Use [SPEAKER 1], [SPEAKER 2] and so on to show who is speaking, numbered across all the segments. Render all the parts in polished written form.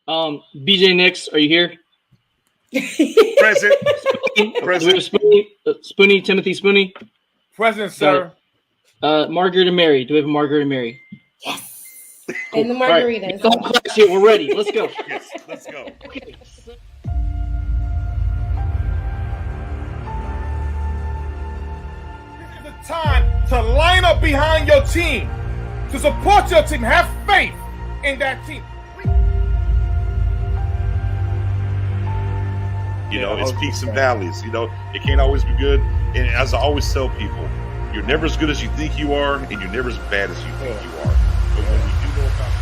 [SPEAKER 1] BJ Nix, are you here?
[SPEAKER 2] Present.
[SPEAKER 1] Present. Spoonie, Timothy Spoonie.
[SPEAKER 2] Present, sir.
[SPEAKER 1] Margaret and Mary. Do we have a Margaret and Mary?
[SPEAKER 3] Yes. Cool. And the margaritas.
[SPEAKER 1] All right. Class here. We're ready. Let's go.
[SPEAKER 2] Yes, let's go.
[SPEAKER 1] Okay.
[SPEAKER 2] This is the time to line up behind your team, to support your team, have faith in that team.
[SPEAKER 4] It's peaks and valleys. It can't always be good. And as I always tell people, you're never as good as you think you are, and you're never as bad as you think you are. But when we do know about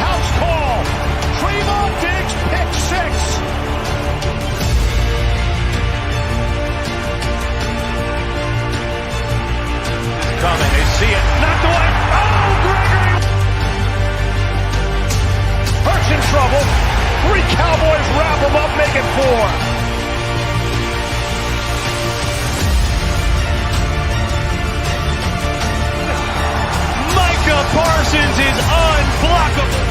[SPEAKER 5] house call, Trevon Diggs pick six. It's coming. They see it. Knocked away. Oh, Gregory. Hurts in trouble. 3 Cowboys wrap him up, make it 4. Micah Parsons is unblockable.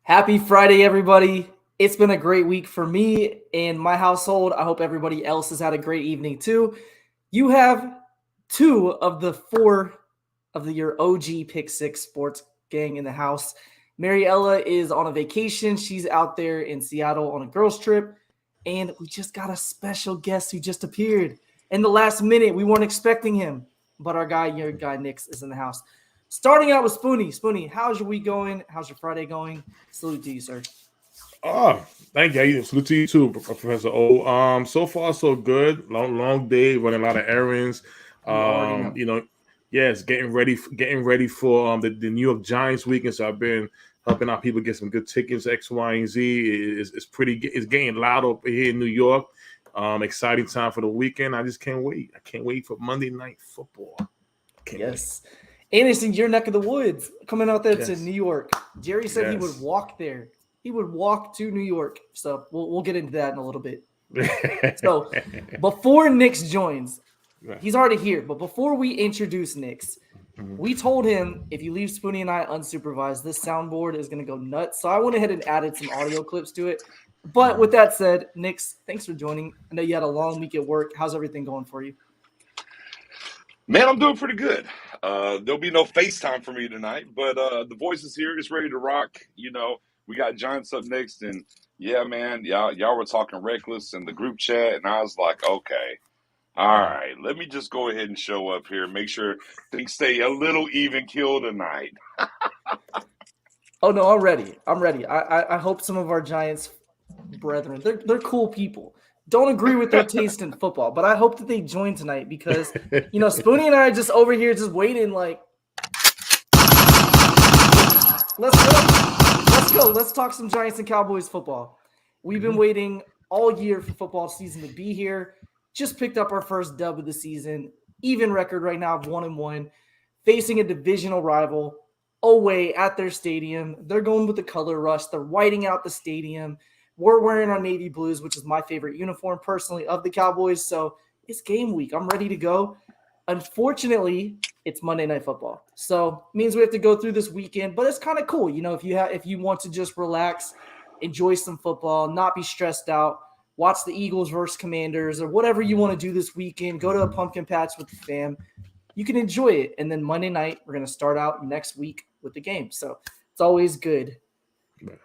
[SPEAKER 6] Happy Friday, everybody. It's been a great week for me and my household. I hope everybody else has had a great evening too. You have 2 of the 4 of your OG Pick 6 sports gang in the house. Mariella is on a vacation. She's out there in Seattle on a girls trip. And we just got a special guest who just appeared in the last minute. We weren't expecting him, but your guy Nix is in the house. Starting out with Spoonie. Spoonie, how's your week going? How's your Friday going? Salute to you, sir.
[SPEAKER 2] Thank you. Salute to you too, Professor O. So far so good. Long day, running a lot of errands. Yes, getting ready for the New York Giants weekend. So I've been helping out people get some good tickets. X, Y, and Z. It's getting loud up here in New York. Exciting time for the weekend. I just can't wait. I can't wait for Monday Night Football.
[SPEAKER 6] Yes. And it's in your neck of the woods, coming out there to New York. Jerry said he would walk there. He would walk to New York. So we'll get into that in a little bit. So before Nix joins, he's already here. But before we introduce Nix, we told him if you leave Spoonie and I unsupervised, this soundboard is going to go nuts. So I went ahead and added some audio clips to it. But with that said, Nix, thanks for joining. I know you had a long week at work. How's everything going for you?
[SPEAKER 4] Man, I'm doing pretty good. There'll be no FaceTime for me tonight, but the voice is here. It's ready to rock. We got Giants up next, and yeah, man, y'all were talking reckless in the group chat, and I was like, okay, all right, let me just go ahead and show up here, make sure things stay a little even keel tonight.
[SPEAKER 6] Oh no, I'm ready. I hope some of our Giants brethren, they're cool people. Don't agree with their taste in football, but I hope that they join tonight because, Spoonie and I are just over here just waiting like, let's go. Let's talk some Giants and Cowboys football. We've been waiting all year for football season to be here. Just picked up our first dub of the season. Even record right now of 1-1, facing a divisional rival away at their stadium. They're going with the color rush. They're whiting out the stadium. We're wearing our navy blues, which is my favorite uniform personally of the Cowboys. So it's game week. I'm ready to go. Unfortunately, it's Monday Night Football. So it means we have to go through this weekend, but it's kind of cool. If you want to just relax, enjoy some football, not be stressed out, watch the Eagles versus Commanders or whatever you want to do this weekend, go to a pumpkin patch with the fam. You can enjoy it. And then Monday night, we're going to start out next week with the game. So it's always good.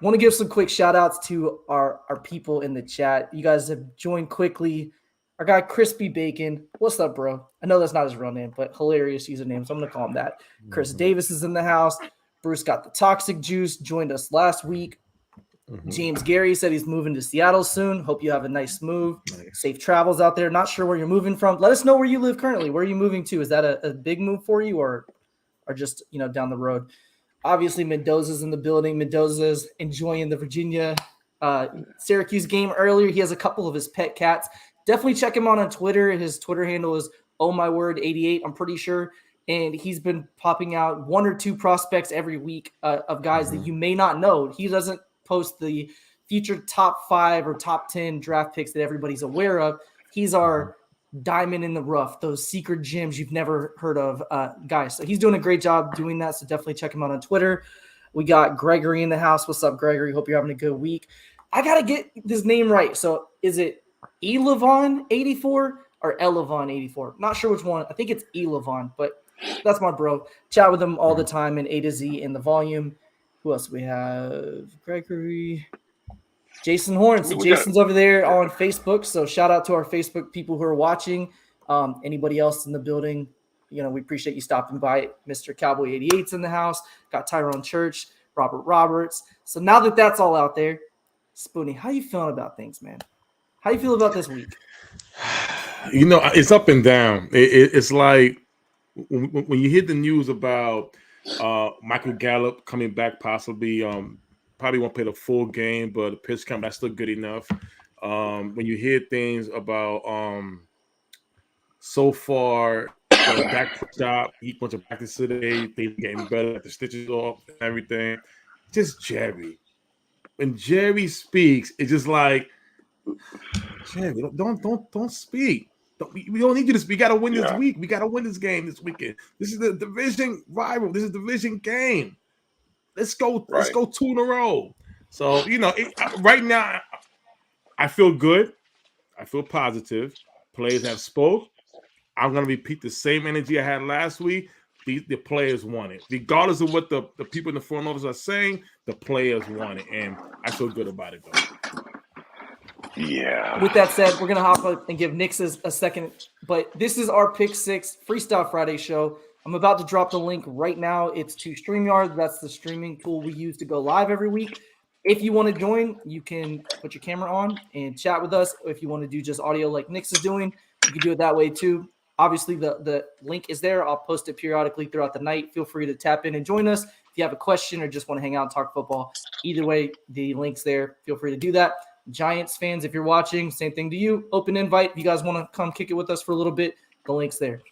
[SPEAKER 6] Want to give some quick shout outs to our people in the chat. You guys have joined quickly. Our guy Crispy Bacon. What's up, bro? I know that's not his real name, but hilarious username, so I'm going to call him that. Chris Davis is in the house. Bruce got the toxic juice, joined us last week. James Gary said he's moving to Seattle soon. Hope you have a nice move. Safe travels out there. Not sure where you're moving from. Let us know where you live currently. Where are you moving to? Is that a big move for you or just, down the road? Obviously, Mendoza's in the building. Mendoza's enjoying the Virginia Syracuse game earlier. He has a couple of his pet cats. Definitely check him out on Twitter. His Twitter handle is ohmyword88, I'm pretty sure. And he's been popping out 1 or 2 prospects every week of guys that you may not know. He doesn't post the future top 5 or top 10 draft picks that everybody's aware of. He's our diamond in the rough, those secret gems you've never heard of guys. So he's doing a great job doing that. So definitely check him out on Twitter. We got Gregory in the house. What's up, Gregory? Hope you're having a good week. I got to get this name right. So is it Elevon84 or Elevon84? Not sure which one. I think it's Elevon, but that's my bro. Chat with him all the time in A to Z in the volume. Who else we have? Gregory. Jason Horn. So Jason's over there on Facebook. So shout out to our Facebook people who are watching. Anybody else in the building, we appreciate you stopping by. Mr. Cowboy 88's in the house. Got Tyrone Church, Robert Roberts. So now that that's all out there, Spoonie, how you feeling about things, man? How you feel about this week?
[SPEAKER 2] It's up and down. It's like when you hear the news about Michael Gallup coming back, possibly probably won't play the full game, but the pitch count, that's still good enough. When you hear things about so far, Dak Prescott, he went to practice today, they getting better, the stitches off and everything. Just Jerry. When Jerry speaks, it's just like, Jerry, don't speak. We don't need you to speak. We got to win this week. We got to win this game this weekend. This is the division rival. This is the division game. Let's go. Let's go 2 in a row. So right now, I feel good. I feel positive. Players have spoke. I'm gonna repeat the same energy I had last week. The players want it, regardless of what the people in the front office are saying. The players want it, and I feel good about it, though.
[SPEAKER 4] Yeah.
[SPEAKER 6] With that said, we're going to hop up and give Nick's a second. But this is our Pick 6 Freestyle Friday show. I'm about to drop the link right now. It's to StreamYard. That's the streaming tool we use to go live every week. If you want to join, you can put your camera on and chat with us. If you want to do just audio like Nick's is doing, you can do it that way too. Obviously, the link is there. I'll post it periodically throughout the night. Feel free to tap in and join us. If you have a question or just want to hang out and talk football, either way, the link's there. Feel free to do that. Giants fans, if you're watching, same thing to you. Open invite. If you guys want to come kick it with us for a little bit, the link's there.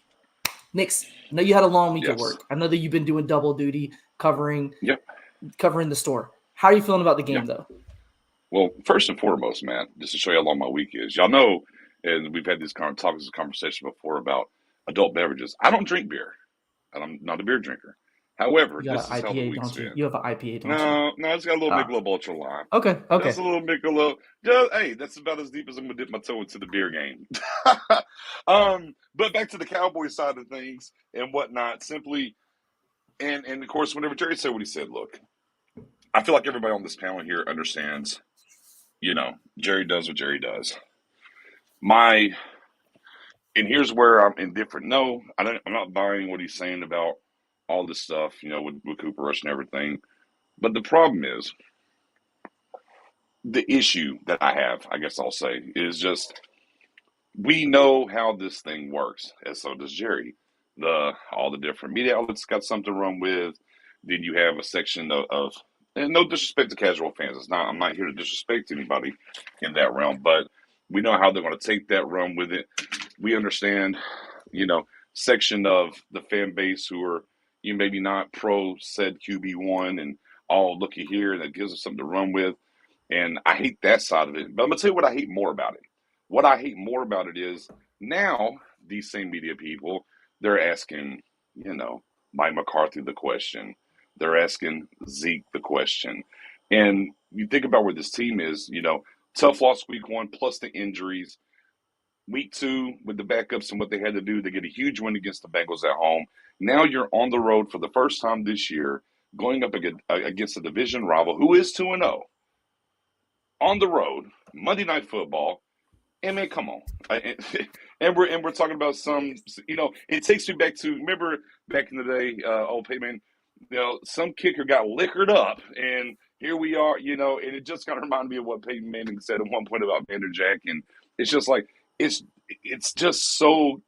[SPEAKER 6] Nix, I know you had a long week at work. I know that you've been doing double duty covering the store. How are you feeling about the game, though?
[SPEAKER 4] Well, first and foremost, man, just to show you how long my week is. Y'all know, and we've had this conversation before about adult beverages. I don't drink beer, and I'm not a beer drinker. However, this is how the week's been.
[SPEAKER 6] You have an IPA, don't you?
[SPEAKER 4] No, it's got a little Michelob Ultra Lime.
[SPEAKER 6] Okay.
[SPEAKER 4] Just a little Michelob. Hey, that's about as deep as I'm going to dip my toe into the beer game. But back to the Cowboys side of things and whatnot, simply, and of course, whenever Jerry said what he said, look, I feel like everybody on this panel here understands, Jerry does what Jerry does. And here's where I'm indifferent. No, I'm not buying what he's saying about all this stuff, with Cooper Rush and everything. But the problem is, the issue that I have, I guess I'll say, is just we know how this thing works, and so does Jerry. All the different media outlets got something to run with. Then you have a section of and no disrespect to casual fans. I'm not here to disrespect anybody in that realm, but we know how they're going to take that run with it. We understand, section of the fan base who are maybe not pro said QB1 and looky here, and that gives us something to run with. And I hate that side of it. But I'm going to tell you what I hate more about it. What I hate more about it is now these same media people, they're asking, Mike McCarthy the question. They're asking Zeke the question. And you think about where this team is, tough loss week 1 plus the injuries. Week 2 with the backups and what they had to do, they get a huge win against the Bengals at home. Now you're on the road for the first time this year going up against a division rival who is 2-0 on the road, Monday Night Football. And man, come on. And we're talking about some, it takes me back to, remember back in the day, old Payman, some kicker got liquored up, and here we are, and it just kind of reminded me of what Peyton Manning said at one point about Vanderjack, and it's just like, it's just so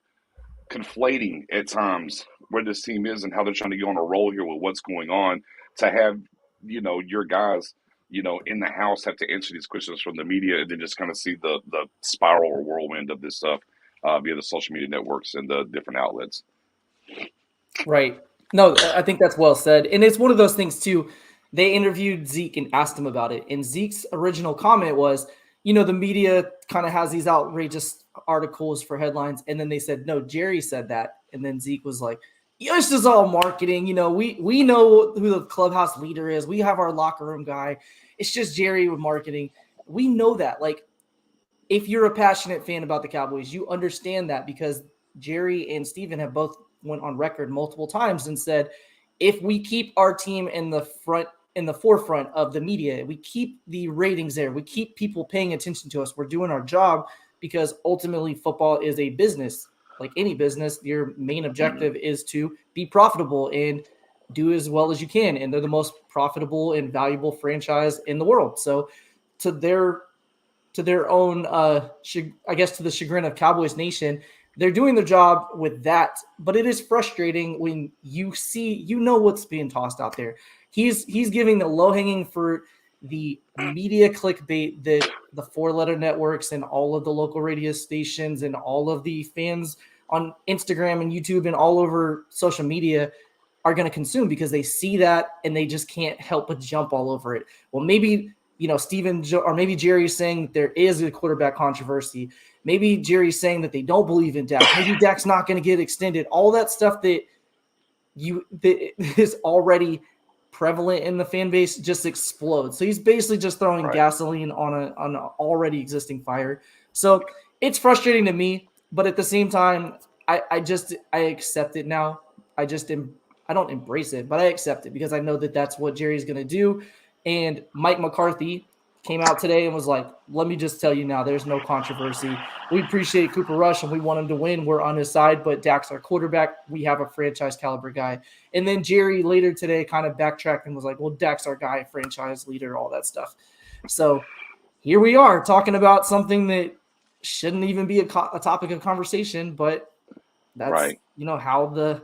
[SPEAKER 4] conflating at times where this team is and how they're trying to get on a roll here with what's going on, to have, your guys, in the house have to answer these questions from the media, and then just kind of see the spiral or whirlwind of this stuff via the social media networks and the different outlets.
[SPEAKER 6] Right. No, I think that's well said. And it's one of those things too. They interviewed Zeke and asked him about it. And Zeke's original comment was, the media kind of has these outrageous articles for headlines. And then they said, no, Jerry said that. And then Zeke was like, this is all marketing. We know who the clubhouse leader is. We have our locker room guy. It's just Jerry with marketing. We know that. Like, if you're a passionate fan about the Cowboys, you understand that, because Jerry and Steven have both went on record multiple times and said, if we keep our team in the forefront of the media, we keep the ratings there, we keep people paying attention to us, we're doing our job, because ultimately football is a business. Like any business, your main objective is to be profitable and do as well as you can. And they're the most profitable and valuable franchise in the world. So to their own, I guess to the chagrin of Cowboys Nation, they're doing their job with that. But it is frustrating when you see, what's being tossed out there. He's giving the low-hanging fruit, the media clickbait that the four-letter networks and all of the local radio stations and all of the fans on Instagram and YouTube and all over social media are going to consume, because they see that and they just can't help but jump all over it. Well, maybe, Steven or maybe Jerry's saying that there is a quarterback controversy. Maybe Jerry's saying that they don't believe in Dak. Maybe Dak's not going to get extended. All that stuff that is already prevalent in the fan base just explodes. So he's basically just throwing gasoline on an already existing fire. So it's frustrating to me, but at the same time, I accept it now. I don't embrace it, but I accept it, because I know that that's what Jerry's going to do. And Mike McCarthy came out today and was like, let me just tell you now, there's no controversy. We appreciate Cooper Rush and we want him to win. We're on his side, but Dak's our quarterback. We have a franchise caliber guy. And then Jerry later today kind of backtracked and was like, well, Dak's our guy, franchise leader, all that stuff. So here we are talking about something that shouldn't even be a topic of conversation, but that's, how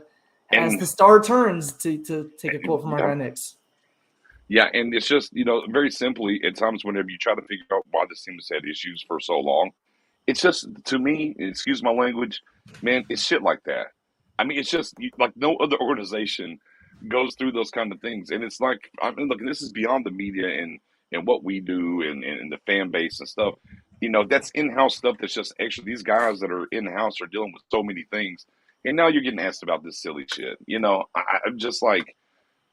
[SPEAKER 6] as the star turns, to take a quote from our guy Nix.
[SPEAKER 4] Yeah, and it's just, very simply, at times whenever you try to figure out why this team has had issues for so long, it's just, to me, excuse my language, man, it's shit like that. I mean, it's just like no other organization goes through those kind of things. And it's like, I mean, look, this is beyond the media and what we do and the fan base and stuff. That's in-house stuff that's just extra. These guys that are in-house are dealing with so many things. And now you're getting asked about this silly shit. I'm just like,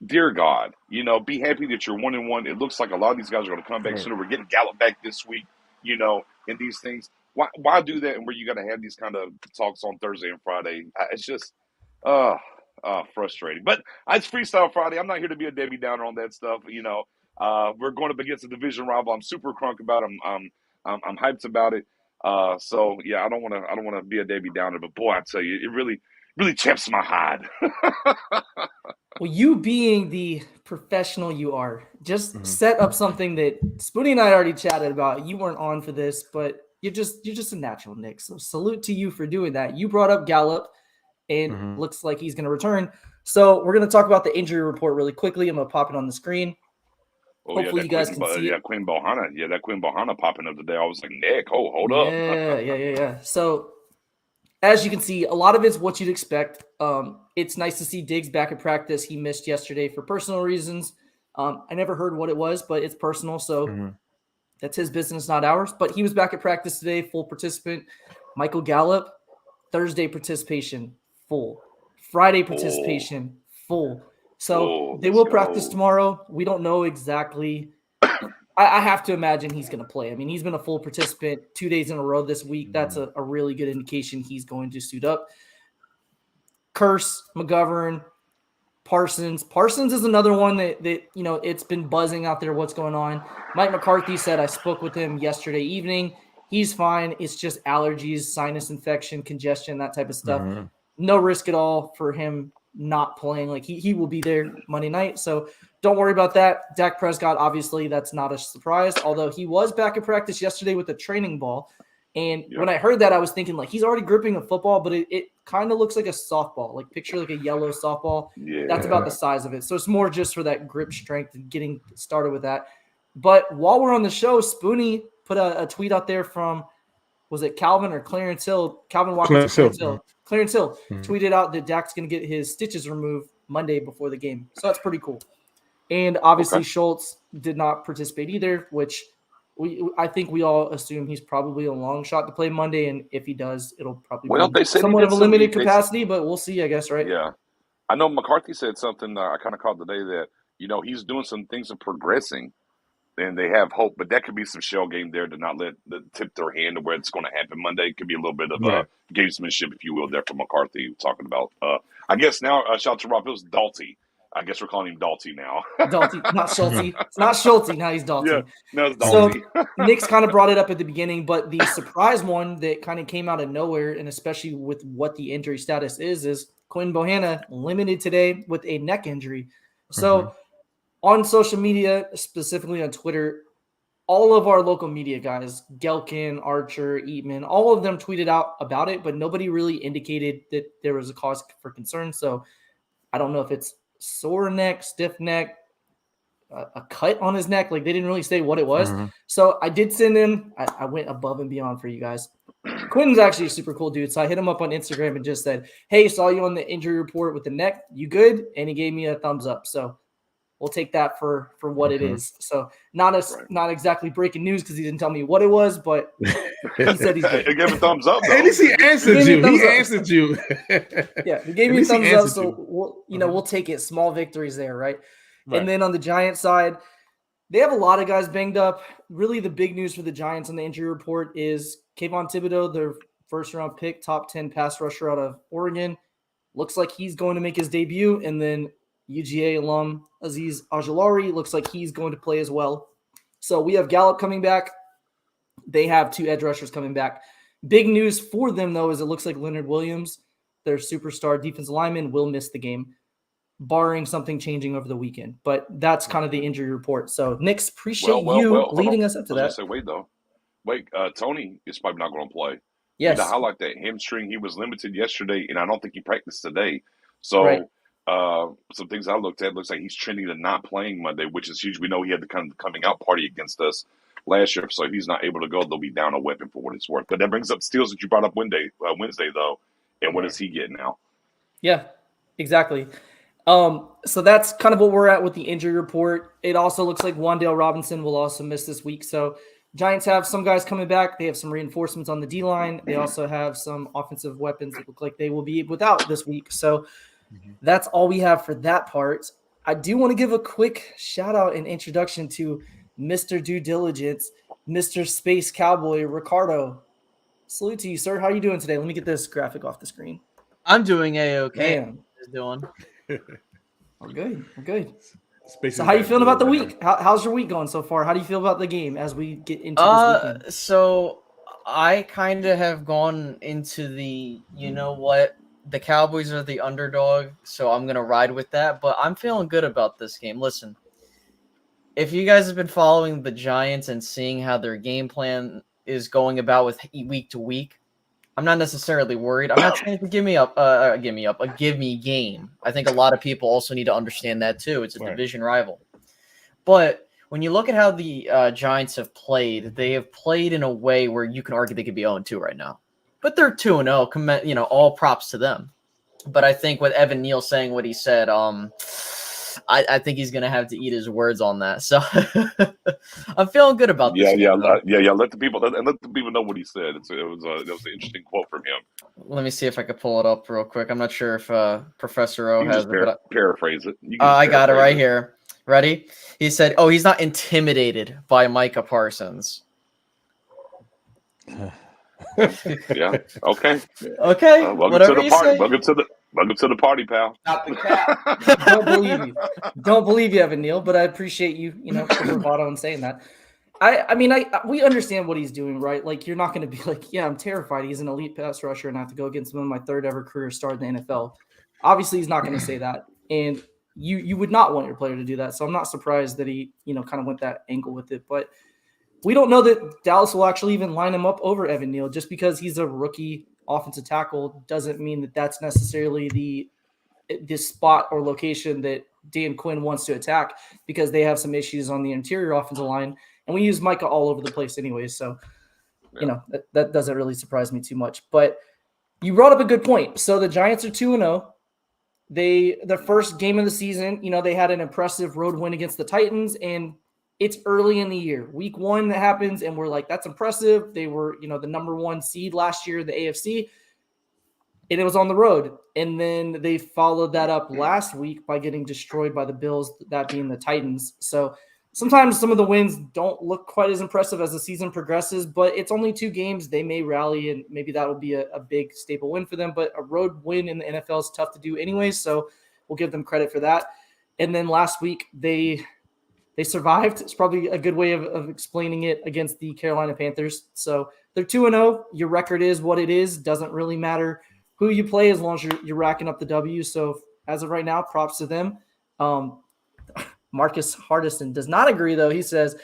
[SPEAKER 4] dear God, be happy that you're 1-1. It looks like a lot of these guys are going to come back sooner. We're getting Gallup back this week, and these things. Why do that? And where you got to have these kind of talks on Thursday and Friday? It's just frustrating. But it's Freestyle Friday. I'm not here to be a Debbie Downer on that stuff. We're going up against a division rival. I'm super crunk about it. I'm hyped about it. So yeah, I don't want to be a Debbie Downer, but boy, I tell you, it really chaps my hide.
[SPEAKER 6] Well, you being the professional you are, just set up something that Spoonie and I already chatted about. You weren't on for this, but you're just a natural, Nick. So salute to you for doing that. You brought up Gallup, and looks like he's going to return. So we're going to talk about the injury report really quickly. I'm going to pop it on the screen. Hopefully you guys can see it.
[SPEAKER 4] Yeah, Quinn Bohanna. Yeah, that Quinn Bohanna popping up today. I was like, Nick, hold up.
[SPEAKER 6] Yeah. So as you can see, a lot of it's what you'd expect. It's nice to see Diggs back at practice. He missed yesterday for personal reasons. I never heard what it was, but it's personal, so that's his business, not ours. But he was back at practice today, full participant. Michael Gallup, Thursday participation, full. Friday participation, full. So they will practice tomorrow. We don't know exactly. I have to imagine he's going to play. I mean, he's been a full participant 2 days in a row this week. That's a really good indication he's going to suit up. Curse, McGovern, Parsons. Parsons is another one that it's been buzzing out there. What's going on? Mike McCarthy said I spoke with him yesterday evening. He's fine. It's just allergies, sinus infection, congestion, that type of stuff.
[SPEAKER 2] Mm-hmm.
[SPEAKER 6] No risk at all for him not playing. Like he will be there Monday night. So don't worry about that. Dak Prescott, obviously, that's not a surprise. Although he was back at practice yesterday with a training ball. And when I heard that, I was thinking like he's already gripping a football, but it kind of looks like a softball. Like picture like a yellow softball.
[SPEAKER 4] Yeah.
[SPEAKER 6] That's about the size of it. So it's more just for that grip strength and getting started with that. But while we're on the show, Spoonie put a tweet out there from, was it Calvin or Clarence Hill? Calvin Watkins. Clarence Hill tweeted out that Dak's going to get his stitches removed Monday before the game. So that's pretty cool. And obviously Schultz did not participate either, which I think we all assume he's probably a long shot to play Monday, and if he does, it'll probably be somewhat of a limited capacity, but we'll see, I guess, right?
[SPEAKER 4] Yeah. I know McCarthy said something I kind of caught today that, he's doing some things of progressing, and they have hope, but that could be some shell game there to not let the tip their hand to where it's going to happen Monday. It could be a little bit of gamesmanship, if you will, there for McCarthy talking about. I guess now, shout out to Rob, it was Dalty. I guess we're calling him Dalty now.
[SPEAKER 6] Dalty, not Schulte. It's not Schulte. Now he's Dalty.
[SPEAKER 4] Yeah, no, it's Dalty.
[SPEAKER 6] So Nick's kind of brought it up at the beginning, but the surprise one that kind of came out of nowhere, and especially with what the injury status is Quinn Bohanna limited today with a neck injury. So on social media, specifically on Twitter, all of our local media guys, Gelkin, Archer, Eatman, all of them tweeted out about it, but nobody really indicated that there was a cause for concern. So I don't know if it's sore neck, stiff neck, a cut on his neck. Like they didn't really say what it was. So I did send him. I went above and beyond for you guys. Quinn's actually a super cool dude. So I hit him up on Instagram and just said, hey, saw you on the injury report with the neck. You good? And he gave me a thumbs up. So we'll take that for what it is. So not exactly breaking news because he didn't tell me what it was, but he said he's good.
[SPEAKER 4] He gave a thumbs up.
[SPEAKER 2] At least he answered you. He answered you.
[SPEAKER 6] Yeah, he gave me a thumbs up. So we'll take it. Small victories there, right? And then on the Giants side, they have a lot of guys banged up. Really, the big news for the Giants on the injury report is Kayvon Thibodeau, their first-round pick, top 10 pass rusher out of Oregon. Looks like he's going to make his debut. And then UGA alum Azeez Ojulari looks like he's going to play as well. So we have Gallup coming back. They have 2 edge rushers coming back. Big news for them, though, is it looks like Leonard Williams, their superstar defensive lineman, will miss the game, barring something changing over the weekend. But that's kind of the injury report. So, Nix, appreciate you leading us up to that.
[SPEAKER 4] Tony is probably not going to play.
[SPEAKER 6] Yes.
[SPEAKER 4] To highlight that hamstring, he was limited yesterday, and I don't think he practiced today. So, some things I looked at, looks like he's trending to not playing Monday, which is huge. We know he had the kind of coming out party against us last year, so if he's not able to go, they'll be down a weapon for what it's worth. But that brings up Steels that you brought up Wednesday, though, and what does he get now?
[SPEAKER 6] Yeah, exactly. So that's kind of what we're at with the injury report. It also looks like Wan'Dale Robinson will also miss this week. So Giants have some guys coming back. They have some reinforcements on the D-line. They also have some offensive weapons that look like they will be without this week. So that's all we have for that part. I do want to give a quick shout out and introduction to Mr. Due Diligence, Mr. Space Cowboy, Ricardo. Salute to you, sir. How are you doing today? Let me get this graphic off the screen.
[SPEAKER 7] I'm doing A-okay.
[SPEAKER 6] Man.
[SPEAKER 7] What doing?
[SPEAKER 6] We're good. We're good. So how you feeling about the week? How's your week going so far? How do you feel about the game as we get into this weekend?
[SPEAKER 7] So I kind of have gone into the, the Cowboys are the underdog, so I'm going to ride with that. But I'm feeling good about this game. Listen, if you guys have been following the Giants and seeing how their game plan is going about with week to week, I'm not necessarily worried. I'm not saying to give me game. I think a lot of people also need to understand that too. It's a division rival. But when you look at how the Giants have played, they have played in a way where you can argue they could be 0-2 right now. But they're 2-0. All props to them. But I think with Evan Neal saying what he said, I think he's gonna have to eat his words on that. So I'm feeling good about this.
[SPEAKER 4] Yeah. Let the people know what he said. It was an interesting quote from him.
[SPEAKER 7] Let me see if I could pull it up real quick. I'm not sure if Professor O has it.
[SPEAKER 4] Paraphrase it.
[SPEAKER 7] I got it right here. Ready? He said, "Oh, he's not intimidated by Micah Parsons."
[SPEAKER 4] Yeah. Okay.
[SPEAKER 7] Okay.
[SPEAKER 4] Welcome
[SPEAKER 7] whatever
[SPEAKER 4] to the
[SPEAKER 7] you
[SPEAKER 4] party.
[SPEAKER 7] say.
[SPEAKER 4] Welcome to the party, pal.
[SPEAKER 7] Not the cap.
[SPEAKER 6] Don't believe you. Don't believe you, Evan Neal, but I appreciate you, for bravado in saying that. We understand what he's doing, right? Like, you're not going to be like, yeah, I'm terrified. He's an elite pass rusher and I have to go against him in my third ever career start in the NFL. Obviously, he's not going to say that. And you would not want your player to do that. So I'm not surprised that he, kind of went that angle with it. But we don't know that Dallas will actually even line him up over Evan Neal. Just because he's a rookie offensive tackle doesn't mean that that's necessarily the spot or location that Dan Quinn wants to attack, because they have some issues on the interior offensive line. And we use Micah all over the place anyways. So, that doesn't really surprise me too much. But you brought up a good point. So the Giants are 2-0. Their first game of the season, they had an impressive road win against the Titans, and it's early in the year. Week 1 that happens, and we're like, that's impressive. They were, the number 1 seed last year in the AFC, and it was on the road. And then they followed that up last week by getting destroyed by the Bills, that being the Titans. So sometimes some of the wins don't look quite as impressive as the season progresses, but it's only 2 games. They may rally, and maybe that will be a big staple win for them. But a road win in the NFL is tough to do anyway, so we'll give them credit for that. And then last week, they survived. It's probably a good way of explaining it, against the Carolina Panthers. So they're 2-0. Your record is what it is. Doesn't really matter who you play as long as you're racking up the W. So as of right now, props to them. Marcus Hardison does not agree, though. He says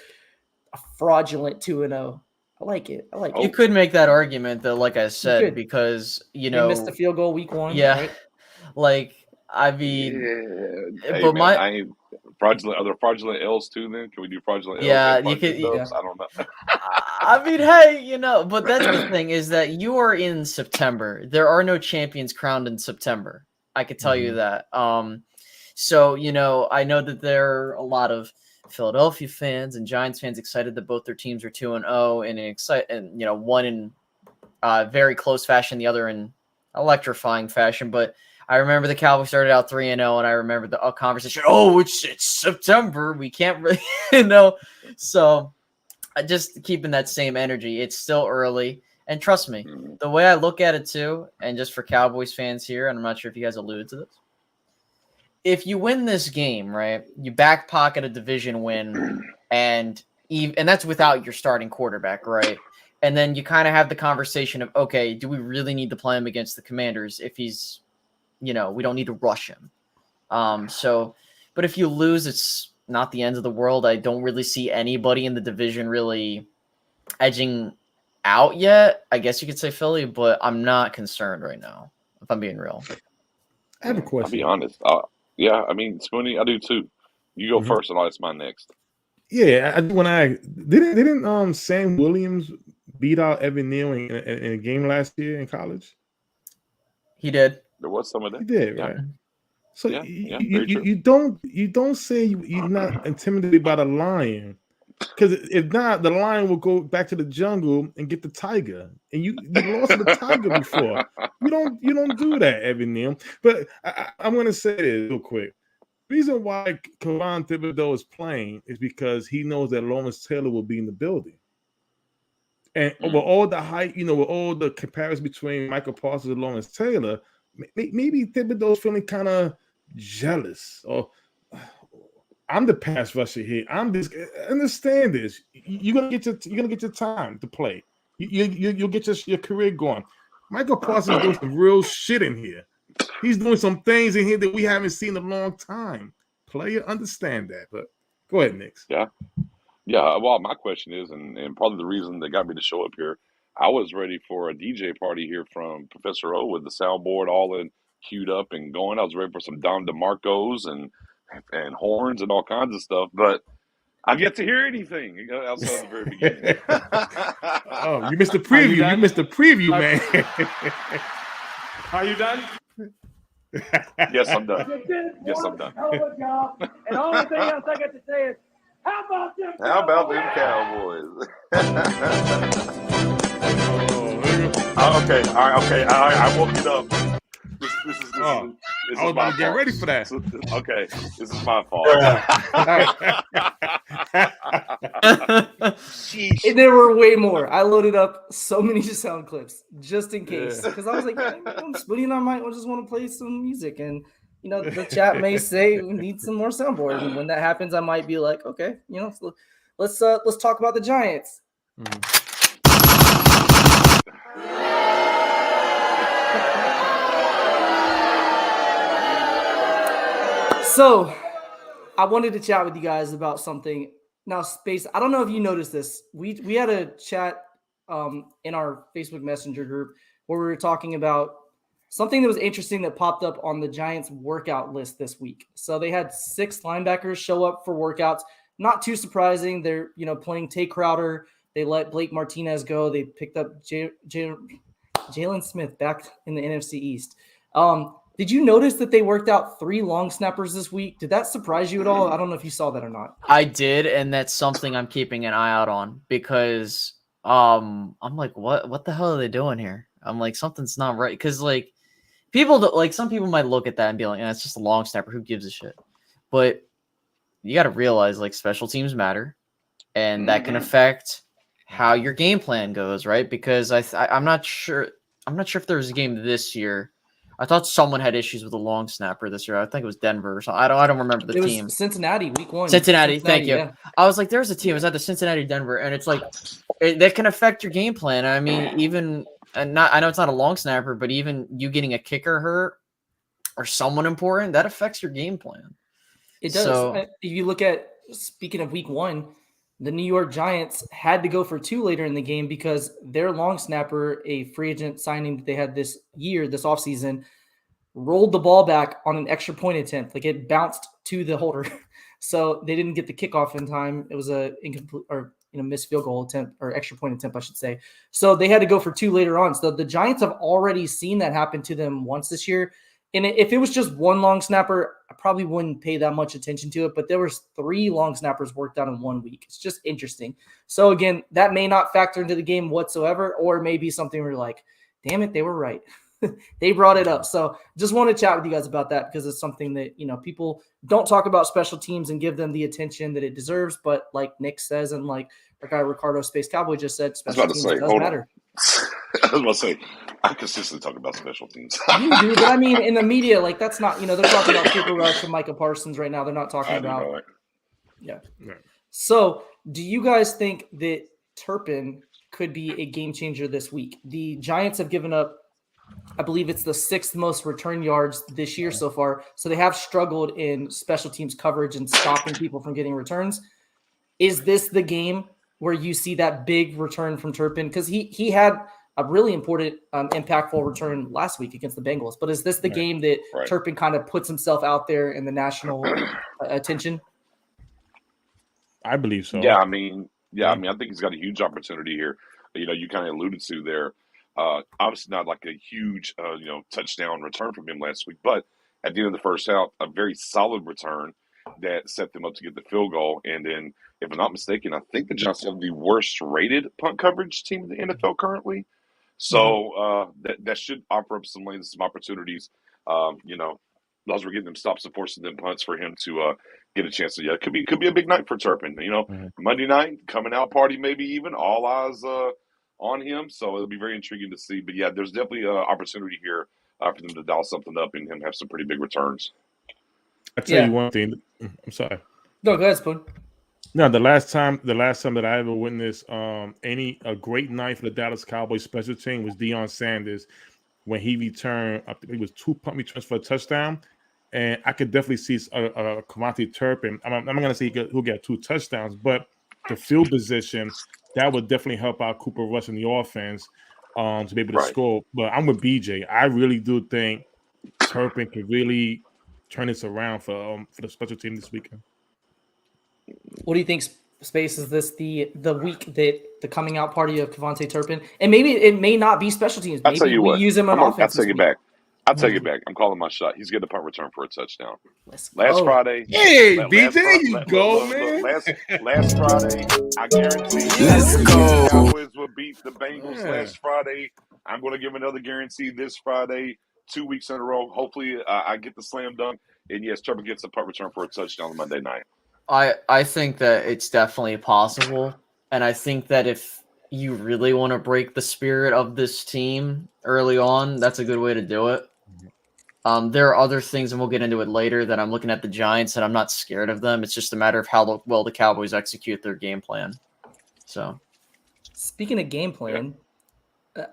[SPEAKER 6] a fraudulent 2-0. I like it.
[SPEAKER 7] You could make that argument, though, like I said, because,
[SPEAKER 6] They missed the field goal week 1.
[SPEAKER 7] Yeah.
[SPEAKER 6] Right?
[SPEAKER 7] Like, I mean,
[SPEAKER 4] Hey,
[SPEAKER 7] but
[SPEAKER 4] man, I ain't fraudulent. Are there fraudulent L's too? Then can we do fraudulent L's?
[SPEAKER 7] Yeah,
[SPEAKER 4] and
[SPEAKER 7] you could.
[SPEAKER 4] fraudulent Ws? I don't know.
[SPEAKER 7] I mean, hey, but that's the thing, is that you are in September. There are no champions crowned in September. I could tell you that. So, I know that there are a lot of Philadelphia fans and Giants fans excited that both their teams are 2-0, and one in very close fashion, the other in electrifying fashion. But I remember the Cowboys started out 3-0, and I remember the conversation, it's September. We can't really, So just keeping that same energy. It's still early. And trust me, the way I look at it too, and just for Cowboys fans here, and I'm not sure if you guys alluded to this, if you win this game, right, you back pocket a division win, and that's without your starting quarterback, right? And then you kind of have the conversation of, okay, do we really need to play him against the Commanders if he's, we don't need to rush him. But if you lose, it's not the end of the world. I don't really see anybody in the division really edging out yet. I guess you could say Philly, but I'm not concerned right now, if I'm being real.
[SPEAKER 2] I have a question.
[SPEAKER 4] I'll be honest. Yeah, I mean, Spoonie, I do too. You go first, and I'll ask my next.
[SPEAKER 2] Yeah, didn't Sam Williams beat out Evan Neal in a game last year in college?
[SPEAKER 7] He did.
[SPEAKER 4] There was some of that.
[SPEAKER 2] He did, right? So
[SPEAKER 4] you
[SPEAKER 2] don't say you're not intimidated by the lion, because if not, the lion will go back to the jungle and get the tiger, and you lost to the tiger before. You don't do that, Evan Neal. But I'm going to say this real quick. The reason why Kevon Thibodeau is playing is because he knows that Lawrence Taylor will be in the building. And with all the hype, with all the comparison between Michael Parsons and Lawrence Taylor, maybe Thibodeau's feeling kind of jealous, or I'm the pass rusher here. I'm this. Understand this. You're gonna get your time to play. You'll get your career going. Michael Parsons doing some real shit in here. He's doing some things in here that we haven't seen in a long time. Player, understand that. But go ahead, Nix.
[SPEAKER 4] Yeah. Well, my question is, and part of the reason that got me to show up here, I was ready for a DJ party here from Professor O with the soundboard all in queued up and going. I was ready for some Don DeMarcos and horns and all kinds of stuff, but I've yet to hear anything outside the very beginning.
[SPEAKER 2] Oh, you missed the preview. You missed the preview, man.
[SPEAKER 5] Are you done?
[SPEAKER 4] Yes, I'm done. Yes, I'm done.
[SPEAKER 5] Hell of a job. And the only thing else I got to say is, how about them
[SPEAKER 4] Cowboys? Okay. All right. Okay. I woke it up. This is
[SPEAKER 2] I was about to get ready for that.
[SPEAKER 4] Okay. This is my fault. Sheesh.
[SPEAKER 6] And there were way more. I loaded up so many sound clips just in case, because I was like, Spoonie and I might just want to play some music, and the chat may say we need some more soundboard, and when that happens, I might be like, okay, so let's talk about the Giants. So, I wanted to chat with you guys about something. Now, Space, I don't know if you noticed this. We had a chat in our Facebook Messenger group where we were talking about something that was interesting that popped up on the Giants workout list this week. So they had 6 linebackers show up for workouts. Not too surprising. They're playing Tay Crowder. They let Blake Martinez go. They picked up Jalen Smith back in the NFC East. Did you notice that they worked out 3 long snappers this week? Did that surprise you at all? I don't know if you saw that or not.
[SPEAKER 7] I did, and that's something I'm keeping an eye out on because I'm like, what the hell are they doing here? I'm like, something's not right, because like some people might look at that and be like, it's just a long snapper. Who gives a shit? But you got to realize like special teams matter, and that can affect how your game plan goes, right? Because I'm not sure if there was a game this year. I thought someone had issues with a long snapper this year. I think it was Denver or something. I don't remember the team.
[SPEAKER 6] It was Cincinnati, week 1.
[SPEAKER 7] Cincinnati, thank you.
[SPEAKER 6] Yeah.
[SPEAKER 7] I was like, there's a team. It was either Cincinnati, Denver, and it's like that can affect your game plan. I mean, I know it's not a long snapper, but even you getting a kicker hurt or someone important, that affects your game plan.
[SPEAKER 6] It does.
[SPEAKER 7] So,
[SPEAKER 6] if you look at, speaking of week 1, the New York Giants had to go for 2 later in the game because their long snapper, a free agent signing that they had this offseason, rolled the ball back on an extra point attempt. Like it bounced to the holder. So they didn't get the kickoff in time. It was a incomplete or missed field goal attempt, or extra point attempt, I should say. So they had to go for 2 later on. So the Giants have already seen that happen to them once this year. And if it was just 1 long snapper, I probably wouldn't pay that much attention to it. But there was 3 long snappers worked out in 1 week. It's just interesting. So again, that may not factor into the game whatsoever, or maybe something where you're like, damn it, they were right. They brought it up. So just want to chat with you guys about that, because it's something that, people don't talk about special teams and give them the attention that it deserves. But like Nick says, and like our guy Ricardo Space Cowboy just said, special teams does matter.
[SPEAKER 4] I was about to say, I consistently talk about special teams.
[SPEAKER 6] You do, but I mean, in the media, like that's not, they're talking about Cooper Rush and Micah Parsons right now. They're not talking about. Yeah. So do you guys think that Turpin could be a game changer this week? The Giants have given up, I believe it's the 6th most return yards this year so far. So they have struggled in special teams coverage and stopping people from getting returns. Is this the game where you see that big return from Turpin? Because he had a really important, impactful return last week against the Bengals. But is this the game that Turpin kind of puts himself out there in the national attention?
[SPEAKER 2] I believe so.
[SPEAKER 4] I mean, I think he's got a huge opportunity here. You kind of alluded to there. Obviously not like a huge, touchdown return from him last week, but at the end of the first half, a very solid return that set them up to get the field goal. And then, if I'm not mistaken, I think the Giants have the worst rated punt coverage team in the NFL currently. So that should offer up some lanes, some opportunities. Those were getting them stops and forcing them punts for him to get a chance to. It could be a big night for Turpin. Monday night coming out party, maybe even all eyes on him. So it'll be very intriguing to see. But there's definitely an opportunity here for them to dial something up and him have some pretty big returns.
[SPEAKER 2] I tell you one thing. I'm sorry.
[SPEAKER 6] No, go ahead, Spoon.
[SPEAKER 2] No, the last time that I ever witnessed a great night for the Dallas Cowboys special team was Deion Sanders when he returned. I think it was 2 punt returns for a touchdown, and I could definitely see Kevontae Turpin. I'm not going to say he'll get 2 touchdowns, but the field position that would definitely help out Cooper Rush in the offense to be able to score. But I'm with BJ. I really do think Turpin could really turn this around for the special team this weekend.
[SPEAKER 6] What do you think, Space? Is this the week that the coming out party of Kevontae Turpin? And maybe it may not be special teams. Maybe
[SPEAKER 4] I'll tell you what.
[SPEAKER 6] Use him on offense.
[SPEAKER 4] I'll take it back. I'm calling my shot. He's getting a punt return for a touchdown.
[SPEAKER 6] Last
[SPEAKER 4] Friday.
[SPEAKER 2] Hey, BJ, you go, man.
[SPEAKER 4] Last Friday, I guarantee the Cowboys will beat the Bengals last Friday. I'm going to give another guarantee this Friday, 2 weeks in a row. Hopefully, I get the slam dunk. And yes, Turpin gets a punt return for a touchdown on Monday night.
[SPEAKER 7] I think that it's definitely possible. And I think that if you really want to break the spirit of this team early on, that's a good way to do it. There are other things, and we'll get into it later, that I'm looking at the Giants, and I'm not scared of them. It's just a matter of how well the Cowboys execute their game plan. So,
[SPEAKER 6] speaking of game plan,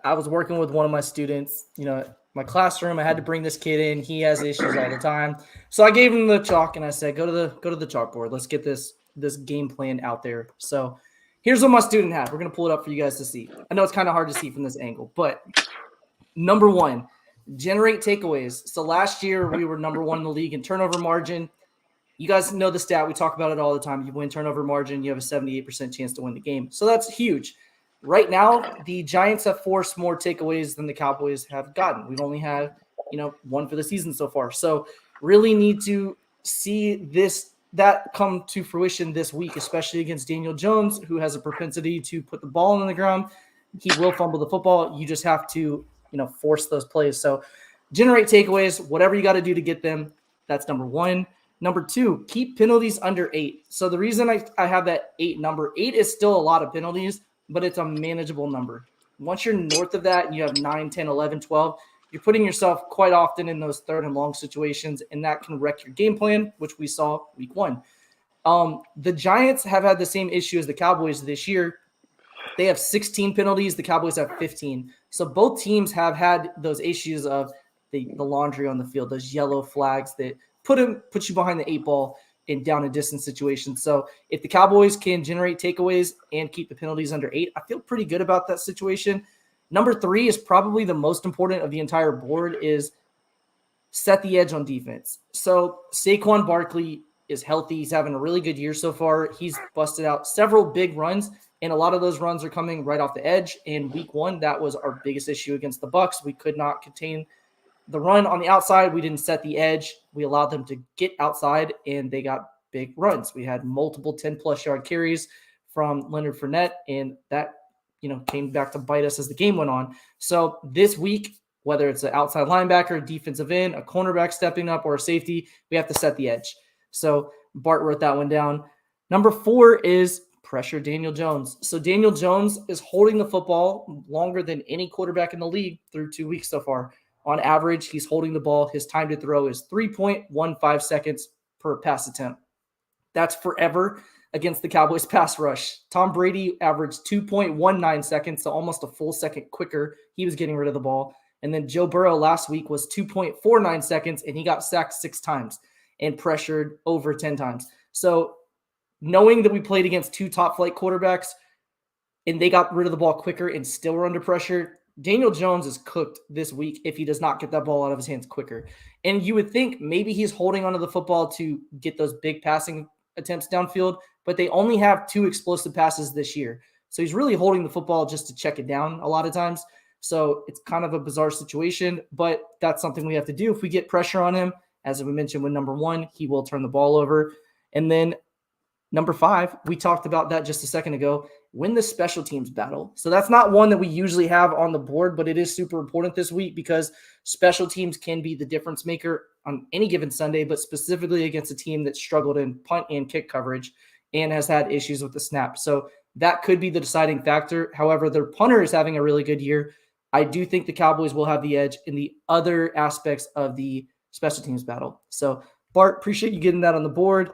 [SPEAKER 6] I was working with one of my students, my classroom. I had to bring this kid in. He has issues all the time. So I gave him the chalk and I said, go to the chalkboard. Let's get this game plan out there. So here's what my student had. We're going to pull it up for you guys to see. I know it's kind of hard to see from this angle, but number 1, generate takeaways. So last year we were number 1 in the league in turnover margin. You guys know the stat. We talk about it all the time. You win turnover margin, you have a 78% chance to win the game. So that's huge. Right now, the Giants have forced more takeaways than the Cowboys have gotten. We've only had, 1 for the season so far. So really need to see that come to fruition this week, especially against Daniel Jones, who has a propensity to put the ball on the ground. He will fumble the football. You just have to, force those plays. So generate takeaways, whatever you got to do to get them. That's number 1. Number 2, keep penalties under 8. So the reason I have that 8 number, 8 is still a lot of penalties, but it's a manageable number. Once you're north of that and you have 9, 10, 11, 12, you're putting yourself quite often in those 3rd and long situations, and that can wreck your game plan, which we saw week 1. The Giants have had the same issue as the Cowboys this year. They have 16 penalties. The Cowboys have 15. So both teams have had those issues of the laundry on the field, those yellow flags that put you behind the 8 ball in down and distance situations. So if the Cowboys can generate takeaways and keep the penalties under 8, I feel pretty good about that situation. Number 3 is probably the most important of the entire board, is set the edge on defense. So Saquon Barkley is healthy. He's having a really good year so far. He's busted out several big runs, and a lot of those runs are coming right off the edge. In week 1, that was our biggest issue against the Bucs. We could not contain the run on the outside. We didn't set the edge. We allowed them to get outside, and they got big runs. We had multiple 10-plus yard carries from Leonard Fournette, and that came back to bite us as the game went on. So this week, whether it's an outside linebacker, defensive end, a cornerback stepping up, or a safety, we have to set the edge. So Bart wrote that one down. Number 4 is pressure Daniel Jones. So Daniel Jones is holding the football longer than any quarterback in the league through 2 weeks so far. On average, he's holding the ball. His time to throw is 3.15 seconds per pass attempt. That's forever against the Cowboys pass rush. Tom Brady averaged 2.19 seconds, so almost a full second quicker. He was getting rid of the ball. And then Joe Burrow last week was 2.49 seconds, and he got sacked 6 times and pressured over 10 times. So knowing that we played against 2 top-flight quarterbacks and they got rid of the ball quicker and still were under pressure, Daniel Jones is cooked this week if he does not get that ball out of his hands quicker. And you would think maybe he's holding onto the football to get those big passing attempts downfield, but they only have 2 explosive passes this year. So he's really holding the football just to check it down a lot of times. So it's kind of a bizarre situation, but that's something we have to do. If we get pressure on him, as we mentioned with number 1, he will turn the ball over. And then number 5, we talked about that just a second ago, win the special teams battle. So that's not one that we usually have on the board, but it is super important this week because special teams can be the difference maker on any given Sunday, but specifically against a team that struggled in punt and kick coverage and has had issues with the snap. So that could be the deciding factor. However, their punter is having a really good year. I do think the Cowboys will have the edge in the other aspects of the special teams battle. So Bart, appreciate you getting that on the board.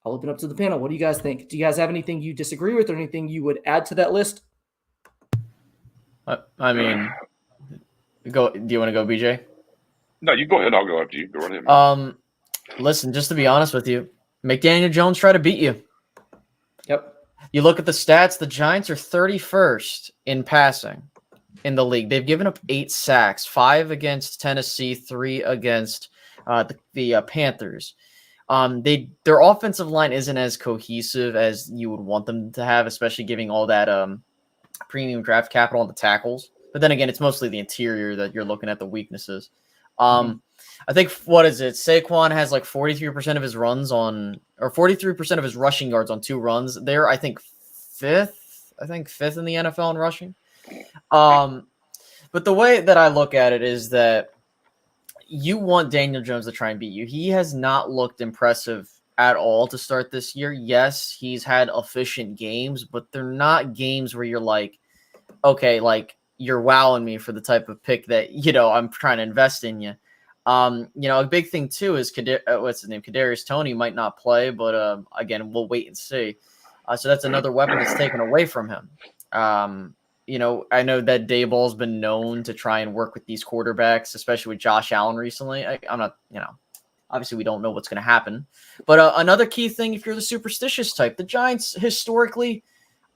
[SPEAKER 6] I'll open up to the panel. What do you guys think? Do you guys have anything you disagree with or anything you would add to that list?
[SPEAKER 7] I mean, go. Do you want to go, BJ?
[SPEAKER 4] No, you go ahead. I'll go after you. Go right ahead.
[SPEAKER 7] Listen, just to be honest with you, make Daniel Jones try to beat you.
[SPEAKER 6] Yep.
[SPEAKER 7] You look at the stats, the Giants are 31st in passing in the league. They've given up 8 sacks, 5 against Tennessee, 3 against the Panthers. Their offensive line isn't as cohesive as you would want them to have, especially giving all that premium draft capital on the tackles. But then again, it's mostly the interior that you're looking at the weaknesses. I think, what is it? Saquon has like 43% of his runs on, or 43% of his rushing yards on 2 runs. They're, I think, fifth in the NFL in rushing. But the way that I look at it is that you want Daniel Jones to try and beat you. He has not looked impressive at all to start this year. Yes, he's had efficient games, but they're not games where you're like, okay, like you're wowing me for the type of pick that, I'm trying to invest in you. A big thing too is what's his name? Kadarius Toney might not play, but again, we'll wait and see. So that's another weapon that's taken away from him. I know that Dayball's been known to try and work with these quarterbacks, especially with Josh Allen recently. I'm not, obviously we don't know what's going to happen. But another key thing, if you're the superstitious type, the Giants historically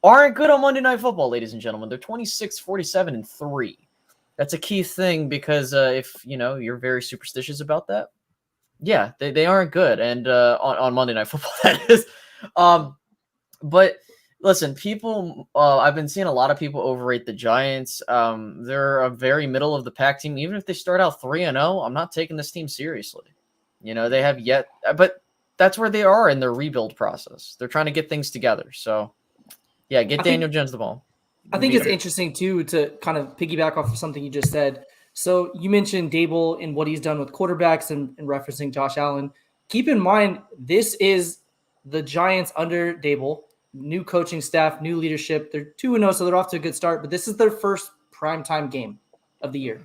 [SPEAKER 7] aren't good on Monday Night Football, ladies and gentlemen. They're 26, 47, and 3. That's a key thing because if, you're very superstitious about that, yeah, they aren't good. And on Monday Night Football, that is. But listen, people, I've been seeing a lot of people overrate the Giants. They're a very middle of the pack team. Even if they start out 3-0, I'm not taking this team seriously. They have yet, but that's where they are in their rebuild process. They're trying to get things together. So, yeah, get Daniel Jones the ball.
[SPEAKER 6] I think it's interesting, too, to kind of piggyback off of something you just said. So you mentioned Dable and what he's done with quarterbacks and referencing Josh Allen. Keep in mind, this is the Giants under Dable. New coaching staff, new leadership. They're 2-0, so they're off to a good start. But this is their first primetime game of the year.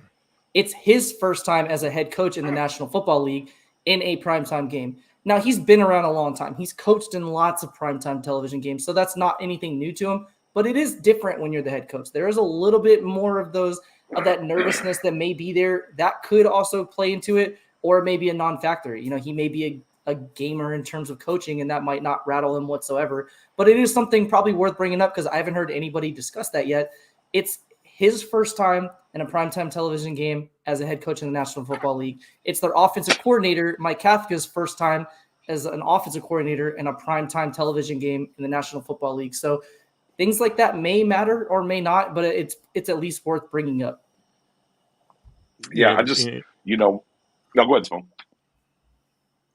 [SPEAKER 6] It's his first time as a head coach in the National Football League in a primetime game. Now, he's been around a long time. He's coached in lots of primetime television games, so that's not anything new to him. But it is different when you're the head coach. There is a little bit more of that nervousness that may be there. That could also play into it, or maybe a non-factor. He may be a gamer in terms of coaching, and that might not rattle him whatsoever. But it is something probably worth bringing up because I haven't heard anybody discuss that yet. It's his first time in a primetime television game as a head coach in the National Football League. It's their offensive coordinator, Mike Kafka's first time as an offensive coordinator in a primetime television game in the National Football League. So things like that may matter or may not, but it's at least worth bringing up.
[SPEAKER 4] Yeah, I just, no, go ahead, Tom.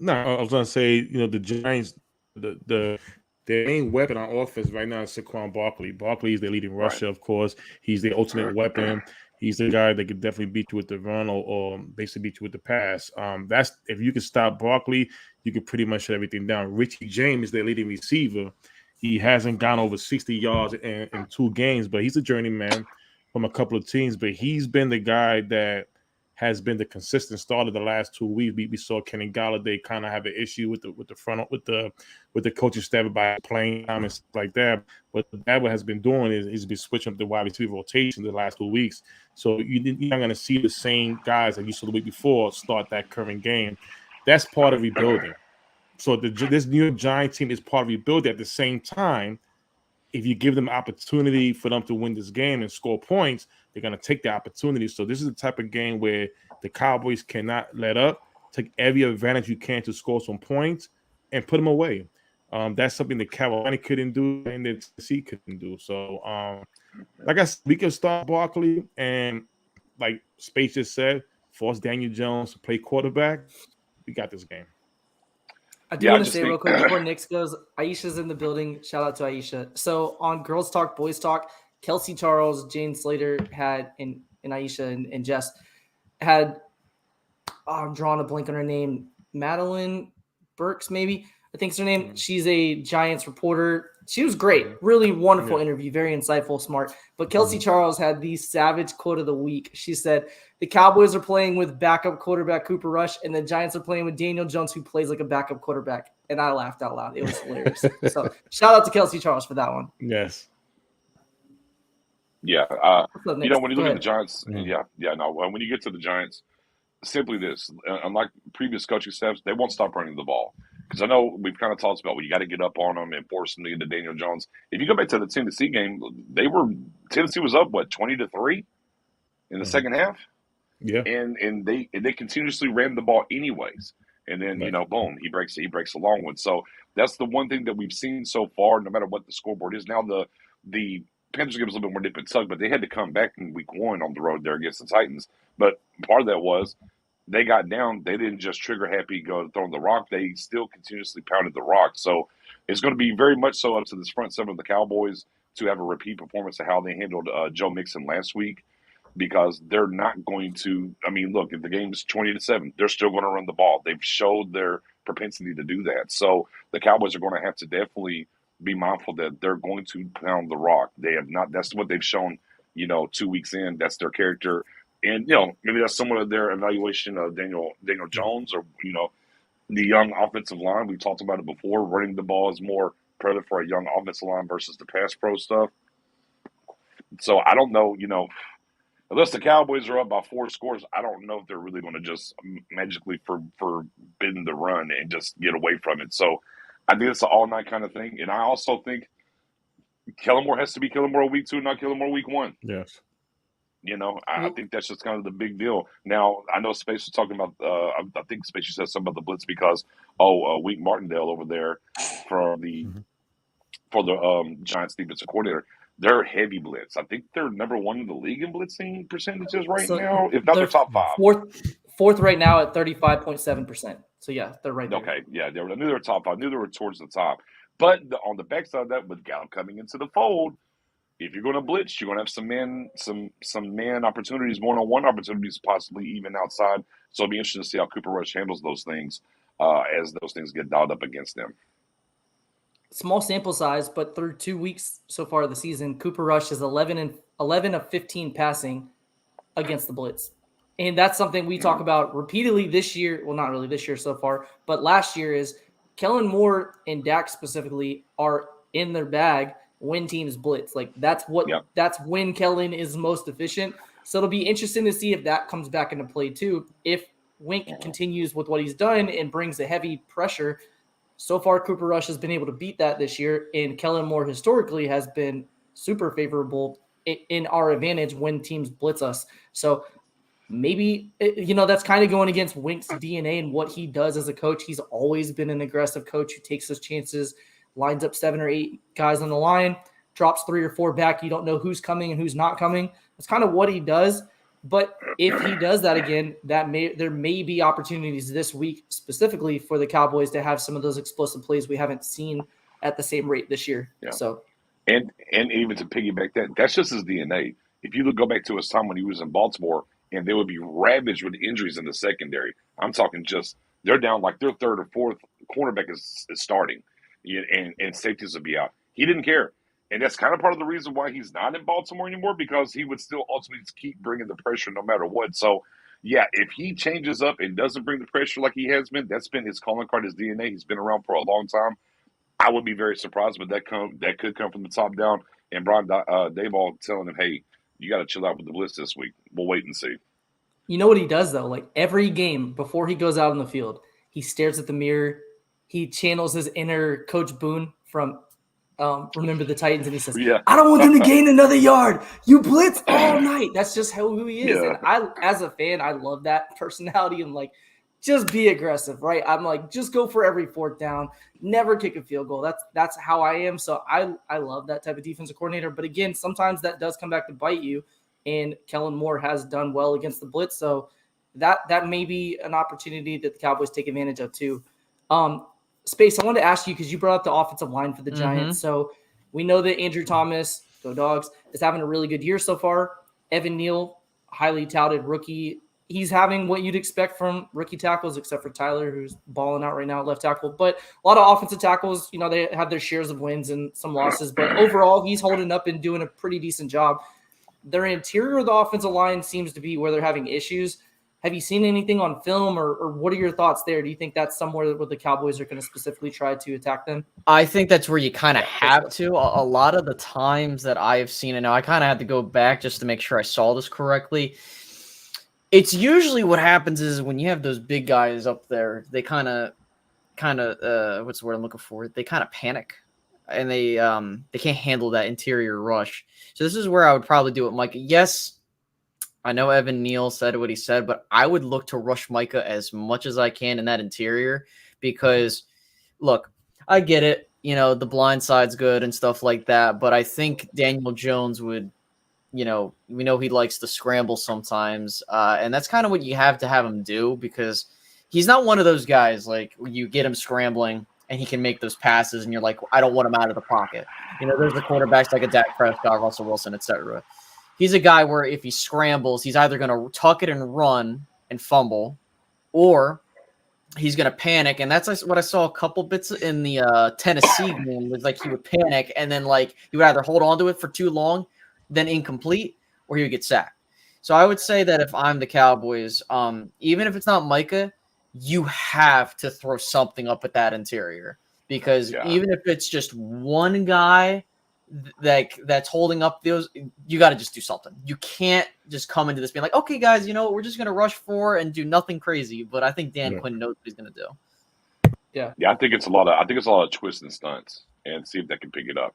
[SPEAKER 2] No, I was going to say, the Giants, their main weapon on offense right now is Saquon Barkley. Barkley is their leading rusher, of course. He's the ultimate weapon. He's the guy that could definitely beat you with the run or basically beat you with the pass. That's if you can stop Barkley, you can pretty much shut everything down. Richie James is their leading receiver. He hasn't gone over 60 yards in 2 games, but he's a journeyman from a couple of teams. But he's been the guy that has been the consistent starter the last 2 weeks. We saw Kenny Galladay kind of have an issue with the coaching staff by playing time and stuff like that. But what has been doing is he's been switching up the wide receiver rotation the last 2 weeks. So you're not going to see the same guys that you saw the week before start that current game. That's part of rebuilding. So this New York Giants team is part of rebuilding. At the same time, if you give them opportunity for them to win this game and score points, they're going to take the opportunity. So this is the type of game where the Cowboys cannot let up. Take every advantage you can to score some points and put them away. That's something that Carolina couldn't do and that Tennessee couldn't do. So, like I said, we can start Barkley and, like Space just said, force Daniel Jones to play quarterback. We got this game.
[SPEAKER 6] I do want to say real quick before Nick goes, Aisha's in the building. Shout out to Aisha. So on Girls Talk, Boys Talk, Kelsey Charles, Jane Slater had, and Aisha and Jess had, I'm drawing a blank on her name, Madeline Burks, maybe. I think it's her name. She's a Giants reporter. She was great. Really wonderful interview. Very insightful, smart. But Kelsey Charles had the savage quote of the week. She said, the Cowboys are playing with backup quarterback Cooper Rush, and the Giants are playing with Daniel Jones, who plays like a backup quarterback. And I laughed out loud. It was hilarious. So shout out to Kelsey Charles for that one.
[SPEAKER 2] Yes.
[SPEAKER 4] Yeah. When you look at the Giants, when you get to the Giants, simply this, unlike previous coaching staffs, they won't stop running the ball. Because I know we've kind of talked about, you got to get up on them and force them to get to Daniel Jones. If you go back to the Tennessee game, Tennessee was up, 20-3 in the second half?
[SPEAKER 2] Yeah.
[SPEAKER 4] And they continuously ran the ball anyways. And then, boom, he breaks a long one. So that's the one thing that we've seen so far, no matter what the scoreboard is. Now the Panthers give us a little bit more nip and tuck, but they had to come back in week 1 on the road there against the Titans. But part of that was they got down. They didn't just trigger happy go throwing the rock. They still continuously pounded the rock. So it's going to be very much so up to this front seven of the Cowboys to have a repeat performance of how they handled Joe Mixon last week, because they're not going to – I mean, look, if the game is 20-7, they're still going to run the ball. They've showed their propensity to do that. So the Cowboys are going to have to definitely be mindful that they're going to pound the rock. They have not. That's what they've shown. 2 weeks in, that's their character, and maybe that's somewhat of their evaluation of Daniel Jones, or the young offensive line. We talked about it before. Running the ball is more prevalent for a young offensive line versus the pass pro stuff. So I don't know, unless the Cowboys are up by 4 scores, I don't know if they're really going to just magically forbidden the run and just get away from it. So I think it's an all-night kind of thing. And I also think Kellen Moore has to be Kellen Moore week 2, not Kellen Moore week 1.
[SPEAKER 2] Yes.
[SPEAKER 4] I think that's just kind of the big deal. Now, I know Space was talking about, I think Space said something about the blitz because, Wink Martindale over there for the Giants defensive coordinator, they're heavy blitz. I think they're number 1 in the league in blitzing percentages right now, if not they're top 5.
[SPEAKER 6] Fourth right now at 35.7%. So, yeah, they're right there.
[SPEAKER 4] Okay, yeah, I knew they were top 5. I knew they were towards the top. But on the backside of that, with Gallup coming into the fold, if you're going to blitz, you're going to have some man opportunities, one-on-one opportunities, possibly even outside. So it'll be interesting to see how Cooper Rush handles those things as those things get dialed up against them.
[SPEAKER 6] Small sample size, but through 2 weeks so far of the season, Cooper Rush is 11 of 15 passing against the blitz. And that's something we talk about repeatedly this year. Well, not really this year so far, but last year is Kellen Moore and Dak specifically are in their bag when teams blitz. Like that's when Kellen is most efficient. So it'll be interesting to see if that comes back into play too. If Wink continues with what he's done and brings a heavy pressure, so far Cooper Rush has been able to beat that this year, and Kellen Moore historically has been super favorable in our advantage when teams blitz us. So maybe, that's kind of going against Wink's DNA and what he does as a coach. He's always been an aggressive coach who takes his chances, lines up 7 or 8 guys on the line, drops 3 or 4 back. You don't know who's coming and who's not coming. That's kind of what he does. But if he does that again, there may be opportunities this week specifically for the Cowboys to have some of those explosive plays we haven't seen at the same rate this year.
[SPEAKER 4] Yeah.
[SPEAKER 6] So,
[SPEAKER 4] and even to piggyback that's just his DNA. If you go back to his time when he was in Baltimore, and they would be ravaged with injuries in the secondary. I'm talking just they're down like their 3rd or 4th cornerback is starting, and safeties would be out. He didn't care. And that's kind of part of the reason why he's not in Baltimore anymore, because he would still ultimately keep bringing the pressure no matter what. So, yeah, if he changes up and doesn't bring the pressure like he has been, that's been his calling card, his DNA. He's been around for a long time. I would be very surprised, but that could come from the top down. And Brian Daboll telling him, hey, you got to chill out with the blitz this week. We'll wait and see.
[SPEAKER 6] You know what he does, though? Like every game before he goes out on the field, he stares at the mirror. He channels his inner Coach Boone from Remember the Titans, and he says, I don't want them to gain another yard. You blitz all night. That's just who he is.
[SPEAKER 4] Yeah.
[SPEAKER 6] And as a fan, I love that personality. And like, just be aggressive, right? I'm like, just go for every 4th down. Never kick a field goal. That's how I am. So I love that type of defensive coordinator. But again, sometimes that does come back to bite you. And Kellen Moore has done well against the blitz. So that may be an opportunity that the Cowboys take advantage of too. Space, I wanted to ask you, because you brought up the offensive line for the Giants. So we know that Andrew Thomas, go Dogs, is having a really good year so far. Evan Neal, highly touted rookie. He's having what you'd expect from rookie tackles, except for Tyler, who's balling out right now at left tackle. But a lot of offensive tackles, they have their shares of wins and some losses. But overall, he's holding up and doing a pretty decent job. Their interior of the offensive line seems to be where they're having issues. Have you seen anything on film, or what are your thoughts there? Do you think that's somewhere where the Cowboys are going to specifically try to attack them?
[SPEAKER 7] I think that's where you kind of have to. A lot of the times that I have seen it now, I kind of had to go back just to make sure I saw this correctly. It's usually what happens is when you have those big guys up there, they kind of what's the word I'm looking for? They kind of panic, and they can't handle that interior rush. So this is where I would probably do it, Micah. Yes, I know Evan Neal said what he said, but I would look to rush Micah as much as I can in that interior because, look, I get it. The blind side's good and stuff like that, but I think Daniel Jones would, we know he likes to scramble sometimes, and that's kind of what you have to have him do because he's not one of those guys like you get him scrambling and he can make those passes and you're like, I don't want him out of the pocket. There's the quarterbacks like a Dak Prescott, Russell Wilson, etc. He's a guy where if he scrambles, he's either going to tuck it and run and fumble, or he's going to panic. And that's what I saw a couple bits in the Tennessee game was like he would panic and then like he would either hold on to it for too long, then incomplete, or he would get sacked. So I would say that if I'm the Cowboys, even if it's not Micah, you have to throw something up at that interior because even if it's just one guy that's holding up those, you got to just do something. You can't just come into this being like, okay, guys, you know, we're just going to rush for and do nothing crazy. But I think Dan Quinn knows what he's going to do.
[SPEAKER 4] Yeah, I think it's a lot of twists and stunts and see if they can pick it up.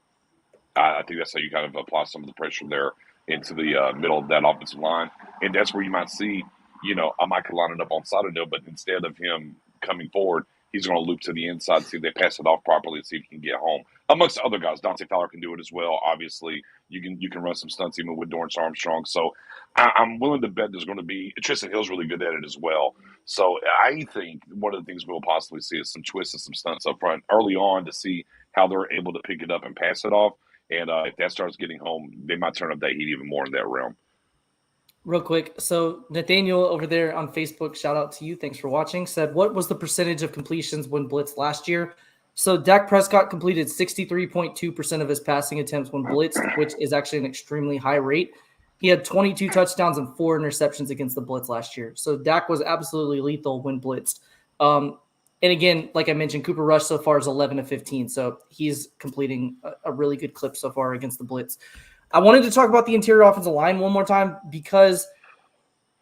[SPEAKER 4] I think that's how you kind of apply some of the pressure there into the middle of that offensive line. And that's where you might see, you know, I might line it up on Saturday, but instead of him coming forward, he's going to loop to the inside, see if they pass it off properly, see if he can get home. Amongst other guys, Dante Fowler can do it as well. Obviously, you can run some stunts even with Dorrance Armstrong. So I'm willing to bet there's going to be – Tristan Hill's really good at it as well. So I think one of the things we'll possibly see is some twists and some stunts up front early on to see how they're able to pick it up and pass it off. And if that starts getting home, they might turn up that heat even more in that realm.
[SPEAKER 6] Real quick, so Nathaniel over there on Facebook, shout out to you. Thanks for watching. Said, what was the percentage of completions when blitzed last year? So Dak Prescott completed 63.2% of his passing attempts when blitzed, which is actually an extremely high rate. He had 22 touchdowns and 4 interceptions against the blitz last year. So Dak was absolutely lethal when blitzed. And again, like I mentioned, Cooper Rush so far is 11 of 15. So he's completing a really good clip so far against the blitz. I wanted to talk about the interior offensive line one more time because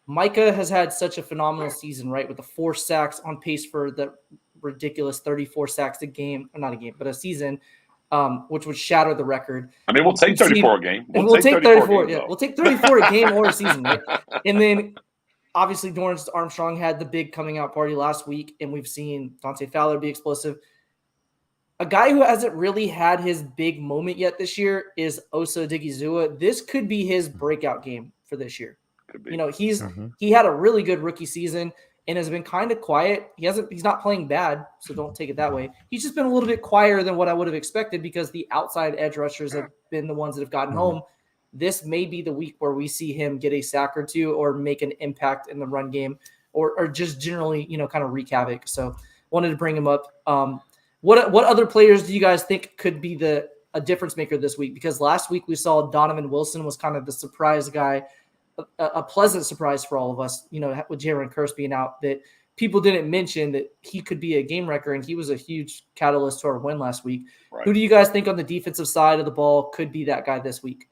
[SPEAKER 6] Micah has had such a phenomenal season, right? With the 4 sacks on pace for the ridiculous 34 sacks a season, which would shatter the record.
[SPEAKER 4] I mean, we'll take 34 a game.
[SPEAKER 6] We'll take 34. Yeah, we'll take 34 a game or a season, right? And then obviously Dorrance Armstrong had the big coming out party last week, and we've seen Dante Fowler be explosive. A guy who hasn't really had his big moment yet this year is Oso Digizua. This could be his breakout game for this year. You know, he had a really good rookie season and has been kind of quiet. He's not playing bad, so don't take it that way. He's just been a little bit quieter than what I would have expected because the outside edge rushers have been the ones that have gotten home. This may be the week where we see him get a sack or two or make an impact in the run game or just generally, you know, kind of wreak havoc. So wanted to bring him up. What other players do you guys think could be a difference maker this week? Because last week we saw Donovan Wilson was kind of the surprise guy, a pleasant surprise for all of us, you know, with Jaron Kearse being out, that people didn't mention that he could be a game wrecker, and he was a huge catalyst to our win last week. Right. Who do you guys think on the defensive side of the ball could be that guy this week?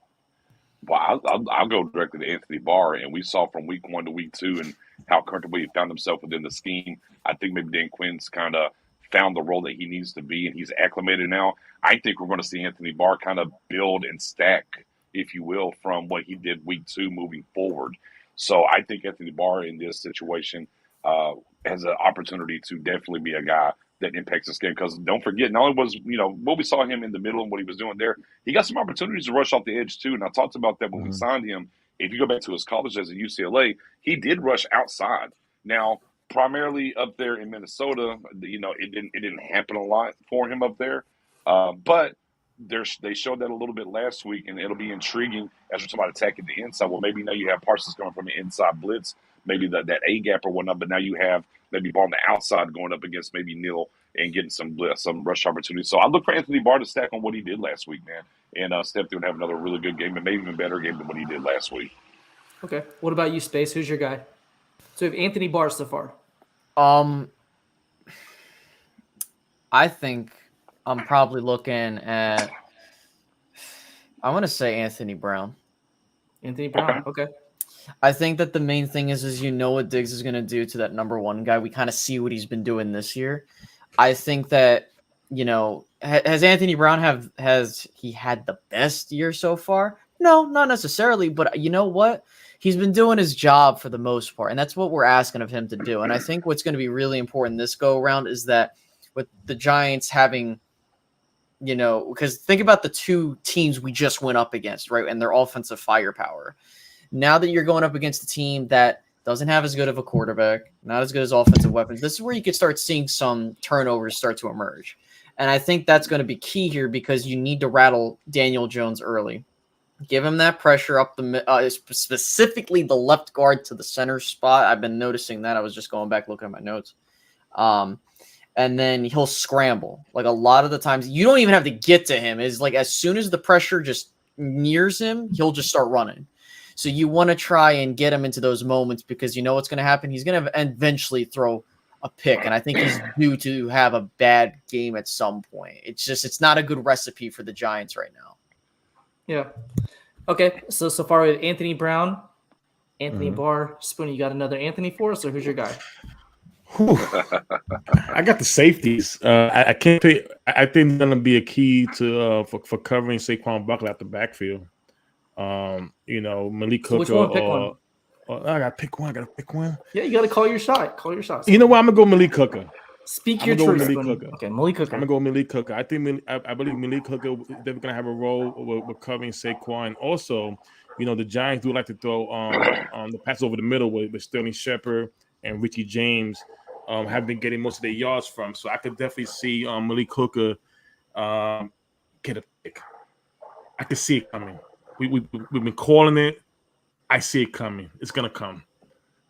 [SPEAKER 4] Well, I'll go directly to Anthony Barr, and we saw from week 1 to week 2 and how comfortable he found himself within the scheme. I think maybe Dan Quinn's kind of found the role that he needs to be, and he's acclimated now. I think we're going to see Anthony Barr kind of build and stack, if you will, from what he did week 2 moving forward. So I think Anthony Barr in this situation has an opportunity to definitely be a guy that impacts this game. Because don't forget, not only was, you know, what we saw him in the middle and what he was doing there, he got some opportunities to rush off the edge too. And I talked about that when we signed him. If you go back to his college days at UCLA, he did rush outside. Now, primarily up there in Minnesota, you know, it didn't happen a lot for him up there. But they showed that a little bit last week, and it'll be intriguing as we're talking about attacking the inside. Well, maybe now you have Parsons coming from the inside blitz, maybe that A gap or whatnot, but now you have maybe Barr on the outside going up against maybe Neal and getting some rush opportunities. So I look for Anthony Barr to stack on what he did last week, man, and step through and have another really good game and maybe even better game than what he did last week.
[SPEAKER 6] Okay. What about you, Space? Who's your guy? So we have Anthony Barr so far.
[SPEAKER 7] I think I'm probably looking at, I want to say Anthony Brown.
[SPEAKER 6] Anthony Brown, okay.
[SPEAKER 7] I think that the main thing is you know what Diggs is going to do to that number 1 guy. We kind of see what he's been doing this year. I think that, you know, has Anthony Brown has he had the best year so far? No, not necessarily, but you know what? He's been doing his job for the most part, and that's what we're asking of him to do. And I think what's going to be really important this go around is that with the Giants having, you know, because think about the 2 teams we just went up against, right? And their offensive firepower. Now that you're going up against a team that doesn't have as good of a quarterback, not as good as offensive weapons, this is where you could start seeing some turnovers start to emerge. And I think that's going to be key here because you need to rattle Daniel Jones early. Give him that pressure up the specifically the left guard to the center spot. I've been noticing that. I was just going back looking at my notes. And then he'll scramble. Like a lot of the times, you don't even have to get to him. Is like as soon as the pressure just nears him, he'll just start running. So you want to try and get him into those moments because you know what's going to happen. He's going to eventually throw a pick, and I think he's due to have a bad game at some point. It's not a good recipe for the Giants right now.
[SPEAKER 6] Yeah. Okay. So far we have Anthony Brown, Anthony Barr, Spoonie. You got another Anthony for us, or who's your guy?
[SPEAKER 2] I got the safeties. I can't pick. I think it's gonna be a key to for covering Saquon Barkley out the backfield. Malik
[SPEAKER 6] So
[SPEAKER 2] Hooker.
[SPEAKER 6] which one? Pick one.
[SPEAKER 2] I gotta pick one.
[SPEAKER 6] Yeah, you got to call your shot. Call your shot.
[SPEAKER 2] You know what? I'm gonna go Malik Hooker.
[SPEAKER 6] Speak your
[SPEAKER 2] I'm gonna
[SPEAKER 6] truth.
[SPEAKER 2] go with Malik
[SPEAKER 6] Spoonie.
[SPEAKER 2] Hooker.
[SPEAKER 6] Okay, Malik Hooker.
[SPEAKER 2] I'm gonna go with Malik Hooker. I think I believe Malik Hooker they're gonna have a role with covering Saquon. Also, the Giants do like to throw the pass over the middle with Sterling Shepard and Richie James have been getting most of their yards from. So I could definitely see Malik Hooker get a pick. I could see it coming. We've been calling it. I see it coming. It's gonna come.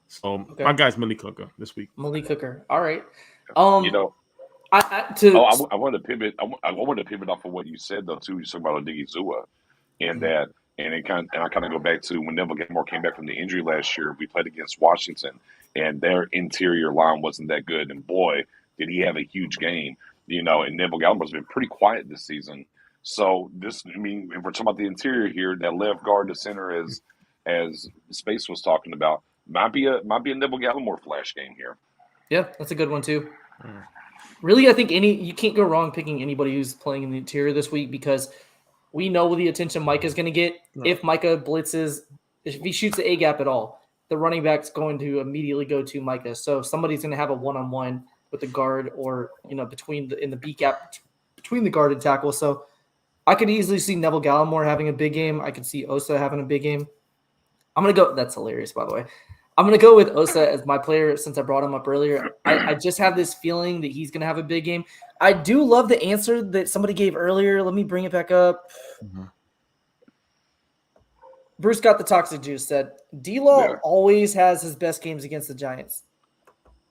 [SPEAKER 2] So my guy's Malik Hooker this week.
[SPEAKER 6] Malik Hooker. All right.
[SPEAKER 4] You know,
[SPEAKER 6] I
[SPEAKER 4] wanted to pivot. I wanted to pivot off of what you said though too. You talking about Odigizua, and that, and I kind of go back to when Neville Gallimore came back from the injury last year. We played against Washington, and their interior line wasn't that good. And boy, did he have a huge game. And Neville Gallimore's been pretty quiet this season. So if we're talking about the interior here, that left guard to center, as Space was talking about, might be a Neville Gallimore flash game here.
[SPEAKER 6] Yeah, that's a good one too. Really, I think you can't go wrong picking anybody who's playing in the interior this week because we know the attention Micah's going to get. If Micah blitzes, if he shoots the A gap at all, the running back's going to immediately go to Micah. So somebody's going to have a one-on-one with the guard or in the B gap between the guard and tackle. So I could easily see Neville Gallimore having a big game. I could see Osa having a big game. I'm going to go – that's hilarious, by the way. I'm going to go with Osa as my player since I brought him up earlier. I just have this feeling that he's going to have a big game. I do love the answer that somebody gave earlier. Let me bring it back up. Bruce got the toxic juice, said, D-Law always has his best games against the Giants.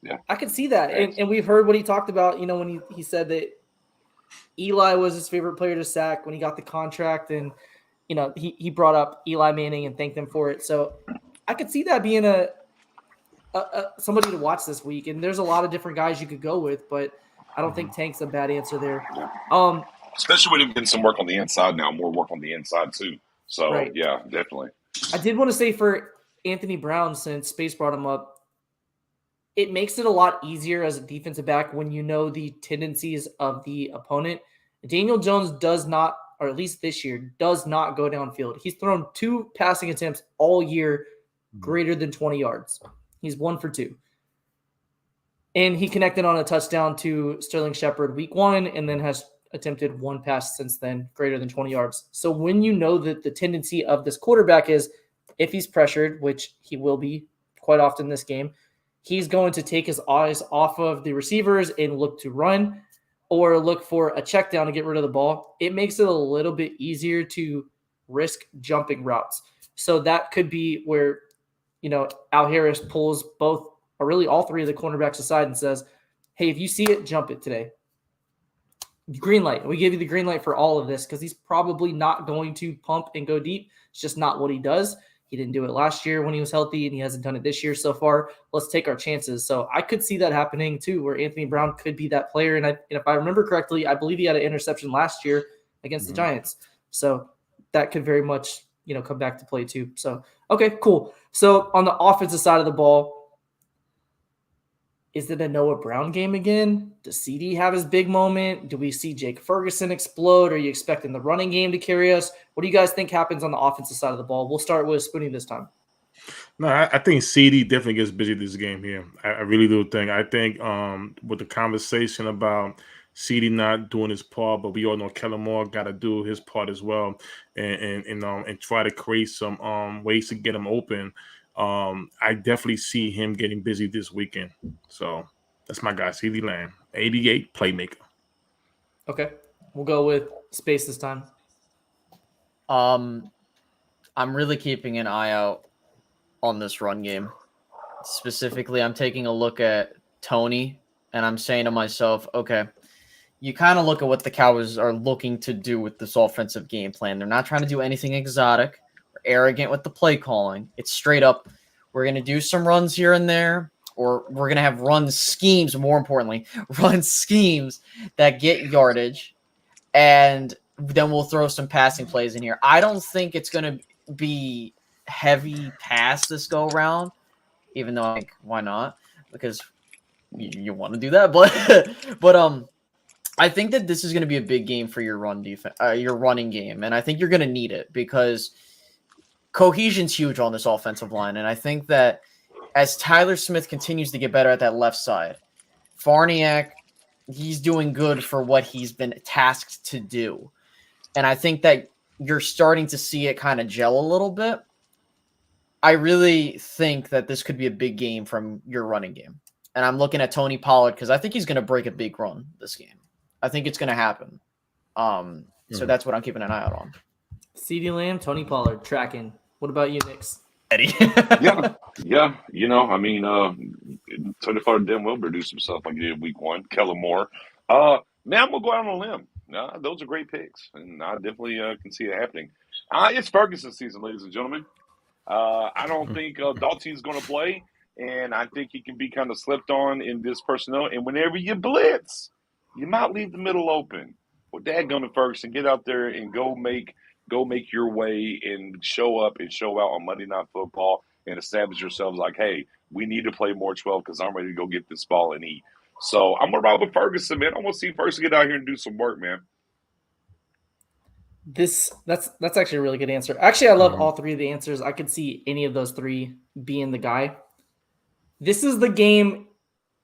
[SPEAKER 4] Yeah.
[SPEAKER 6] I could see that. And we've heard what he talked about, when he said that Eli was his favorite player to sack when he got the contract. And, he brought up Eli Manning and thanked him for it. So I could see that being a somebody to watch this week. And there's a lot of different guys you could go with, but I don't think Tank's a bad answer there.
[SPEAKER 4] Especially with him getting some work on the inside now, more work on the inside too. So, yeah, definitely.
[SPEAKER 6] I did want to say for Anthony Brown, since Space brought him up, it makes it a lot easier as a defensive back when you know the tendencies of the opponent. Daniel Jones does not, or at least this year, does not go downfield. He's thrown 2 passing attempts all year greater than 20 yards. He's 1 for 2. And he connected on a touchdown to Sterling Shepard week 1 and then has attempted 1 pass since then, greater than 20 yards. So when you know that the tendency of this quarterback is if he's pressured, which he will be quite often this game, he's going to take his eyes off of the receivers and look to run or look for a check down to get rid of the ball. It makes it a little bit easier to risk jumping routes. So that could be where, Al Harris pulls both or really all 3 of the cornerbacks aside and says, hey, if you see it, jump it today. Green light. We give you the green light for all of this because he's probably not going to pump and go deep. It's just not what he does. He didn't do it last year when he was healthy, and he hasn't done it this year so far. Let's take our chances. So I could see that happening too, where Anthony Brown could be that player. And if I remember correctly, I believe he had an interception last year against the Giants. So that could very much, come back to play too. So, okay, cool. So on the offensive side of the ball, is it a Noah Brown game again? Does CD have his big moment? Do we see Jake Ferguson explode? Are you expecting the running game to carry us? What do you guys think happens on the offensive side of the ball? We'll start with Spoonie this time.
[SPEAKER 2] No, I think CD definitely gets busy this game here. I really do think. I think with the conversation about CD not doing his part, but we all know Kellen Moore got to do his part as well, and try to create some ways to get him open. I definitely see him getting busy this weekend. So that's my guy, CD Lamb, 88 playmaker.
[SPEAKER 6] Okay, we'll go with Space this time.
[SPEAKER 7] I'm really keeping an eye out on this run game. Specifically, I'm taking a look at Tony and I'm saying to myself, okay, you kind of look at what the Cowboys are looking to do with this offensive game plan. They're not trying to do anything exotic or arrogant with the play calling. It's straight up, we're going to do some runs here and there, or we're going to have run schemes, more importantly, run schemes that get yardage, and then we'll throw some passing plays in here. I don't think it's going to be heavy pass this go around, even though I think, why not? Because you want to do that, but I think that this is going to be a big game for your run defense, your running game, and I think you're going to need it because cohesion's huge on this offensive line, and I think that as Tyler Smith continues to get better at that left side, Farniak, he's doing good for what he's been tasked to do, and I think that you're starting to see it kind of gel a little bit. I really think that this could be a big game from your running game. And I'm looking at Tony Pollard because I think he's going to break a big run this game. I think it's going to happen. So that's what I'm keeping an eye out on.
[SPEAKER 6] CeeDee Lamb, Tony Pollard, tracking. What about you, Knicks?
[SPEAKER 7] Eddie.
[SPEAKER 4] Yeah. You know, I mean, Tony Pollard damn well produced himself like he did week 1. Kellen Moore. Man, I'm going to go out on a limb. Those are great picks, and I definitely can see it happening. It's Ferguson season, ladies and gentlemen. I don't think Dalton's going to play, and I think he can be kind of slept on in this personnel. And whenever you blitz, you might leave the middle open. Well, dadgummit Ferguson, get out there and go make your way and show up and show out on Monday Night Football and establish yourselves like, hey, we need to play more 12 because I'm ready to go get this ball and eat. So I'm going to ride with Ferguson, man. I want to see Ferguson get out here and do some work, man.
[SPEAKER 6] That's actually a really good answer. Actually, I love all three of the answers. I could see any of those three being the guy. This is the game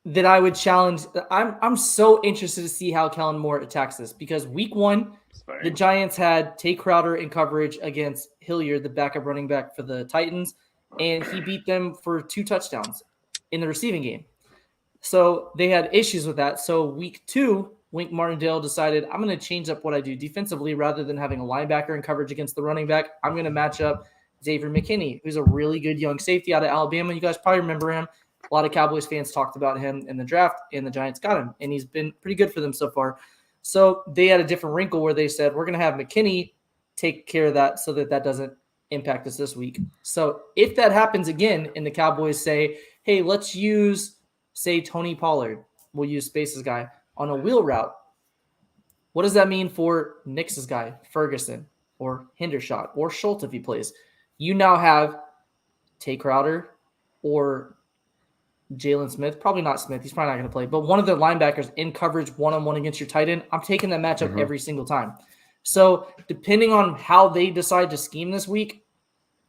[SPEAKER 6] that I would challenge. I'm so interested to see how Kellen Moore attacks this because week 1, the Giants had Tay Crowder in coverage against Hilliard, the backup running back for the Titans, and he beat them for 2 touchdowns in the receiving game. So they had issues with that. So week 2, Wink Martindale decided, I'm going to change up what I do defensively rather than having a linebacker in coverage against the running back. I'm going to match up Xavier McKinney, who's a really good young safety out of Alabama. You guys probably remember him. A lot of Cowboys fans talked about him in the draft, and the Giants got him, and he's been pretty good for them so far. So they had a different wrinkle where they said, we're going to have McKinney take care of that so that doesn't impact us this week. So if that happens again and the Cowboys say, hey, let's use, say, Tony Pollard, we'll use Space's guy, on a wheel route, what does that mean for Knicks' guy, Ferguson, or Hendershot, or Schultz if he plays? You now have Tay Crowder or Jalen Smith, probably not Smith, he's probably not going to play, but one of the linebackers in coverage one-on-one against your tight end. I'm taking that matchup every single time. So depending on how they decide to scheme this week,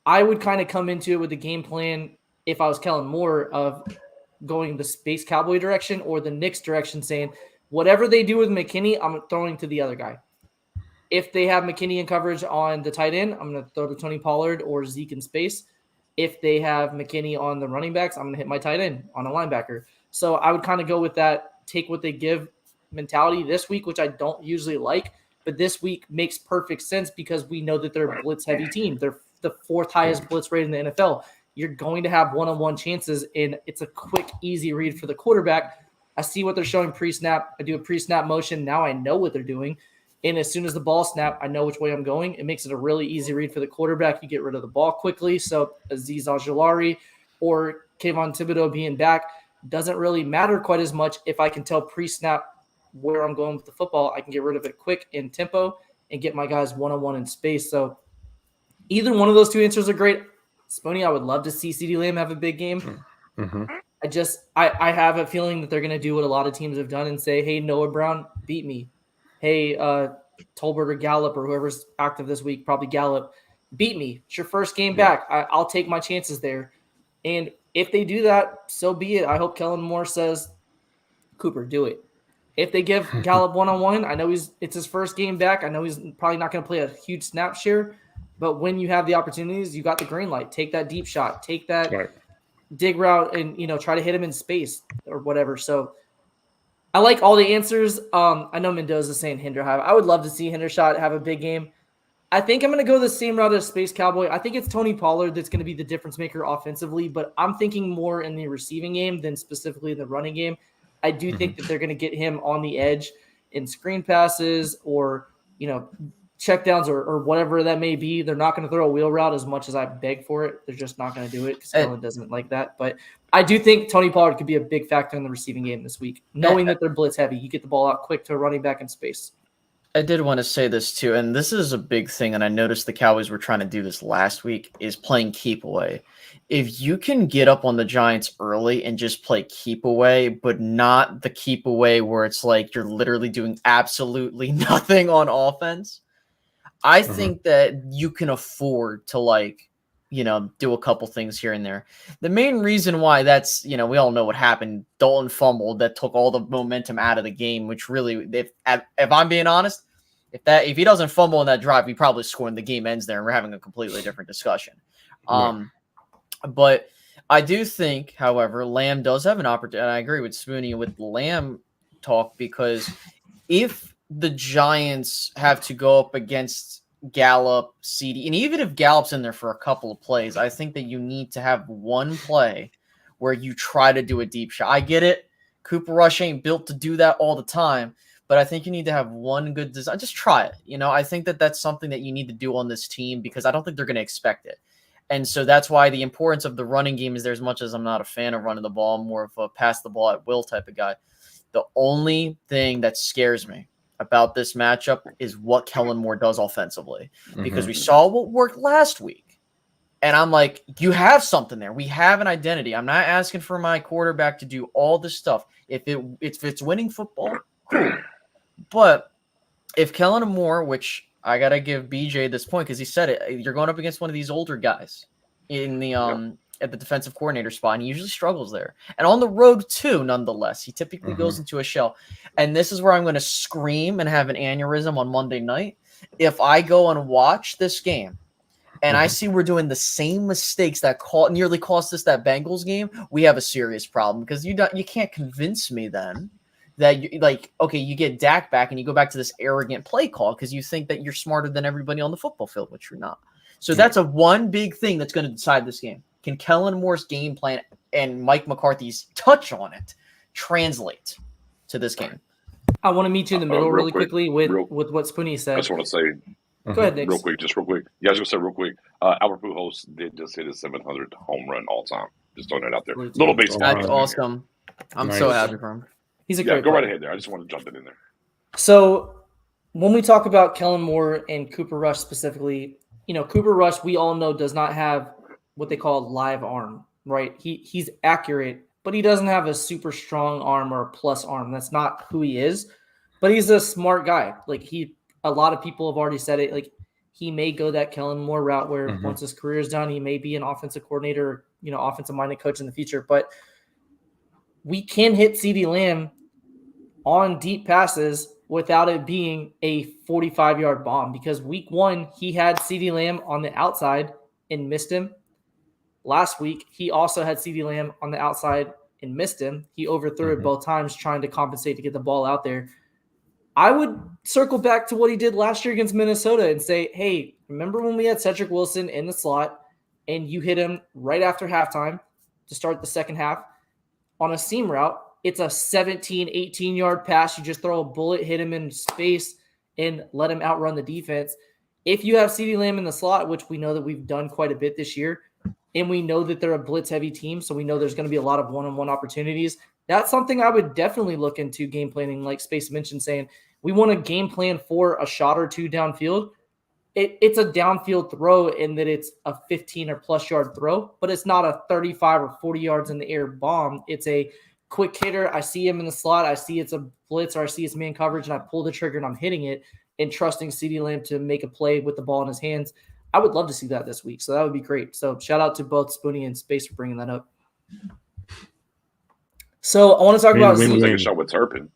[SPEAKER 6] I would kind of come into it with the game plan, if I was Kellen Moore, of going the Space Cowboy direction or the Knicks direction, saying, whatever they do with McKinney, I'm throwing to the other guy. If they have McKinney in coverage on the tight end, I'm going to throw to Tony Pollard or Zeke in space. If they have McKinney on the running backs, I'm going to hit my tight end on a linebacker. So I would kind of go with that take what they give mentality this week, which I don't usually like. But this week makes perfect sense because we know that they're a blitz-heavy team. They're the 4th highest blitz rate in the NFL. You're going to have one-on-one chances, and it's a quick, easy read for the quarterback. I see what they're showing pre-snap. I do a pre-snap motion. Now I know what they're doing. And as soon as the ball snap, I know which way I'm going. It makes it a really easy read for the quarterback. You get rid of the ball quickly. So Azeez Ojulari or Kayvon Thibodeau being back doesn't really matter quite as much. If I can tell pre-snap where I'm going with the football, I can get rid of it quick in tempo and get my guys one-on-one in space. So either one of those 2 answers are great. Spony, I would love to see CeeDee Lamb have a big game. I have a feeling that they're going to do what a lot of teams have done and say, hey, Noah Brown, beat me. Hey, Tolbert or Gallup or whoever's active this week, probably Gallup, beat me. It's your first game back. I'll take my chances there. And if they do that, so be it. I hope Kellen Moore says, Cooper, do it. If they give Gallup one-on-one, I know it's his first game back. I know he's probably not going to play a huge snap share. But when you have the opportunities, you got the green light. Take that deep shot. Take that dig route and, try to hit him in space or whatever. So I like all the answers. I know Mendoza's saying Hendershot. I would love to see Hendershot have a big game. I think I'm going to go the same route as Space Cowboy. I think it's Tony Pollard that's going to be the difference maker offensively, but I'm thinking more in the receiving game than specifically the running game. I do think that they're going to get him on the edge in screen passes or, checkdowns or whatever that may be. They're not going to throw a wheel route as much as I beg for it. They're just not going to do it because Kellen doesn't like that. But I do think Tony Pollard could be a big factor in the receiving game this week, knowing that they're blitz heavy. You get the ball out quick to a running back in space.
[SPEAKER 7] I did want to say this too, and this is a big thing, and I noticed the Cowboys were trying to do this last week, is playing keep away. If you can get up on the Giants early and just play keep away, but not the keep away where it's like you're literally doing absolutely nothing on offense, I think that you can afford to do a couple things here and there. The main reason why that's, we all know what happened. Dalton fumbled. That took all the momentum out of the game, which really, if I'm being honest, if he doesn't fumble in that drive, we probably score and the game ends there and we're having a completely different discussion. But I do think, however, Lamb does have an opportunity. And I agree with Spoonie with Lamb talk, because if the Giants have to go up against Gallup, CD, and even if Gallup's in there for a couple of plays, I think that you need to have one play where you try to do a deep shot. I get it. Cooper Rush ain't built to do that all the time, but I think you need to have one good design. Just try it. I think that that's something that you need to do on this team, because I don't think they're going to expect it. And so that's why the importance of the running game is there. As much as I'm not a fan of running the ball, I'm more of a pass the ball at will type of guy. The only thing that scares me about this matchup is what Kellen Moore does offensively, because we saw what worked last week. And I'm like, you have something there. We have an identity. I'm not asking for my quarterback to do all this stuff. If it's winning football, cool. But if Kellen Moore, which I got to give BJ this point because he said it, you're going up against one of these older guys in the at the defensive coordinator spot, and he usually struggles there. And on the road too, nonetheless. He typically goes into a shell. And this is where I'm going to scream and have an aneurysm on Monday night. If I go and watch this game and I see we're doing the same mistakes that nearly cost us that Bengals game, we have a serious problem, because you can't convince me then that you get Dak back and you go back to this arrogant play call because you think that you're smarter than everybody on the football field, which you're not. So that's one big thing that's going to decide this game. Can Kellen Moore's game plan and Mike McCarthy's touch on it translate to this game?
[SPEAKER 6] I want to meet you in the middle really quickly with what Spoonie said.
[SPEAKER 4] I just want to say,
[SPEAKER 6] go ahead, Nick.
[SPEAKER 4] real quick. Yeah, I was going to say real quick. Albert Pujols did just hit his 700th home run all time. Just throwing that out there. Little baseball.
[SPEAKER 7] That's awesome. I'm so happy for him.
[SPEAKER 6] He's a great
[SPEAKER 4] go
[SPEAKER 6] player.
[SPEAKER 4] right ahead there. I just want to jump it in there.
[SPEAKER 6] So when we talk about Kellen Moore and Cooper Rush specifically, Cooper Rush, we all know, does not have what they call a live arm, right? He's accurate, but he doesn't have a super strong arm or a plus arm. That's not who he is, but he's a smart guy. A lot of people have already said it. He may go that Kellen Moore route where once his career is done, he may be an offensive coordinator, offensive minded coach in the future, but we can hit CeeDee Lamb on deep passes without it being a 45-yard bomb, because week 1, he had CeeDee Lamb on the outside and missed him. Last week, he also had CeeDee Lamb on the outside and missed him. He overthrew it both times trying to compensate to get the ball out there. I would circle back to what he did last year against Minnesota and say, hey, remember when we had Cedric Wilson in the slot and you hit him right after halftime to start the second half on a seam route? It's a 17, 18-yard pass. You just throw a bullet, hit him in space, and let him outrun the defense. If you have CeeDee Lamb in the slot, which we know that we've done quite a bit this year, and we know that they're a blitz-heavy team, so we know there's going to be a lot of one-on-one opportunities, that's something I would definitely look into game planning, like Space mentioned, saying we want a game plan for a shot or two downfield. It's a downfield throw in that it's a 15 or plus yard throw, but it's not a 35 or 40 yards in the air bomb. It's a quick hitter. I see him in the slot. I see it's a blitz, or I see it's man coverage, and I pull the trigger and I'm hitting it and trusting CeeDee Lamb to make a play with the ball in his hands. I would love to see that this week. So that would be great. So shout out to both Spoonie and Space for bringing that up. So I want to talk about
[SPEAKER 4] take a shot with Turpin.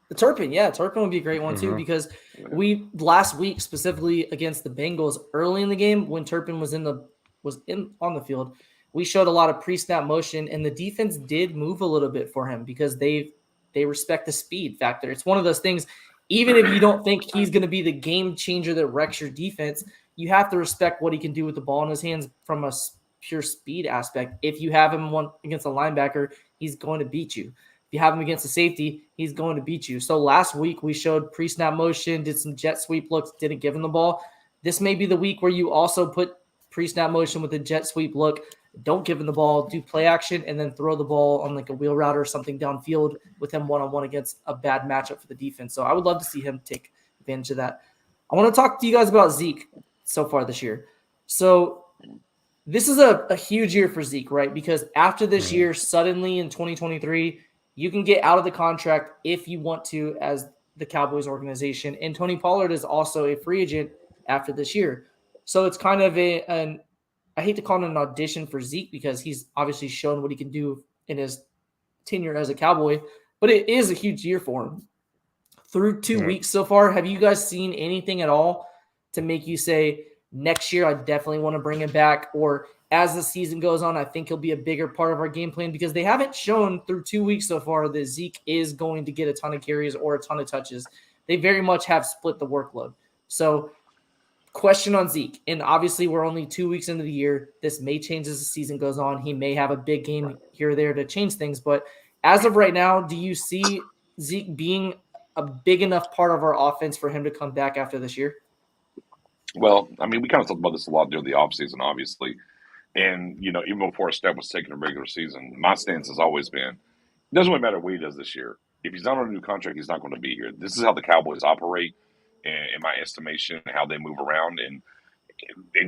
[SPEAKER 6] The Turpin, yeah. Turpin would be a great one too, because we last week specifically against the Bengals early in the game when Turpin was on the field, we showed a lot of pre-snap motion, and the defense did move a little bit for him because they respect the speed factor. It's one of those things, even if you don't think he's going to be the game changer that wrecks your defense, you have to respect what he can do with the ball in his hands from a pure speed aspect. If you have him against a linebacker, he's going to beat you. you have him against the safety, he's going to beat you. So last week we showed pre-snap motion, did some jet sweep looks, didn't give him the ball. This may be the week where you also put pre-snap motion with a jet sweep look, don't give him the ball, do play action, and then throw the ball on like a wheel route or something downfield with him one-on-one against a bad matchup for the defense. So I would love to see him take advantage of that. I want to talk to you guys about Zeke so far this year. So this is a huge year for Zeke, right? Because after this year, suddenly in 2023, you can get out of the contract if you want to as the Cowboys organization. And Tony Pollard is also a free agent after this year. So it's kind of I hate to call it an audition for Zeke because he's obviously shown what he can do in his tenure as a Cowboy, but it is a huge year for him. Through 2 weeks so far, have you guys seen anything at all to make you say, next year I definitely want to bring him back, or as the season goes on, I think he'll be a bigger part of our game plan? Because they haven't shown through 2 weeks so far that Zeke is going to get a ton of carries or a ton of touches. They very much have split the workload. So question on Zeke, and obviously we're only 2 weeks into the year. This may change as the season goes on. He may have a big game here or there to change things, but as of right now, do you see Zeke being a big enough part of our offense for him to come back after this year?
[SPEAKER 4] Well, I mean, we kind of talked about this a lot during the offseason, obviously. And, you know, even before a step was taken in the regular season, my stance has always been, it doesn't really matter what he does this year. If he's not on a new contract, he's not going to be here. This is how the Cowboys operate, in my estimation, how they move around. And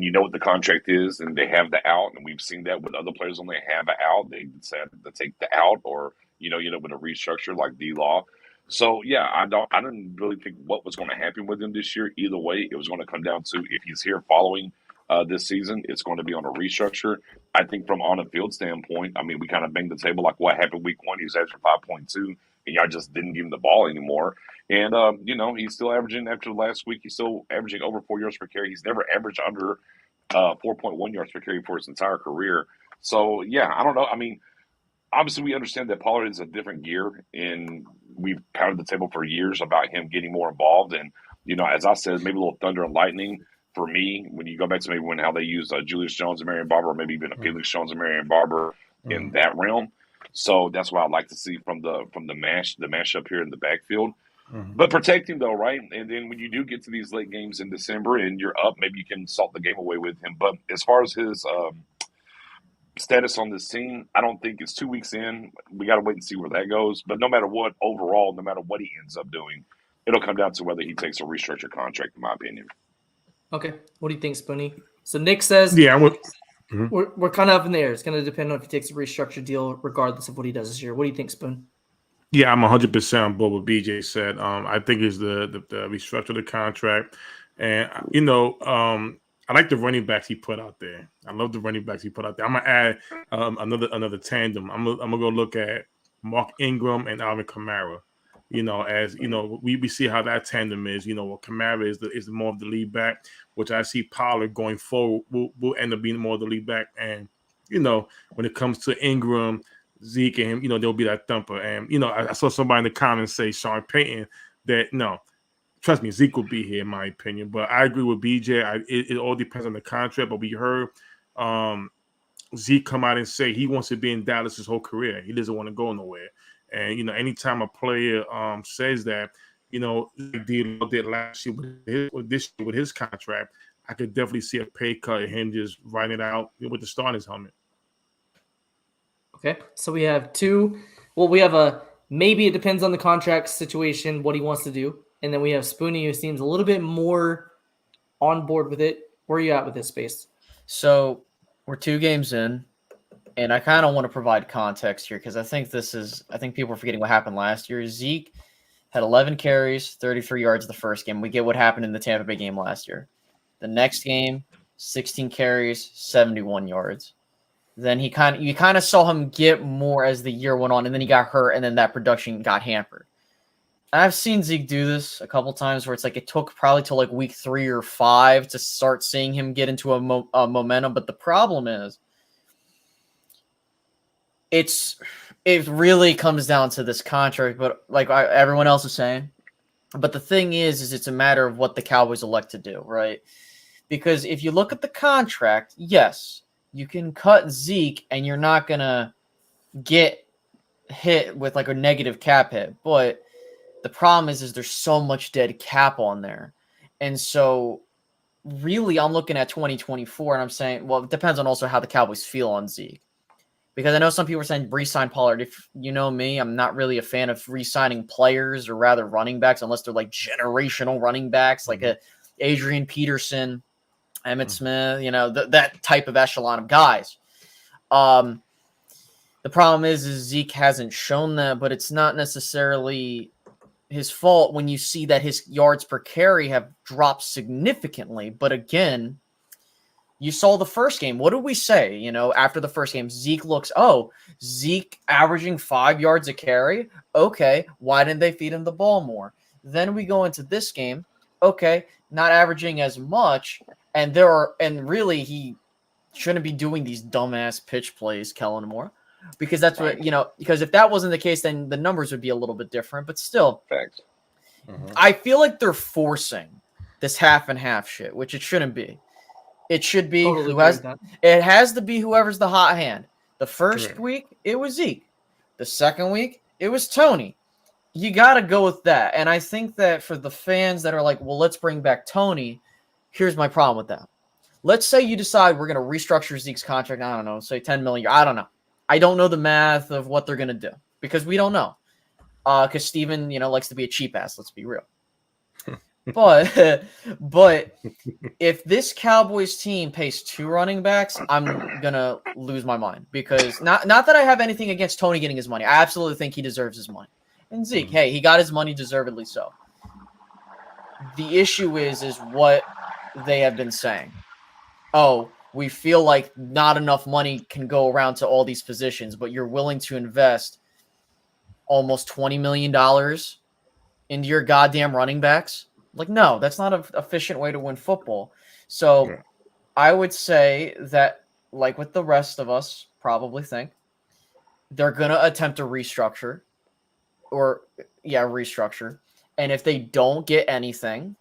[SPEAKER 4] you know what the contract is, and they have the out. And we've seen that with other players when they have an out. They decide to take the out or, you know, with a restructure like D-Law. So, yeah, I didn't really think what was going to happen with him this year. Either way, it was going to come down to if he's here following this season, it's going to be on a restructure. I think from on a field standpoint, I mean, we kind of banged the table like what happened week 1. He was averaging 5.2, and y'all just didn't give him the ball anymore. And, you know, he's still averaging after last week. He's still averaging over 4 yards per carry. He's never averaged under 4.1 yards per carry for his entire career. So, yeah, I don't know. I mean, obviously we understand that Pollard is a different gear, and we've pounded the table for years about him getting more involved. And, you know, as I said, maybe a little thunder and lightning for me, when you go back to maybe how they used Julius Jones and Marion Barber, or maybe even a Felix Jones and Marion Barber in that realm. So that's what I'd like to see from the mashup here in the backfield. But protect him, though, right? And then when you do get to these late games in December and you're up, maybe you can salt the game away with him. But as far as his status on this team, I don't think it's 2 weeks in. We got to wait and see where that goes. But no matter what, overall, no matter what he ends up doing, it'll come down to whether he takes a restructured contract, in my opinion.
[SPEAKER 6] Okay. What do you think, Spoonie? So Nick says we're kind of up in the air. It's going to depend on if he takes a restructured deal regardless of what he does this year. What do you think, Spoon?
[SPEAKER 2] Yeah, I'm 100% on board with BJ said. I think it's the restructure of the contract. And, you know, I like the running backs he put out there. I love the running backs he put out there. I'm going to add another tandem. I'm going to go look at Mark Ingram and Alvin Kamara. You know, as you know, we see how that tandem is. You know, what Kamara is more of the lead back, which I see Pollard going forward will end up being more of the lead back. And you know, when it comes to Ingram, Zeke, and him, you know, there'll be that thumper. And you know, I saw somebody in the comments say Sean Payton that no, trust me, Zeke will be here in my opinion. But I agree with BJ. It all depends on the contract. But we heard Zeke come out and say he wants to be in Dallas his whole career. He doesn't want to go nowhere. And, you know, anytime a player says that, you know, like D-Lo did last year this year with his contract, I could definitely see a pay cut and him just writing it out with the starter's helmet.
[SPEAKER 6] Okay. So we have two. Well, we have a maybe it depends on the contract situation, what he wants to do. And then we have Spoonie, who seems a little bit more on board with it. Where are you at with this space?
[SPEAKER 7] So we're 2 games in. And I kind of want to provide context here because I think people are forgetting what happened last year. Zeke had 11 carries, 33 yards the first game. We get what happened in the Tampa Bay game last year. The next game, 16 carries, 71 yards. Then you kind of saw him get more as the year went on, and then he got hurt, and then that production got hampered. I've seen Zeke do this a couple times where it's like it took probably till like week 3 or 5 to start seeing him get into a momentum. But the problem is, it really comes down to this contract, but like everyone else is saying. But the thing is it's a matter of what the Cowboys elect to do, right? Because if you look at the contract, yes, you can cut Zeke and you're not going to get hit with like a negative cap hit, but the problem is there's so much dead cap on there. And so really I'm looking at 2024 and I'm saying, well, it depends on also how the Cowboys feel on Zeke. Because I know some people are saying re-sign Pollard. If you know me, I'm not really a fan of re-signing players or rather running backs unless they're like generational running backs, like a Adrian Peterson, Emmitt Smith, that type of echelon of guys. The problem is Zeke hasn't shown that, but it's not necessarily his fault when you see that his yards per carry have dropped significantly. But again, you saw the first game. What did we say? After the first game, Zeke averaging 5 yards a carry. Okay, why didn't they feed him the ball more? Then we go into this game. Okay, not averaging as much, and really he shouldn't be doing these dumbass pitch plays, Kellen Moore, because that's what because if that wasn't the case, then the numbers would be a little bit different. But still,
[SPEAKER 4] Facts.
[SPEAKER 7] I feel like they're forcing this half and half shit, which it shouldn't be. It should be it has to be whoever's the hot hand. The first week, it was Zeke. The second week, it was Tony. You got to go with that. And I think that for the fans that are like, well, let's bring back Tony, here's my problem with that. Let's say you decide we're going to restructure Zeke's contract. I don't know, say $10 million. I don't know. I don't know the math of what they're going to do because we don't know. Because Steven, likes to be a cheap ass. Let's be real. But if this Cowboys team pays 2 running backs, I'm gonna lose my mind because not that I have anything against Tony getting his money. I absolutely think he deserves his money. And Zeke, hey, he got his money deservedly so. The issue is what they have been saying. Oh, we feel like not enough money can go around to all these positions, but you're willing to invest almost $20 million into your goddamn running backs. Like, no, that's not an efficient way to win football. So I would say that, like with the rest of us probably think, they're going to attempt a restructure. And if they don't get anything,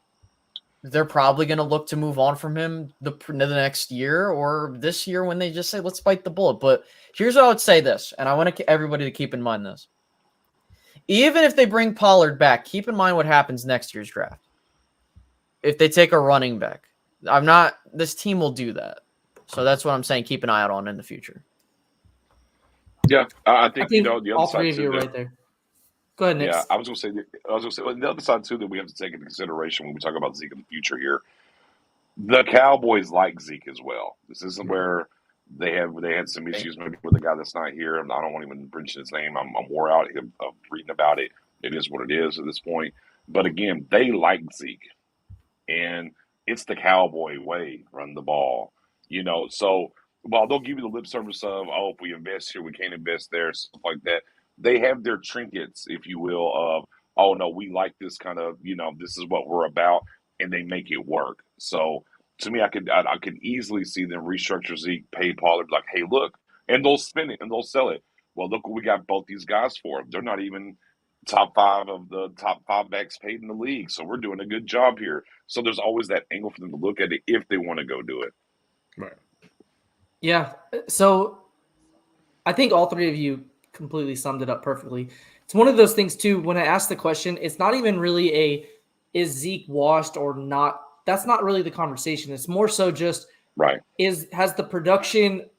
[SPEAKER 7] they're probably going to look to move on from him the next year or this year when they just say, let's bite the bullet. But here's what I would say this, and I want everybody to keep in mind this. Even if they bring Pollard back, keep in mind what happens next year's draft. If they take a running back, this team will do that. So that's what I'm saying. Keep an eye out on in the future.
[SPEAKER 4] Yeah, I think the
[SPEAKER 6] all
[SPEAKER 4] other
[SPEAKER 6] three
[SPEAKER 4] side
[SPEAKER 6] of you are right there. Go ahead, Nick.
[SPEAKER 4] Yeah, I was going to say the other side too that we have to take into consideration when we talk about Zeke in the future here. The Cowboys like Zeke as well. This isn't where they had some issues maybe with a guy that's not here. I don't want to even mention his name. I'm wore out of reading about it. It is what it is at this point. But again, they like Zeke. And it's the Cowboy way, run the ball. So while they'll give you the lip service of, oh, if we invest here, we can't invest there, stuff like that, they have their trinkets, if you will, of, oh, no, we like this kind of, this is what we're about, and they make it work. So to me, I could easily see them restructure Zeke, pay Pollard, like, hey, look, and they'll spin it and they'll sell it. Well, look what we got both these guys for. They're not even top 5 of the top 5 backs paid in the league. So we're doing a good job here. So there's always that angle for them to look at it if they want to go do it.
[SPEAKER 2] Right.
[SPEAKER 6] Yeah. So I think all three of you completely summed it up perfectly. It's one of those things too, when I ask the question, it's not even really is Zeke washed or not? That's not really the conversation. It's more so just has the production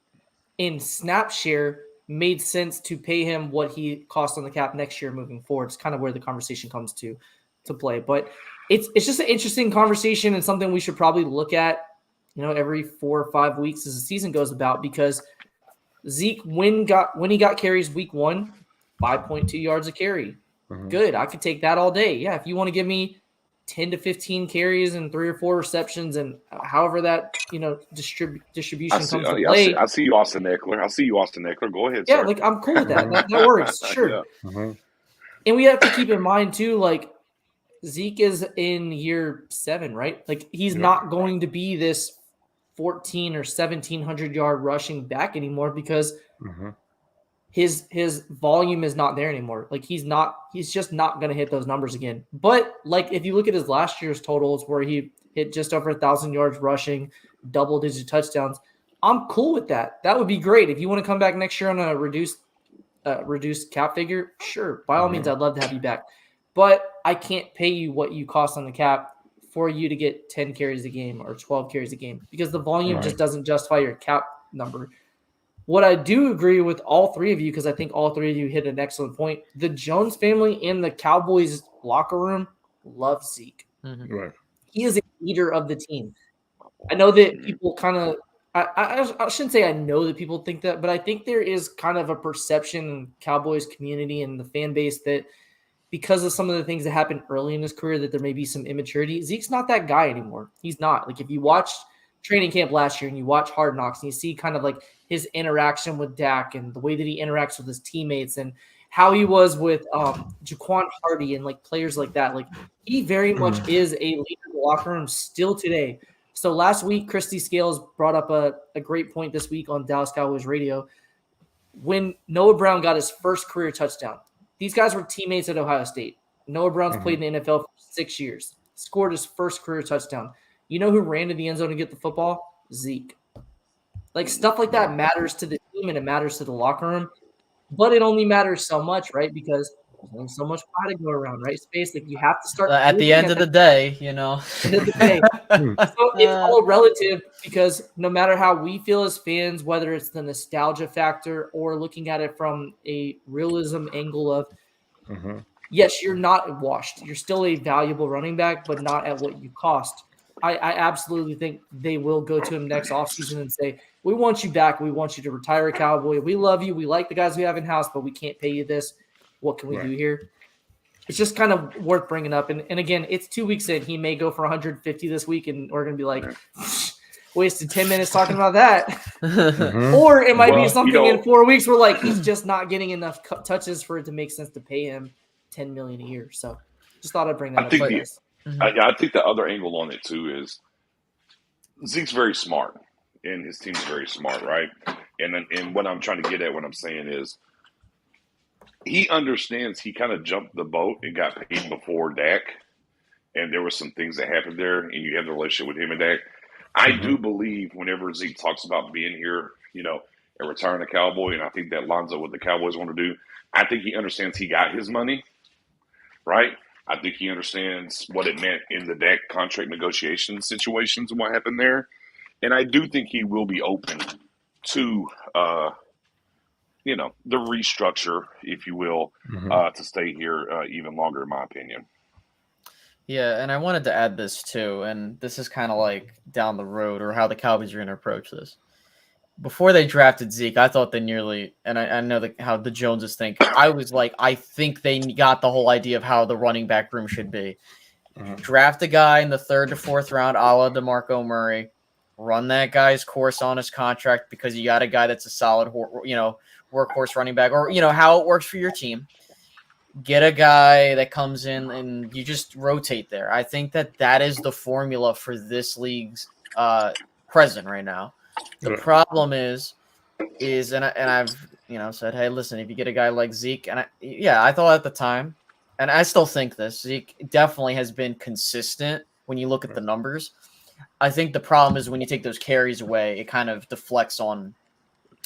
[SPEAKER 6] in snap share made sense to pay him what he costs on the cap next year moving forward. It's kind of where the conversation comes to play. But it's just an interesting conversation and something we should probably look at, every 4 or 5 weeks as the season goes about, because Zeke, when he got carries week 1, 5.2 yards a carry. Good. I could take that all day. Yeah. If you want to give me 10 to 15 carries and 3 or 4 receptions and however that, distribution comes to play.
[SPEAKER 4] I see you, Austin Eckler. Go ahead,
[SPEAKER 6] yeah,
[SPEAKER 4] sir.
[SPEAKER 6] like I'm cool with that. That works. Sure.
[SPEAKER 2] Yeah.
[SPEAKER 6] And we have to keep in mind too, like Zeke is in year 7, right? Like he's not going to be this 14 or 1700 yard rushing back anymore because his volume is not there anymore. Like he's just not going to hit those numbers again. But like if you look at his last year's totals where he hit just over 1,000 yards rushing, double-digit touchdowns, I'm cool with that. That would be great. If you want to come back next year on a reduced reduced cap figure, sure, by all means, I'd love to have you back. But I can't pay you what you cost on the cap for you to get 10 carries a game or 12 carries a game because the volume just doesn't justify your cap number. What I do agree with all three of you, because I think all three of you hit an excellent point, the Jones family in the Cowboys locker room love Zeke.
[SPEAKER 2] Right.
[SPEAKER 6] He is a leader of the team. I know that people kind of I shouldn't say I know that people think that, but I think there is kind of a perception in Cowboys community and the fan base that because of some of the things that happened early in his career that there may be some immaturity. Zeke's not that guy anymore. He's not. Like if you watched training camp last year and you watch Hard Knocks and you see kind of like his interaction with Dak and the way that he interacts with his teammates and how he was with Jaquan Hardy and like players like that. Like he very much is a leader in the locker room still today. So last week, Christy Scales brought up a great point this week on Dallas Cowboys radio. When Noah Brown got his first career touchdown, these guys were teammates at Ohio State. Noah Brown's played in the NFL for 6 years, scored his first career touchdown. You know who ran to the end zone to get the football? Zeke. Like stuff like that matters to the team and it matters to the locker room, but it only matters so much, right? Because there's only so much pie to go around, right? Space, like you have to start
[SPEAKER 7] at the end of the day, you know.
[SPEAKER 6] End of the day. So it's all relative because no matter how we feel as fans, whether it's the nostalgia factor or looking at it from a realism angle of, yes, you're not washed. You're still a valuable running back, but not at what you cost. I absolutely think they will go to him next offseason and say, we want you back. We want you to retire a Cowboy. We love you. We like the guys we have in-house, but we can't pay you this. What can we do here? It's just kind of worth bringing up. And again, it's 2 weeks in. He may go for 150 this week, and we're going to be like, wasted 10 minutes talking about that. Or it might be something in 4 weeks where like he's just not getting enough touches for it to make sense to pay him $10 million a year. So just thought I'd bring that up.
[SPEAKER 4] I think the other angle on it too is Zeke's very smart and his team's very smart, right? And what I'm trying to get at, what I'm saying is he understands he kind of jumped the boat and got paid before Dak, and there were some things that happened there, and you have the relationship with him and Dak. I do believe whenever Zeke talks about being here, you know, and retiring a Cowboy, and I think that lines up what the Cowboys want to do, I think he understands he got his money, right? I think he understands what it meant in the Dak contract negotiation situations and what happened there. And I do think he will be open to, you know, the restructure, if you will, to stay here even longer, in my opinion.
[SPEAKER 7] Yeah, and I wanted to add this too, and this is kind of like down the road or how the Cowboys are going to approach this. Before they drafted Zeke, I thought they nearly, and I know how the Joneses think, I was like, I think they got the whole idea of how the running back room should be. Draft a guy in the 3rd to 4th round, a la DeMarco Murray, run that guy's course on his contract because you got a guy that's a solid, you know, workhorse running back, or, you know, how it works for your team. Get a guy that comes in and you just rotate there. I think that is the formula for this league's present right now. The problem is and I've, you know, said, hey, listen, if you get a guy like Zeke, and I thought at the time, and I still think this, Zeke definitely has been consistent when you look at the numbers. I think the problem is when you take those carries away, it kind of deflects on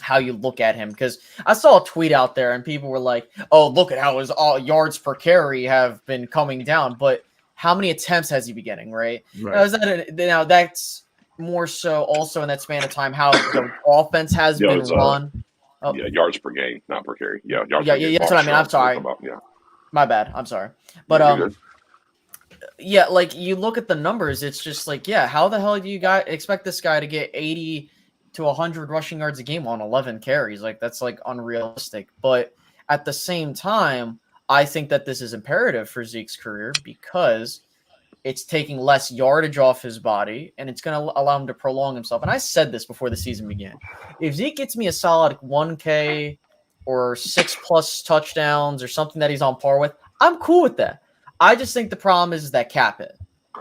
[SPEAKER 7] how you look at him. Because I saw a tweet out there and people were like, oh, look at how his yards per carry have been coming down. But how many attempts has he been getting, right? Now that's more so also in that span of time how the offense has been run.
[SPEAKER 4] Yards per game, not per carry. Yards per game.
[SPEAKER 7] That's what I mean. I'm sorry. My bad. I'm sorry. But like you look at the numbers, it's just like, how the hell do you expect this guy to get 80 to 100 rushing yards a game on 11 carries? Like that's like unrealistic. But at the same time, I think that this is imperative for Zeke's career because it's taking less yardage off his body, and it's going to allow him to prolong himself. And I said this before the season began. If Zeke gets me a solid 1K or 6+ touchdowns or something that he's on par with, I'm cool with that. I just think the problem is that cap hit.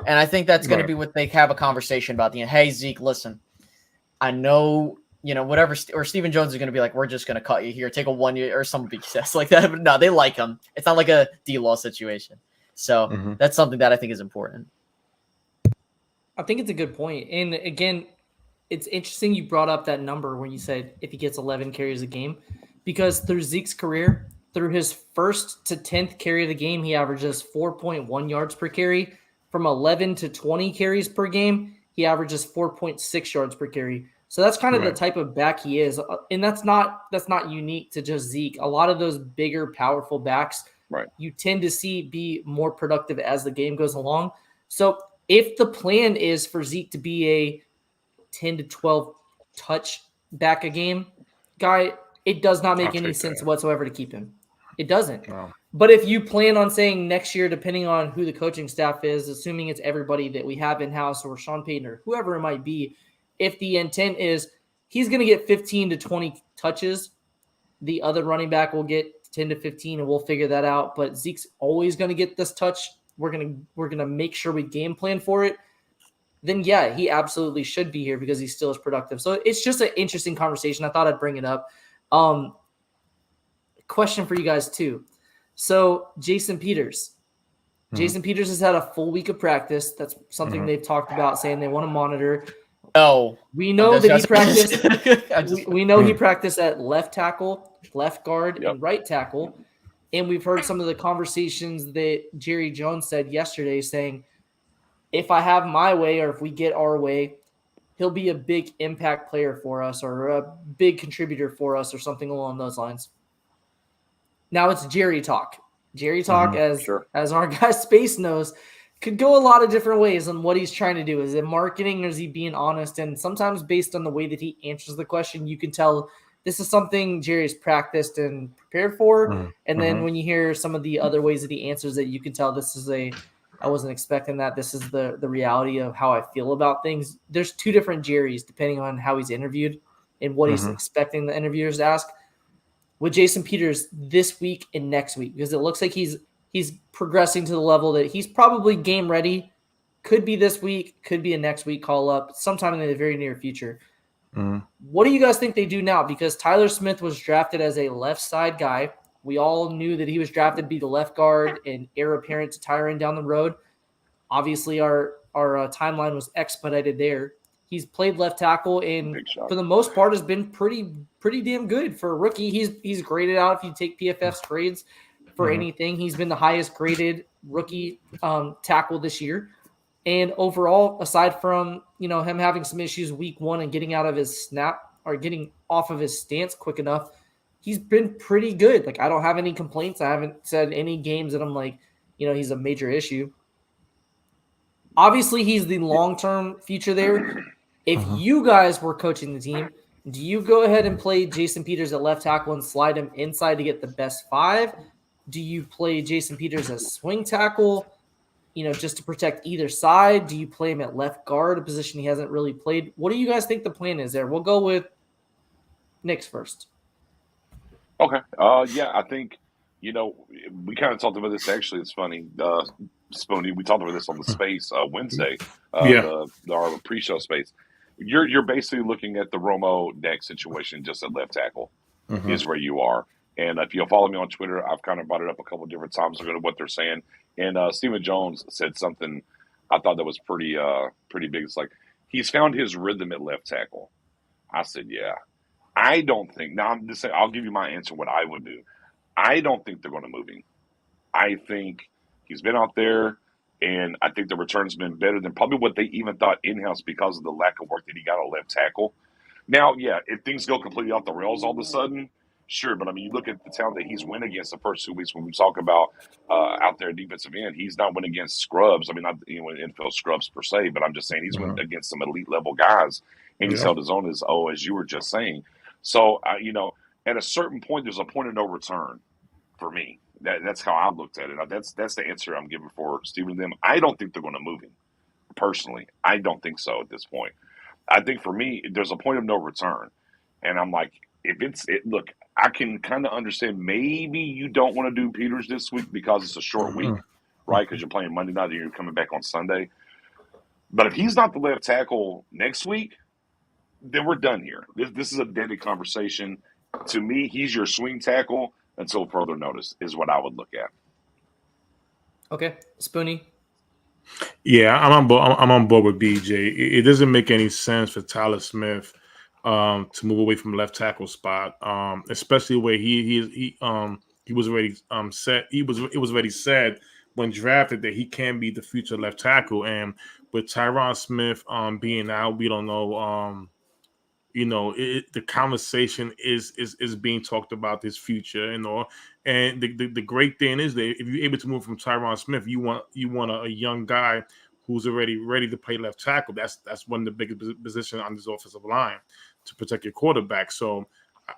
[SPEAKER 7] And I think that's going to be what they have a conversation about. Hey, Zeke, listen, I know, you know, whatever, or Stephen Jones is going to be like, we're just going to cut you here, take a 1 year or some BS like that. But no, they like him. It's not like a D-Law situation. So that's something that I think is important.
[SPEAKER 6] I think it's a good point. And again, it's interesting you brought up that number when you said if he gets 11 carries a game, because through Zeke's career, through his first to 10th carry of the game, he averages 4.1 yards per carry. From 11 to 20 carries per game, he averages 4.6 yards per carry. So that's kind of the type of back he is. And that's not unique to just Zeke. A lot of those bigger, powerful backs, you tend to see be more productive as the game goes along. So if the plan is for Zeke to be a 10 to 12 touch back a game guy, it does not make any sense whatsoever to keep him. It doesn't.
[SPEAKER 2] Wow.
[SPEAKER 6] But if you plan on saying next year, depending on who the coaching staff is, assuming it's everybody that we have in-house or Sean Payton or whoever it might be, if the intent is he's going to get 15 to 20 touches, the other running back will get 10 to 15, and we'll figure that out. But Zeke's always going to get this touch. We're gonna make sure we game plan for it. Then yeah, he absolutely should be here because he still is productive. So it's just an interesting conversation. I thought I'd bring it up. Question for you guys too. So Jason Peters. Jason Peters has had a full week of practice. That's something they've talked about, saying they want to monitor.
[SPEAKER 7] No.
[SPEAKER 6] We know that he practiced. We know he practiced at left tackle, left guard, and right tackle. And we've heard some of the conversations that Jerry Jones said yesterday saying, if I have my way or if we get our way, he'll be a big impact player for us or a big contributor for us or something along those lines. Now it's Jerry talk. Jerry talk, as our guy Space knows, could go a lot of different ways on what he's trying to do. Is it marketing or is he being honest? And sometimes based on the way that he answers the question, you can tell this is something Jerry's practiced and prepared for. And then when you hear some of the other ways that he answers it, you can tell this is I wasn't expecting that. This is the reality of how I feel about things. There's two different Jerrys depending on how he's interviewed and what he's expecting the interviewers to ask. With Jason Peters this week and next week, because it looks like he's progressing to the level that he's probably game ready. Could be this week, could be a next week call up, sometime in the very near future. What do you guys think they do now? Because Tyler Smith was drafted as a left side guy. We all knew that he was drafted to be the left guard and heir apparent to Tyron down the road. Obviously, our timeline was expedited there. He's played left tackle and for the most part has been pretty damn good for a rookie. He's graded out if you take PFF's grades for anything. He's been the highest graded rookie tackle this year. And overall, aside from him having some issues week one and getting out of his snap or getting off of his stance quick enough, he's been pretty good. Like I don't have any complaints. I haven't said any games that I'm like, he's a major issue. Obviously, he's the long-term future there. If you guys were coaching the team, do you go ahead and play Jason Peters at left tackle and slide him inside to get the best 5? Do you play Jason Peters as swing tackle, just to protect either side? Do you play him at left guard, a position he hasn't really played? What do you guys think the plan is there? We'll go with Nick's first.
[SPEAKER 4] Okay. Yeah, I think, we kind of talked about this. Actually, it's funny. Spoony, we talked about this on the space Wednesday, our pre-show space. You're basically looking at the Romo Dak situation just at left tackle is where you are. And if you'll follow me on Twitter, I've kind of brought it up a couple of different times ago to what they're saying. And Stephen Jones said something I thought that was pretty big. It's like he's found his rhythm at left tackle. I said, yeah. I don't think. Now I'm just saying. I'll give you my answer. What I would do. I don't think they're going to move him. I think he's been out there, and I think the return's been better than probably what they even thought in-house because of the lack of work that he got at left tackle. Now, yeah, if things go completely off the rails all of a sudden, sure. But, I mean, you look at the talent that he's win against the first 2 weeks when we talk about out there defensive end. He's not winning against scrubs. I mean, not NFL scrubs per se, but I'm just saying he's winning against some elite-level guys, and he's held his own as you were just saying. So, at a certain point, there's a point of no return for me. That's how I looked at it. Now, that's the answer I'm giving for Stephen and them. I don't think they're going to move him. Personally, I don't think so at this point. I think for me, there's a point of no return. And I'm like, look, I can kind of understand maybe you don't want to do Peters this week because it's a short week, right? Because you're playing Monday night and you're coming back on Sunday. But if he's not the left tackle next week, then we're done here. This is a deadly conversation. To me, he's your swing tackle until further notice is what I would look at.
[SPEAKER 6] Okay. Spoonie?
[SPEAKER 2] Yeah, I'm on board with BJ. It doesn't make any sense for Tyler Smith to move away from left tackle spot, especially where he was already set. It was already said when drafted that he can be the future left tackle, and with Tyron Smith being out, we don't know. The conversation is being talked about his future and all. And the great thing is that if you're able to move from Tyron Smith, you want a young guy who's already ready to play left tackle. That's one of the biggest positions on this offensive line to protect your quarterback. So,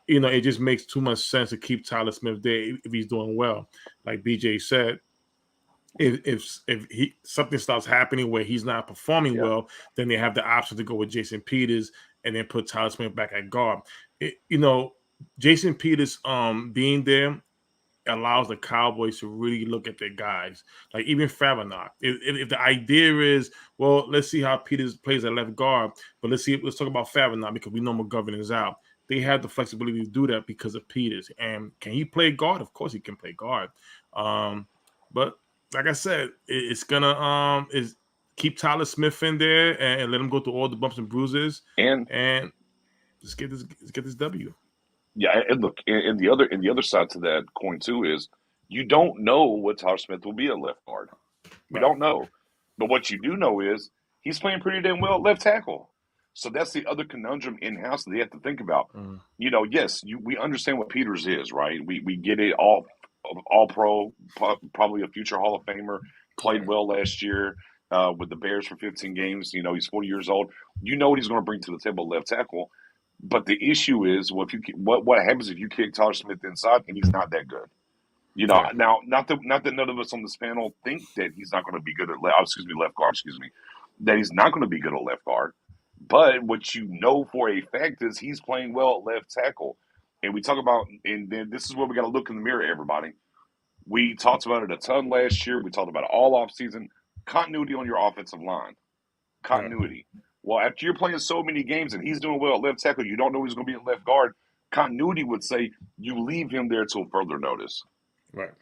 [SPEAKER 2] it just makes too much sense to keep Tyler Smith there if he's doing well. Like BJ said, if something starts happening where he's not performing well, then they have the option to go with Jason Peters and then put Tyler Smith back at guard. Jason Peters being there allows the Cowboys to really look at their guys. Like even Favreau. If the idea is, well, let's see how Peters plays at left guard, but let's talk about Favreau because we know McGovern is out. They have the flexibility to do that because of Peters. And can he play guard? Of course he can play guard. But like I said, it's gonna keep Tyler Smith in there and let him go through all the bumps and bruises and let's get this W.
[SPEAKER 4] Yeah, and look, and the other side to that coin too is you don't know what Tyler Smith will be at left guard. We don't know, but what you do know is he's playing pretty damn well at left tackle. So that's the other conundrum in house that they have to think about. Yes, we understand what Peters is, right? We get it, all pro, probably a future Hall of Famer, played well last year with the Bears for 15 games. He's 40 years old. You know what he's going to bring to the table at left tackle. But the issue is, what happens if you kick Tyler Smith inside and he's not that good? Now, not that none of us on this panel think that he's not going to be good at left guard. That he's not going to be good at left guard. But what you know for a fact is he's playing well at left tackle. And we talk about, and then this is where we got to look in the mirror, everybody. We talked about it a ton last year. We talked about it all offseason. Continuity on your offensive line. Continuity. Yeah. Well, after you're playing so many games and he's doing well at left tackle, you don't know he's going to be at left guard. Continuity would say you leave him there till further notice.
[SPEAKER 2] Right.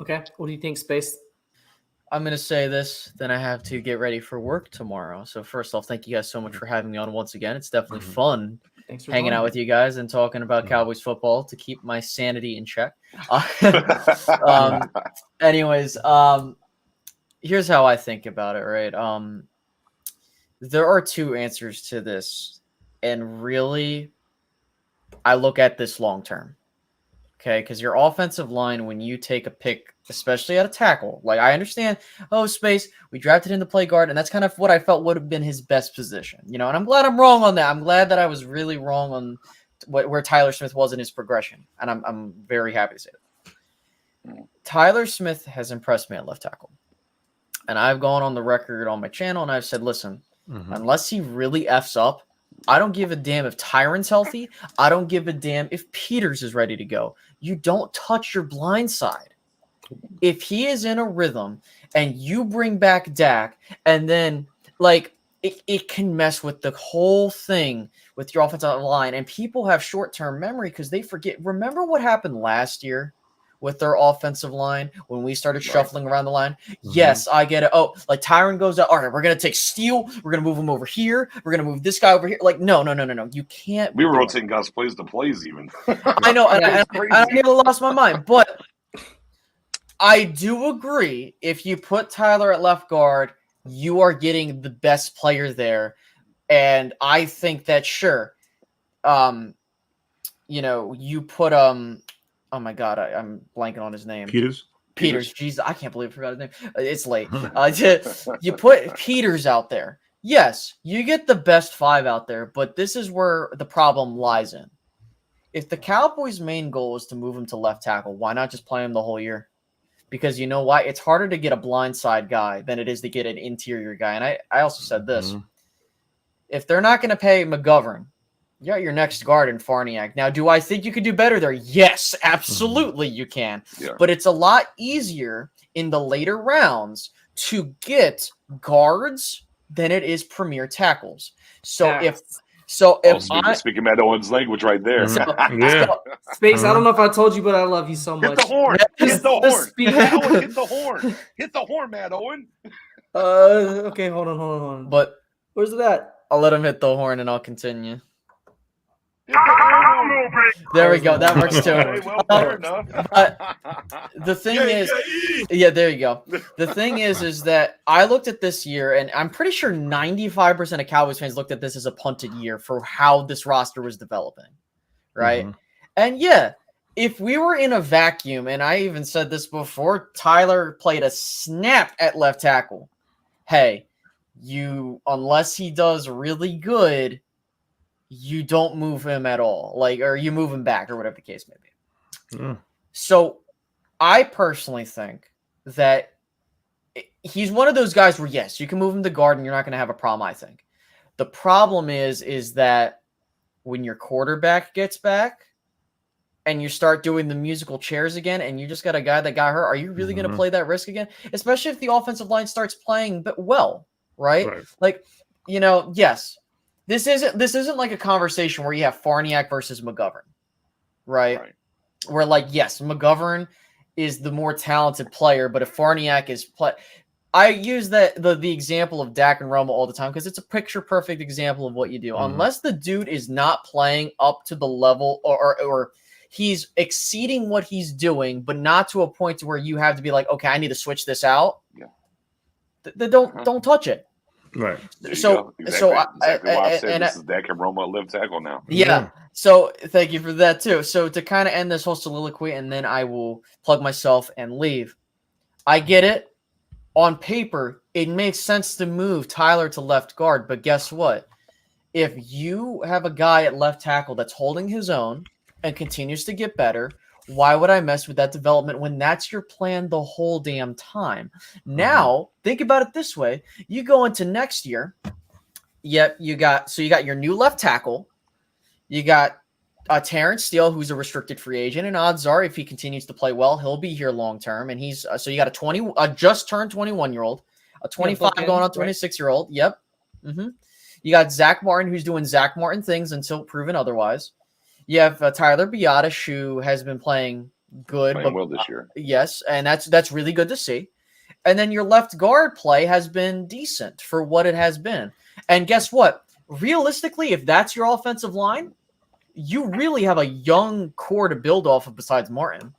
[SPEAKER 6] Okay. What do you think, Space?
[SPEAKER 7] I'm going to say this, then I have to get ready for work tomorrow. So first off, thank you guys so much for having me on once again. It's definitely fun hanging out with you guys and talking about Cowboys football to keep my sanity in check. Anyways, here's how I think about it, right? There are two answers to this, and really, I look at this long term. Okay, because your offensive line, when you take a pick, especially at a tackle, like I understand, Space, we drafted him to play guard, and that's kind of what I felt would have been his best position, and I'm glad I'm wrong on that. I'm glad that I was really wrong on where Tyler Smith was in his progression, and I'm very happy to say that. Tyler Smith has impressed me at left tackle, and I've gone on the record on my channel, and I've said, listen, unless he really F's up, I don't give a damn if Tyron's healthy. I don't give a damn if Peters is ready to go. You don't touch your blind side. If he is in a rhythm and you bring back Dak, and then it can mess with the whole thing with your offensive line. And people have short-term memory because they forget. Remember what happened last year with their offensive line when we started shuffling around the line? Yes, I get it. Oh, like Tyron goes out. All right, we're going to take Steele. We're going to move him over here. We're going to move this guy over here. Like, no. You can't.
[SPEAKER 4] We were rotating guys plays to plays even.
[SPEAKER 7] I know. And I nearly lost my mind. But I do agree. If you put Tyler at left guard, you are getting the best player there. And I think that, sure, you put oh my God, I'm blanking on his name.
[SPEAKER 2] Peters.
[SPEAKER 7] Jesus, I can't believe I forgot his name. It's late. You put Peters out there. Yes, you get the best five out there, but this is where the problem lies in. If the Cowboys' main goal is to move him to left tackle, why not just play him the whole year? Because you know why? It's harder to get a blindside guy than it is to get an interior guy. And I also said this. If they're not going to pay McGovern, you got your next guard in Farniak. Now, do I think you could do better there? Yes, absolutely you can. Yeah. But it's a lot easier in the later rounds to get guards than it is premier tackles. So if
[SPEAKER 4] speaking Matt Owen's language right there.
[SPEAKER 6] Space, I don't know if I told you, but I love you so much.
[SPEAKER 4] Hit the horn. Hit the horn. Matt Owen, hit the horn. Hit the horn, Matt Owen.
[SPEAKER 6] Okay, hold on.
[SPEAKER 7] But
[SPEAKER 6] where's it at?
[SPEAKER 7] I'll let him hit the horn and I'll continue.
[SPEAKER 5] Oh,
[SPEAKER 7] There we go. That works too.
[SPEAKER 4] Okay, well, fair enough.
[SPEAKER 7] The thing is, yeah, there you go. The thing is that I looked at this year, and I'm pretty sure 95% of Cowboys fans looked at this as a punted year for how this roster was developing, right?
[SPEAKER 2] Mhm.
[SPEAKER 7] And yeah, if we were in a vacuum, and I even said this before, Tyler played a snap at left tackle. Hey, unless he does really good, you don't move him at all, or you move him back, or whatever the case may be.
[SPEAKER 2] Yeah.
[SPEAKER 7] So I personally think that he's one of those guys where, yes, you can move him to guard and you're not going to have a problem, I think. The problem is that when your quarterback gets back and you start doing the musical chairs again and you just got a guy that got hurt, are you really going to play that risk again? Especially if the offensive line starts playing well, right? Yes. This isn't like a conversation where you have Farniak versus McGovern, right? Where yes, McGovern is the more talented player, but if Farniak is I use the example of Dak and Romo all the time because it's a picture perfect example of what you do. Mm-hmm. Unless the dude is not playing up to the level or he's exceeding what he's doing, but not to a point to where you have to be like, okay, I need to switch this out. Yeah. Don't touch it.
[SPEAKER 2] Right.
[SPEAKER 7] So
[SPEAKER 4] exactly why I said this is Dak and Roma at left tackle now.
[SPEAKER 7] Yeah. So thank you for that too. So to kind of end this whole soliloquy, and then I will plug myself and leave. I get it. On paper, it makes sense to move Tyler to left guard, but guess what? If you have a guy at left tackle that's holding his own and continues to get better, why would I mess with that development when that's your plan the whole damn time? Now, think about it this way. You go into next year. Yep, you got your new left tackle. You got Terrence Steele, who's a restricted free agent, and odds are if he continues to play well, he'll be here long term. And he's so you got a just turned 21-year-old, a 25 going on 26-year-old. Yep. Mm-hmm. You got Zach Martin, who's doing Zach Martin things until proven otherwise. You have Tyler Biadasz, who has been playing good,
[SPEAKER 4] playing well this year.
[SPEAKER 7] Yes, and that's really good to see. And then your left guard play has been decent for what it has been. And guess what? Realistically, if that's your offensive line, you really have a young core to build off of besides Martin.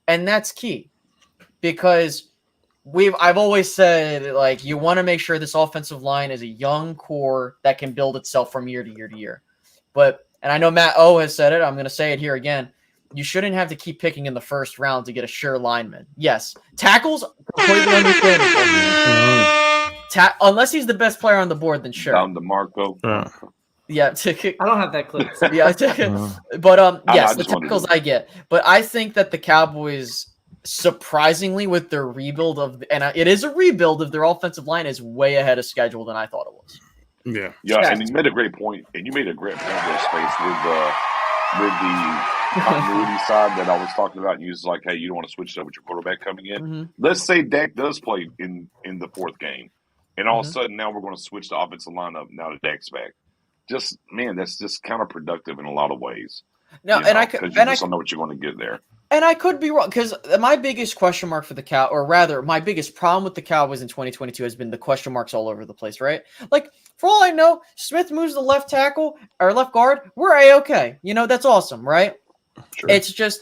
[SPEAKER 7] And that's key. Because I've always said, you want to make sure this offensive line is a young core that can build itself from year to year to year. And I know Matt O has said it. I'm going to say it here again. You shouldn't have to keep picking in the first round to get a sure lineman. Yes, tackles, completely understandable. Unless he's the best player on the board, then sure.
[SPEAKER 4] Down to Marco.
[SPEAKER 7] Yeah.
[SPEAKER 6] I don't have that clip.
[SPEAKER 7] Yeah. But yes, the tackles I get. But I think that the Cowboys, surprisingly, with their rebuild it is a rebuild of their offensive line, is way ahead of schedule than I thought it was.
[SPEAKER 2] Yeah,
[SPEAKER 4] and you made a great point, and you made a great point there, Space, with the continuity side that I was talking about. You was like, hey, you don't want to switch it up with your quarterback coming in. Mm-hmm. Let's say Dak does play in the fourth game, and all of a sudden now we're going to switch the offensive lineup now that Dak's back. That's just counterproductive in a lot of ways.
[SPEAKER 7] No, I
[SPEAKER 4] don't know what you're going to get there.
[SPEAKER 7] And I could be wrong, because my biggest question mark for my biggest problem with the Cowboys in 2022 has been the question marks all over the place, right? For all I know, Smith moves the left tackle or left guard, we're A-okay. That's awesome, right? Sure. It's just,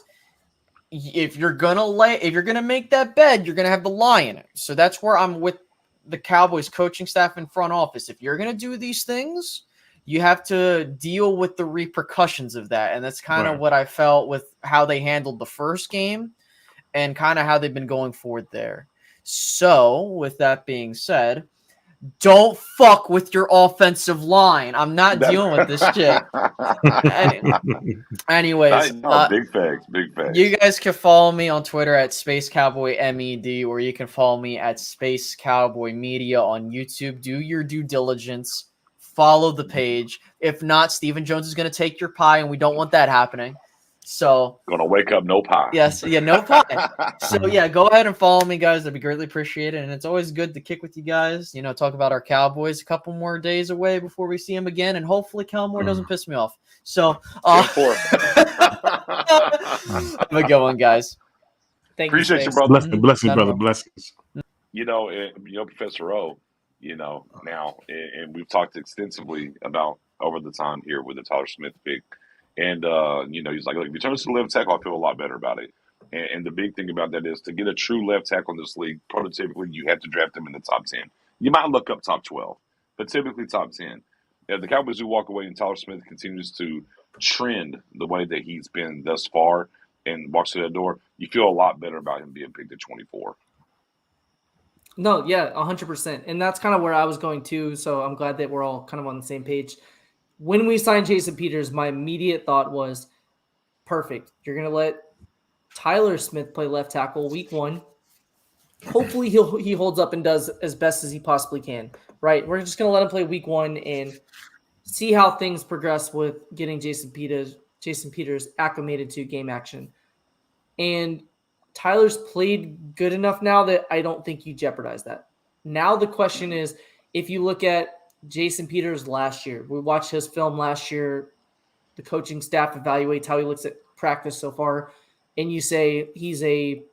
[SPEAKER 7] if you're gonna make that bed, you're gonna have the lie in it. So that's where I'm with the Cowboys coaching staff and front office. If you're gonna do these things, you have to deal with the repercussions of that. And that's kind of what I felt with how they handled the first game and kind of how they've been going forward there. So with that being said, don't fuck with your offensive line. I'm not dealing with this shit. Anyways,
[SPEAKER 4] big facts.
[SPEAKER 7] You guys can follow me on Twitter at Space Cowboy MED, or you can follow me at Space Cowboy Media on YouTube. Do your due diligence. Follow the page. If not, Stephen Jones is going to take your pie, and we don't want that happening. So
[SPEAKER 4] gonna wake up no pie.
[SPEAKER 7] Yes, no pie. So go ahead and follow me, guys. That'd be greatly appreciated. And it's always good to kick with you guys. Talk about our Cowboys. A couple more days away before we see them again, and hopefully Kellen Moore doesn't piss me off. So have a good one, guys.
[SPEAKER 6] Thank
[SPEAKER 4] Appreciate
[SPEAKER 6] you,
[SPEAKER 4] brother.
[SPEAKER 2] Blessings, brother. Blessings.
[SPEAKER 4] Professor O, now, and we've talked extensively about over the time here with the Tyler Smith pick. And, he's like, look, if he turns to the left tackle, I feel a lot better about it. And the big thing about that is to get a true left tackle in this league, prototypically, you have to draft him in the top 10. You might look up top 12, but typically top 10. If the Cowboys do walk away and Tyler Smith continues to trend the way that he's been thus far and walks through that door, you feel a lot better about him being picked at 24.
[SPEAKER 6] No, yeah, 100%. And that's kind of where I was going too. So I'm glad that we're all kind of on the same page. When we signed Jason Peters, my immediate thought was, perfect. You're going to let Tyler Smith play left tackle week 1. Hopefully he holds up and does as best as he possibly can, right? We're just going to let him play week 1 and see how things progress with getting Jason Peters acclimated to game action. And Tyler's played good enough now that I don't think you jeopardize that. Now the question is, if you look at Jason Peters last year, we watched his film last year, the coaching staff evaluates how he looks at practice so far, and you say he's a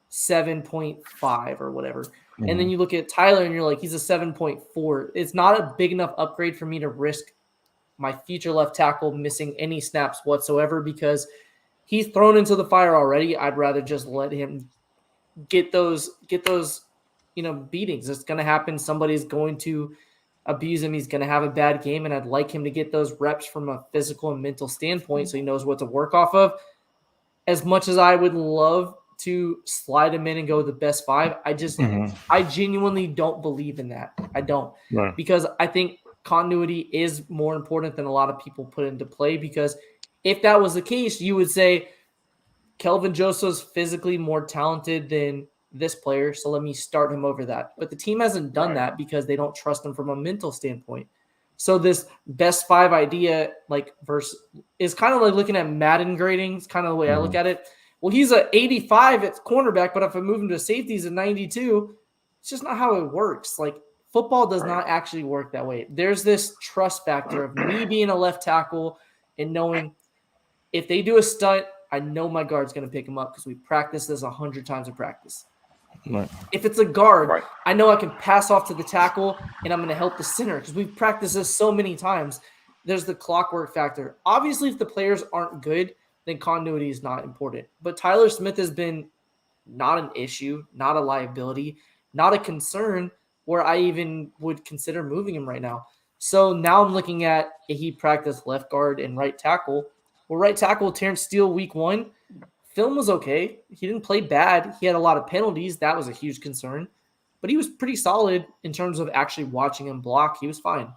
[SPEAKER 6] 7.5 or whatever. Mm-hmm. And then you look at Tyler and you're like, he's a 7.4. It's not a big enough upgrade for me to risk my future left tackle missing any snaps whatsoever because he's thrown into the fire already. I'd rather just let him get those, beatings. It's going to happen. Somebody's going to abuse him. He's going to have a bad game. And I'd like him to get those reps from a physical and mental standpoint so he knows what to work off of. As much as I would love to slide him in and go with the best 5, I genuinely don't believe in that. I don't. Right. Because I think continuity is more important than a lot of people put into play, because if that was the case, you would say Kelvin Joseph's physically more talented than this player, so let me start him over that. But the team hasn't done that because they don't trust him from a mental standpoint. So this best 5 idea, is kind of like looking at Madden grading. It's kind of the way I look at it. Well, he's an 85 at cornerback, but if I move him to safety, he's a 92. It's just not how it works. Football does not actually work that way. There's this trust factor of me being a left tackle and knowing if they do a stunt, I know my guard's going to pick him up because we practiced this 100 times in practice. Right. If it's a guard, I know I can pass off to the tackle and I'm going to help the center because we've practiced this so many times. There's the clockwork factor. Obviously, if the players aren't good, then continuity is not important. But Tyler Smith has been not an issue, not a liability, not a concern where I even would consider moving him right now. So now I'm looking at he practiced left guard and right tackle. Well, right tackle, Terrence Steele, week 1. Film was okay. He didn't play bad. He had a lot of penalties. That was a huge concern. But he was pretty solid in terms of actually watching him block. He was fine.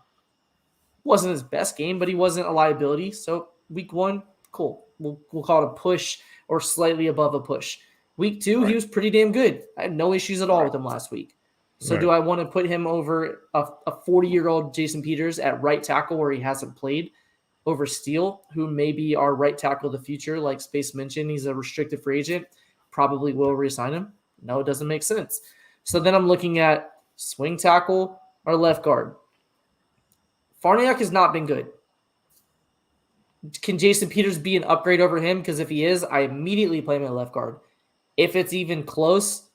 [SPEAKER 6] Wasn't his best game, but he wasn't a liability. So week 1, cool. We'll call it a push or slightly above a push. Week 2, he was pretty damn good. I had no issues at all with him last week. So do I want to put him over a 40-year-old Jason Peters at right tackle where he hasn't played over Steele, who may be our right tackle of the future? Like Space mentioned, he's a restricted free agent. Probably will re-sign him. No, it doesn't make sense. So then I'm looking at swing tackle or left guard. Farniok has not been good. Can Jason Peters be an upgrade over him? Because if he is, I immediately play him at left guard. If it's even close,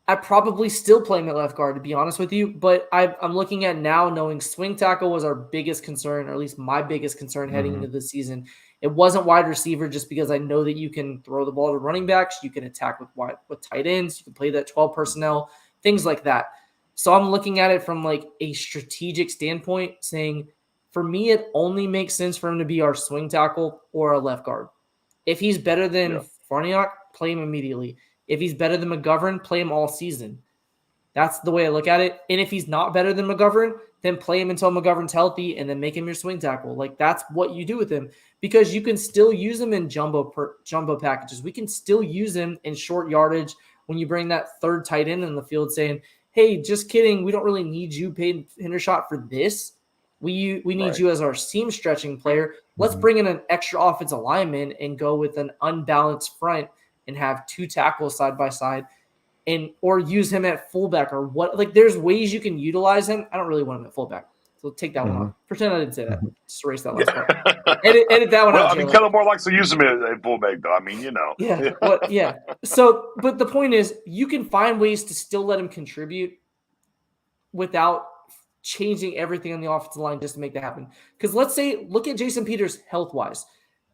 [SPEAKER 6] I probably still play him at left guard, to be honest with you. But I'm looking at now knowing swing tackle was our biggest concern, or at least my biggest concern heading into the season. It wasn't wide receiver just because I know that you can throw the ball to running backs. You can attack with tight ends. You can play that 12 personnel, things like that. So I'm looking at it from a strategic standpoint, saying for me, it only makes sense for him to be our swing tackle or a left guard. If he's better than Farniok, play him immediately. If he's better than McGovern, play him all season. That's the way I look at it. And if he's not better than McGovern, then play him until McGovern's healthy and then make him your swing tackle. That's what you do with him, because you can still use him in jumbo packages. We can still use him in short yardage when you bring that third tight end in the field saying, hey, just kidding. We don't really need you, Peyton Hendershot, for this. We need you as our seam stretching player. Let's bring in an extra offensive lineman and go with an unbalanced front and have 2 tackles side by side, or use him at fullback or what. There's ways you can utilize him. I don't really want him at fullback, so take that one off. Pretend I didn't say that. Just erase that last part. Edit that one out.
[SPEAKER 4] Kellen more likes to use him at fullback, though.
[SPEAKER 6] Yeah. So, but the point is, you can find ways to still let him contribute without changing everything on the offensive line just to make that happen. Because look at Jason Peters health-wise.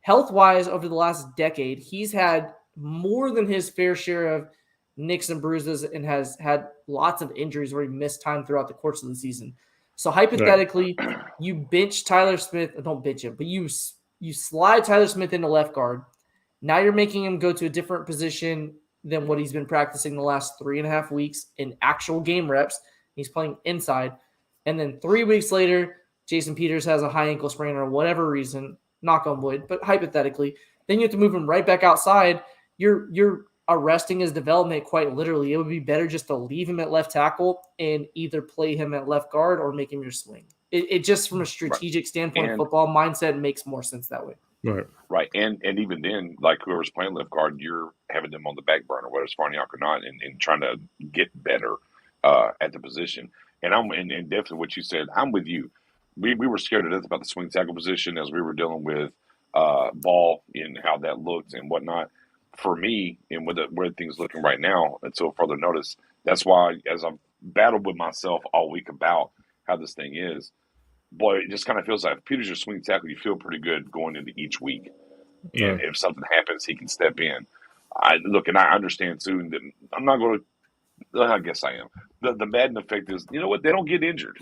[SPEAKER 6] Health-wise, over the last decade, he's had more than his fair share of nicks and bruises and has had lots of injuries where he missed time throughout the course of the season. So hypothetically, you bench Tyler Smith, don't bench him, but you slide Tyler Smith into left guard. Now you're making him go to a different position than what he's been practicing the last 3.5 weeks in actual game reps. He's playing inside. And then 3 weeks later, Jason Peters has a high ankle sprain or whatever reason, knock on wood, but hypothetically, then you have to move him right back outside. You're arresting his development quite literally. It would be better just to leave him at left tackle and either play him at left guard or make him your swing. It just from a strategic standpoint, football mindset makes more sense that way.
[SPEAKER 4] Right. And even then, like whoever's playing left guard, you're having them on the back burner, whether it's Farniok or not, and trying to get better at the position. And and definitely what you said, I'm with you. We were scared to death about the swing tackle position as we were dealing with Ball and how that looked and whatnot. For me, and where things looking right now, until further notice, that's why as I've battled with myself all week about how this thing is, boy, it just kind of feels like if Peter's your swing tackle, you feel pretty good going into each week. And if something happens, he can step in. I understand too that I'm not going to. I guess I am. The Madden effect is, you know what? They don't get injured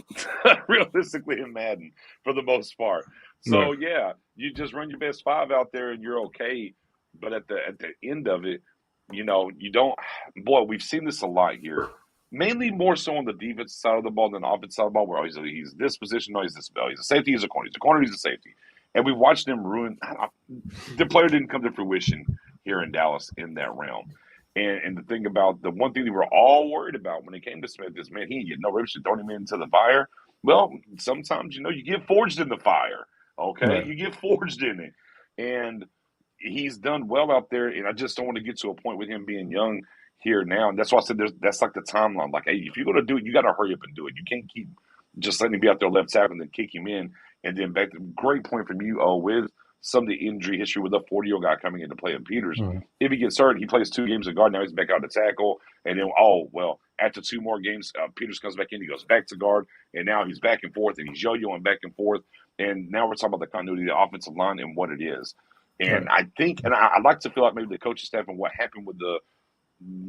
[SPEAKER 4] realistically in Madden for the most part. So yeah, you just run your best five out there and you're okay. But at the end of it, you don't. Boy, we've seen this a lot here. Mainly more so on the defensive side of the ball than the offensive side of the ball, where he's this position, no, he's this. He's a safety, he's a corner. He's a corner, he's a safety. And we watched them ruin. The player didn't come to fruition here in Dallas in that realm. And the thing about the one thing they were all worried about when it came to Smith is, man, he ain't getting no reps to throw him into the fire. Well, sometimes, you get forged in the fire, okay? You get forged in it. And he's done well out there, and I just don't want to get to a point with him being young here now. And that's why I said that's like the timeline. Like, hey, if you're going to do it, you got to hurry up and do it. You can't keep just letting him be out there left tackle and then kick him in. And then back to great point from you, with some of the injury history with a 40-year-old guy coming in to play in Peters. If he gets hurt, he plays 2 games of guard. Now he's back out to tackle. And then, after 2 more games, Peters comes back in. He goes back to guard. And now he's back and forth, and he's yo-yoing back and forth. And now we're talking about the continuity of the offensive line and what it is. And I think, and I like to feel like maybe the coaching staff and what happened with the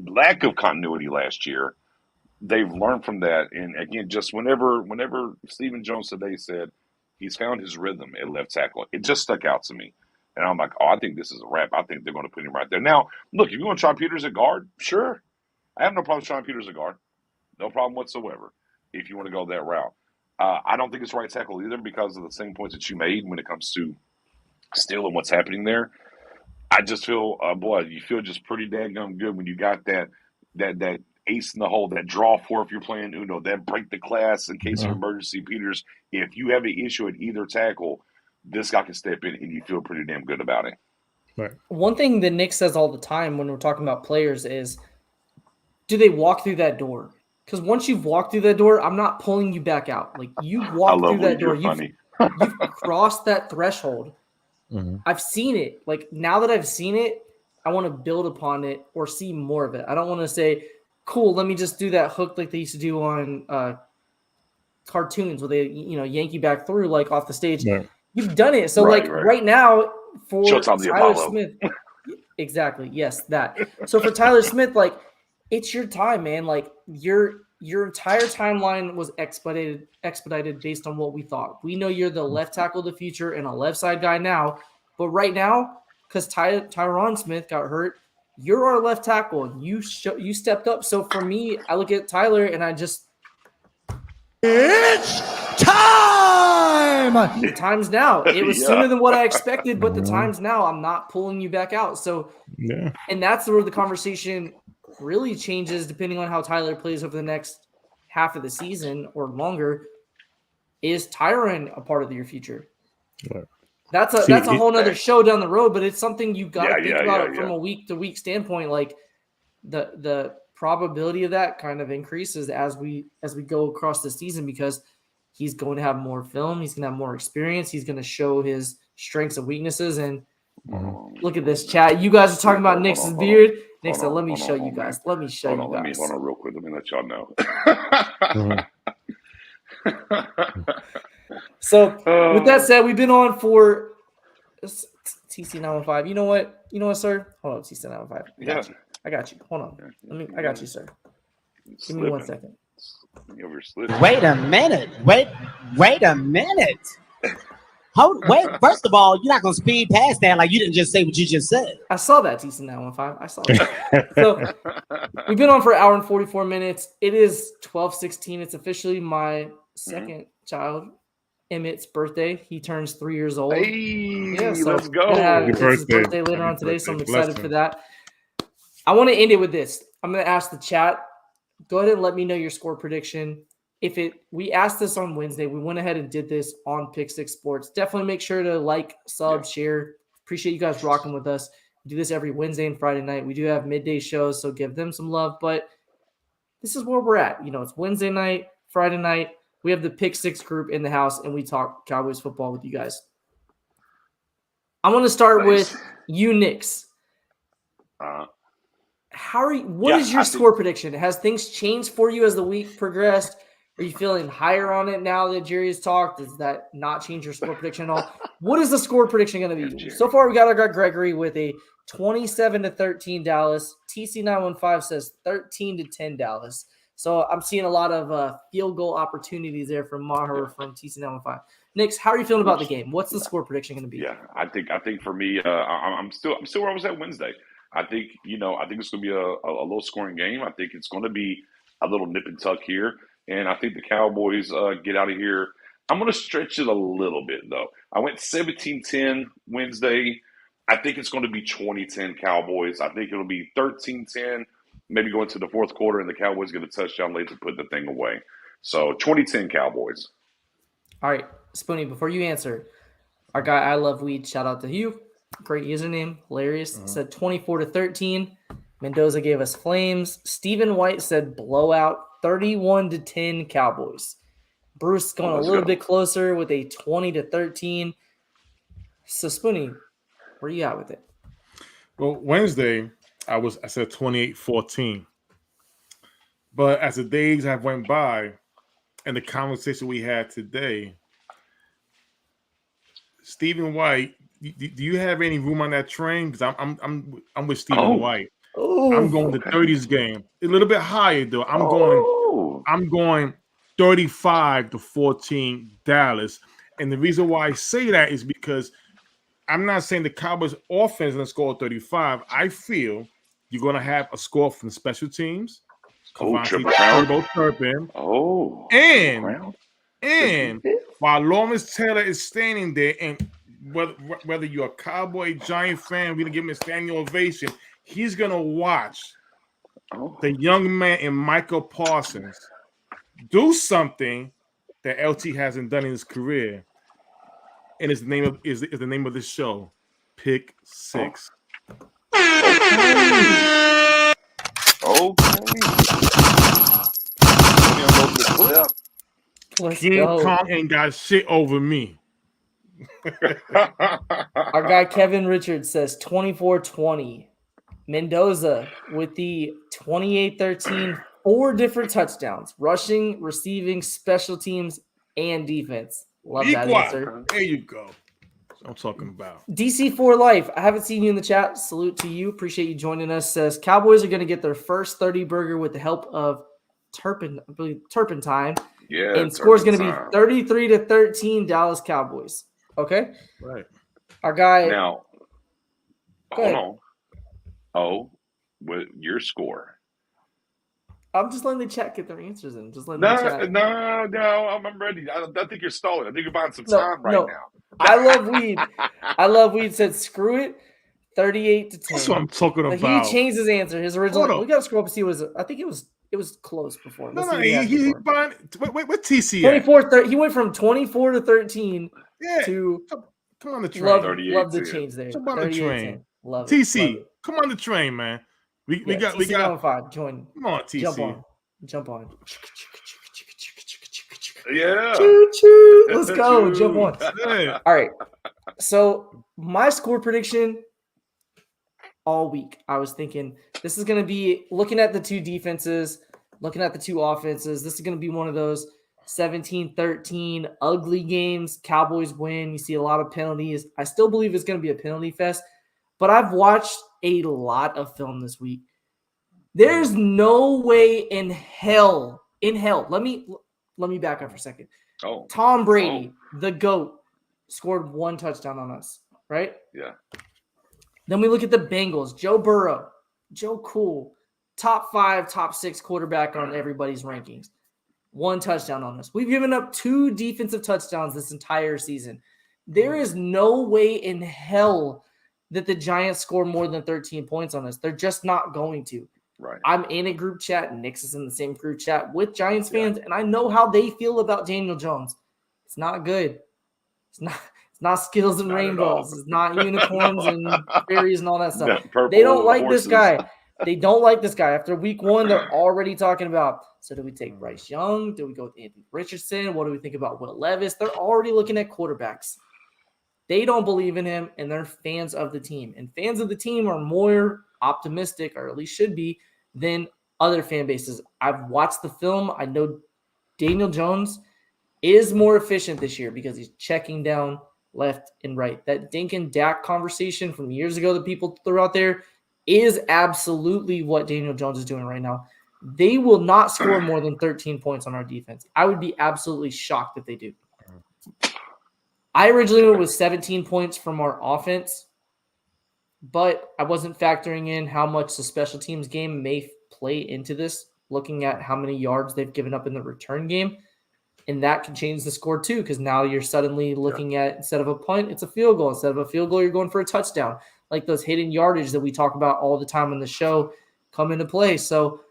[SPEAKER 4] lack of continuity last year, they've learned from that. And again, just whenever Stephen Jones today said he's found his rhythm at left tackle, it just stuck out to me. And I'm like, I think this is a wrap. I think they're going to put him right there. Now, look, if you want to try Peters at guard, sure. I have no problem trying Peters at guard. No problem whatsoever if you want to go that route. I don't think it's right tackle either because of the same points that you made when it comes to Steele and what's happening there. I just feel, you feel just pretty daggum good when you got that ace in the hole, that draw for if you're playing Uno, that break the class in case of emergency. Peters, if you have an issue at either tackle, this guy can step in and you feel pretty damn good about it.
[SPEAKER 6] Right. One thing that Nick says all the time when we're talking about players is, do they walk through that door? Because once you've walked through that door, I'm not pulling you back out. Like, you've walked through that door. You've crossed that threshold. I've seen it. Like, now that I've seen it, I want to build upon it or see more of it. I don't want to say, cool, let me just do that hook like they used to do on cartoons where they, yank you back through, like, off the stage. Yeah. You've done it. So, right now, for Tyler Smith. Exactly. Yes, that. So, for Tyler Smith, like, it's your time, man. Like, your entire timeline was expedited based on what we thought. We know you're the left tackle of the future and a left side guy now, but right now, because Tyron Smith got hurt, you're our left tackle. You stepped up. So for me, I look at Tyler and I just, it's time. The time's now. It was sooner than what I expected, but the time's now. I'm not pulling you back out. So, and that's where the conversation really changes depending on how Tyler plays over the next half of the season or longer. Is Tyron a part of your future? Right. That's a whole nother show down the road, but it's something you got to think about from a week to week standpoint. Like the probability of that kind of increases as we go across the season because he's going to have more film, he's going to have more experience, he's going to show his strengths and weaknesses. And look at this chat. You guys are talking about Nick's beard. Nick said, let me show you guys. Let me show you guys.
[SPEAKER 4] Hold on real quick. Let me let y'all know.
[SPEAKER 6] So with that said, we've been on for TC915. You know what, sir? Hold on, TC915. I got you. Hold on. I got you, sir. Give me 1 second.
[SPEAKER 4] You're slipping.
[SPEAKER 8] Wait a minute. Wait a minute. Wait, first of all, you're not going to speed past that like you didn't just say what you just said.
[SPEAKER 6] I saw that, TC915. I saw that. So we've been on for an hour and 44 minutes. It is 12:16. It's officially my second child, Emmett's birthday. He turns 3 years old.
[SPEAKER 4] Hey,
[SPEAKER 6] so
[SPEAKER 4] let's go.
[SPEAKER 6] It's his birthday later on today, so I'm excited for that. I want to end it with this. I'm going to ask the chat. Go ahead and let me know your score prediction. We asked this on Wednesday. We went ahead and did this on Pick Six Sports. Definitely make sure to like, sub, share. Appreciate you guys rocking with us. We do this every Wednesday and Friday night. We do have midday shows, so give them some love. But this is where we're at. It's Wednesday night, Friday night. We have the Pick Six group in the house, and we talk Cowboys football with you guys. I want to start with you, Knicks. What is your score prediction? Has things changed for you as the week progressed? Are you feeling higher on it now that Jerry has talked? Does that not change your score prediction at all? What is the score prediction going to be? So far, we got Gregory with a 27-13 Dallas. TC915 says 13-10 Dallas. So I'm seeing a lot of field goal opportunities there from Maher from TC915. Nix, how are you feeling about the game? What's the score prediction going to be?
[SPEAKER 4] Yeah, I think for me, I'm still where I was at Wednesday. I think it's going to be a low scoring game. I think it's going to be a little nip and tuck here. And I think the Cowboys get out of here. I'm going to stretch it a little bit, though. I went 17-10 Wednesday. I think it's going to be 20-10 Cowboys. I think it'll be 13-10, maybe going to the fourth quarter, and the Cowboys get a touchdown late to put the thing away. So 20-10 Cowboys.
[SPEAKER 6] All right, Spoonie, before you answer, our guy I Love Weed, shout out to you. Great username, hilarious. Said 24-13. Mendoza gave us Flames. Stephen White said blowout. 31-10 Cowboys. Bruce going a little bit closer with a 20-13. So Spoonie, where you at with it?
[SPEAKER 2] Well, Wednesday I said 28-14. But as the days have went by and the conversation we had today, Stephen White, do you have any room on that train? Because I'm with Stephen White. I'm going to 30s game. A little bit higher though. I'm going 35-14 Dallas. And the reason why I say that is because I'm not saying the Cowboys offense is going to score 35. I feel you're going to have a score from special teams. Turpin. And while Lawrence Taylor is standing there, and whether you're a Cowboy Giant fan, we're going to give him a standing ovation. He's going to watch the young man in Michael Parsons do something that LT hasn't done in his career. And it's the name of this show, Pick Six. King Kong ain't got shit over me.
[SPEAKER 6] Our guy Kevin Richards says 24-20. Mendoza with the 28-13, 4 different touchdowns, rushing, receiving, special teams, and defense. Love that answer.
[SPEAKER 2] There you go. That's what I'm talking about.
[SPEAKER 6] DC4 Life, I haven't seen you in the chat. Salute to you. Appreciate you joining us. Says Cowboys are going to get their first 30 burger with the help of turpentine.
[SPEAKER 4] Yeah.
[SPEAKER 6] And score is going to be 33-13 Dallas Cowboys. Okay?
[SPEAKER 2] Right.
[SPEAKER 6] Our guy.
[SPEAKER 4] Now, hold on. What your score?
[SPEAKER 6] I'm just letting the chat get their answers in. Just letting the chat.
[SPEAKER 4] No, I'm ready. I think you're stalling. I think you're buying some time now.
[SPEAKER 6] I Love Weed. I Love Weed said, screw it, 38-10.
[SPEAKER 2] That's what I'm talking about.
[SPEAKER 6] He changed his answer. His original. We got to scroll up and see I think it was close before.
[SPEAKER 2] He buying. What TC?
[SPEAKER 6] 24. He went from 24-13 to.
[SPEAKER 2] Come on the train.
[SPEAKER 6] Love the change there.
[SPEAKER 2] Come on the train.
[SPEAKER 6] Love
[SPEAKER 2] TC.
[SPEAKER 6] it.
[SPEAKER 2] Come on the train, man. We got
[SPEAKER 6] TC5. Join.
[SPEAKER 2] Come on, TC.
[SPEAKER 6] Jump on.
[SPEAKER 4] Yeah.
[SPEAKER 6] Choo-choo. Let's go. Jump on. Yeah. All right. So my score prediction all week, I was thinking this is going to be looking at the two defenses, looking at the two offenses. This is going to be one of those 17-13, ugly games. Cowboys win. You see a lot of penalties. I still believe it's going to be a penalty fest, but I've watched a lot of film this week. There's no way in hell. Let me back up for a second.
[SPEAKER 4] Oh,
[SPEAKER 6] Tom Brady, the GOAT, scored 1 touchdown on us, right?
[SPEAKER 4] yeah.
[SPEAKER 6] Then we look at the Bengals. Joe Burrow, Joe Cool, top 5, top 6 quarterback on everybody's rankings. 1 touchdown on us. We've given up 2 defensive touchdowns this entire season. There is no way in hell that the Giants score more than 13 points on us. They're just not going to.
[SPEAKER 4] Right.
[SPEAKER 6] I'm in a group chat. Nix is in the same group chat with Giants fans, and I know how they feel about Daniel Jones. It's not good. It's not skills and
[SPEAKER 4] Not at
[SPEAKER 6] rainbows.
[SPEAKER 4] all.
[SPEAKER 6] It's not unicorns and fairies and all that stuff.
[SPEAKER 4] Purple
[SPEAKER 6] They don't like
[SPEAKER 4] horses.
[SPEAKER 6] this guy. They don't like this guy. After week 1, they're already talking about, so do we take Bryce Young? Do we go with Anthony Richardson? What do we think about Will Levis? They're already looking at quarterbacks. They don't believe in him, and they're fans of the team. And fans of the team are more optimistic, or at least should be, than other fan bases. I've watched the film. I know Daniel Jones is more efficient this year because he's checking down left and right. That Dink and Dak conversation from years ago that people threw out there is absolutely what Daniel Jones is doing right now. They will not score more than 13 points on our defense. I would be absolutely shocked if they do. I originally went with 17 points from our offense, but I wasn't factoring in how much the special teams game may play into this, looking at how many yards they've given up in the return game. And that can change the score too, because now you're suddenly looking at, instead of a punt, it's a field goal. Instead of a field goal, you're going for a touchdown. Like those hidden yardage that we talk about all the time on the show come into play. So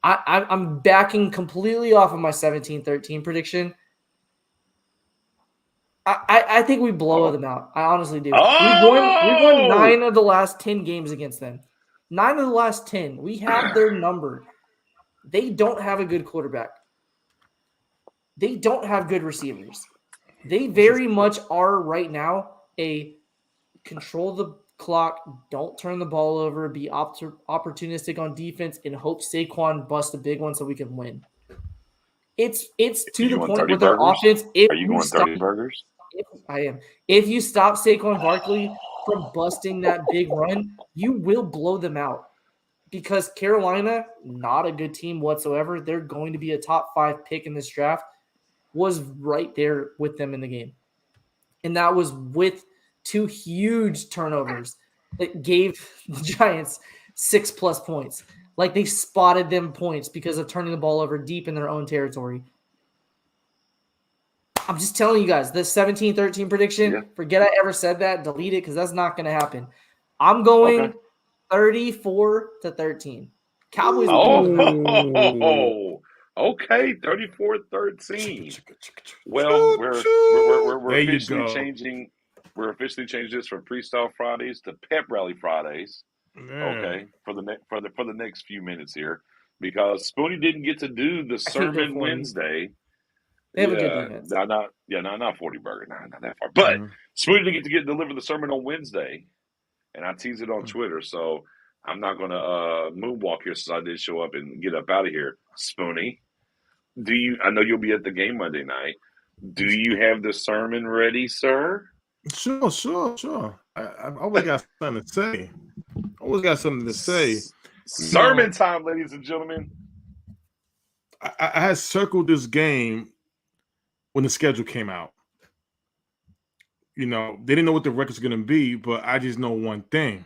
[SPEAKER 6] I'm backing completely off of my 17-13 prediction. I think we blow them out. I honestly do. We've won 9 of the last 10 games against them. 9 of the last 10. We have their number. They don't have a good quarterback. They don't have good receivers. They very much are right now a control the clock, don't turn the ball over, be opportunistic on defense, and hope Saquon busts a big one so we can win. It's to the point with their offense.
[SPEAKER 4] Are you going 30 burgers?
[SPEAKER 6] I am. If you stop Saquon Barkley from busting that big run, you will blow them out. Because Carolina, not a good team whatsoever. They're going to be a top 5 pick in this draft. Was right there with them in the game. And that was with 2 huge turnovers that gave the Giants 6+ points. Like they spotted them points because of turning the ball over deep in their own territory. I'm just telling you guys, this 17-13 prediction, forget I ever said that. Delete it because that's not going to happen. I'm going 34-13. Cowboys.
[SPEAKER 4] Okay, 34-13. Well, we're officially changing. We're officially changing this from Freestyle Fridays to Pep Rally Fridays. Okay, for the next few minutes here, because Spoonie didn't get to do the sermon Wednesday.
[SPEAKER 6] They have a good defense.
[SPEAKER 4] Not 40 burger, not that far. But Spoonie didn't get to deliver the sermon on Wednesday, and I teased it on Twitter. So I'm not going to moonwalk here since I did show up and get up out of here. Spoonie, I know you'll be at the game Monday night. Do you have the sermon ready, sir?
[SPEAKER 2] Sure. I always got something to say.
[SPEAKER 4] Sermon time, ladies and gentlemen.
[SPEAKER 2] I had circled this game when the schedule came out. You know, they didn't know what the record's going to be, but I just know one thing.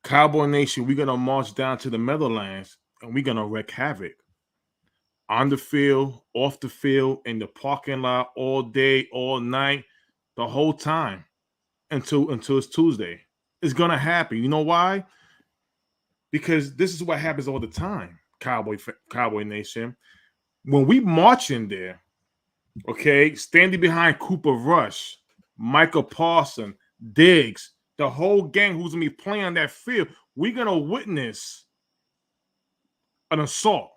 [SPEAKER 2] Cowboy Nation, we're going to march down to the Meadowlands, and we're going to wreak havoc. On the field, off the field, in the parking lot, all day, all night, the whole time until it's Tuesday. It's going to happen. You know why? Because this is what happens all the time, Cowboy Nation. When we march in there, okay, standing behind Cooper Rush, Michael Parson, Diggs, the whole gang who's going to be playing on that field, we're going to witness an assault.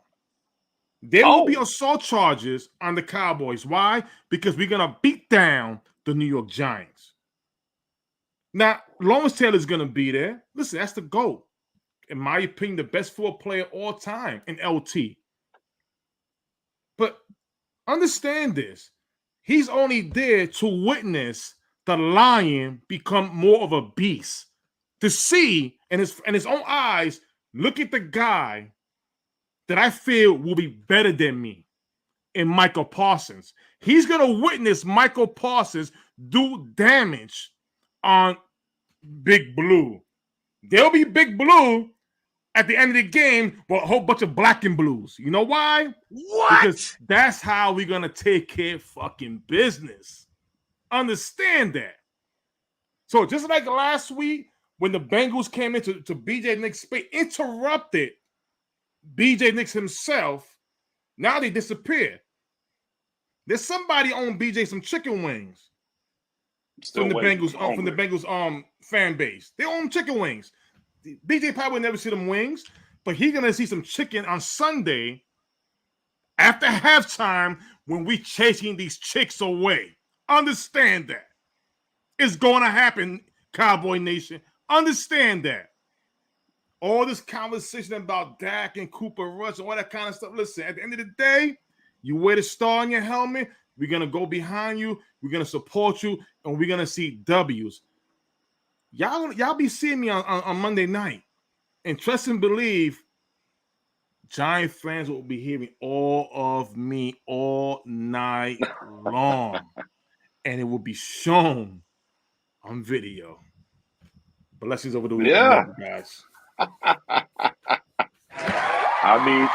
[SPEAKER 2] There will be assault charges on the Cowboys. Why? Because we're going to beat down the New York Giants. Now, Lawrence Taylor's going to be there. Listen, that's the GOAT. In my opinion, the best football player all time in LT. But Understand this. He's only there to witness the lion become more of a beast. To see in his own eyes, look at the guy that I feel will be better than me in Michael Parsons. He's going to witness Michael Parsons do damage on Big Blue. There'll be Big Blue at the end of the game with a whole bunch of black and blues. You know why?
[SPEAKER 4] What?
[SPEAKER 2] Because that's how we're going to take care of fucking business. Understand that. So just like last week when the Bengals came into BJ Nick's space, interrupted BJ Nix himself, now they disappear. There's somebody on BJ some chicken wings from the Bengals fan base. They own chicken wings. BJ probably will never see them wings, but he's gonna see some chicken on Sunday after halftime when we chasing these chicks away. Understand that. It's gonna happen, Cowboy Nation. Understand that. All this conversation about Dak and Cooper Rush and all that kind of stuff. Listen, at the end of the day, you wear the star on your helmet. We're going to go behind you. We're going to support you. And we're going to see W's. Y'all be seeing me on Monday night. And trust and believe, Giant fans will be hearing all of me all night long. And it will be shown on video. Blessings over the weekend, guys.
[SPEAKER 4] I mean,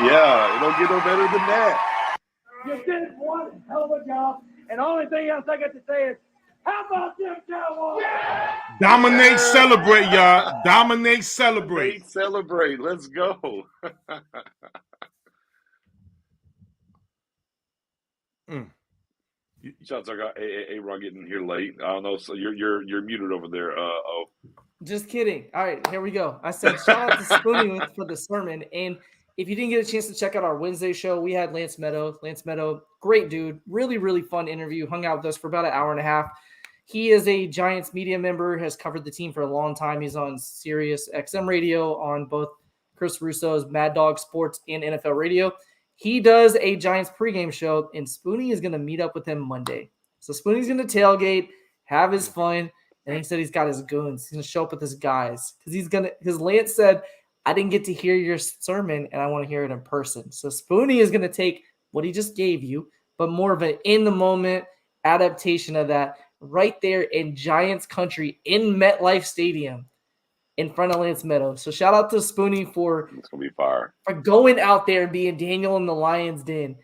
[SPEAKER 4] yeah, it don't get no better than that.
[SPEAKER 5] You did one hell of a job, and the only thing else I got to say is, how about them Cowboys? Yeah!
[SPEAKER 2] Dominate, celebrate, y'all. Dominate, celebrate.
[SPEAKER 4] Celebrate. Let's go. Shots I got A-Rod getting here late. I don't know. So you're muted over there.
[SPEAKER 6] Just kidding. All right, here we go. I said shout out to Spoonie for the sermon. And if you didn't get a chance to check out our Wednesday show, we had Lance Meadow. Lance Meadow, great dude. Really, really fun interview. Hung out with us for about an hour and a half. He is a Giants media member, has covered the team for a long time. He's on Sirius XM radio on both Chris Russo's Mad Dog Sports and NFL radio. He does a Giants pregame show, and Spoonie is going to meet up with him Monday. So Spoonie's going to tailgate, have his fun, and he said he's got his goons. He's going to show up with his guys because Lance said, I didn't get to hear your sermon, and I want to hear it in person. So Spoonie is going to take what he just gave you, but more of an in-the-moment adaptation of that right there in Giants country in MetLife Stadium in front of Lance Meadows. So shout out to Spoonie for going out there and being Daniel in the Lion's Den,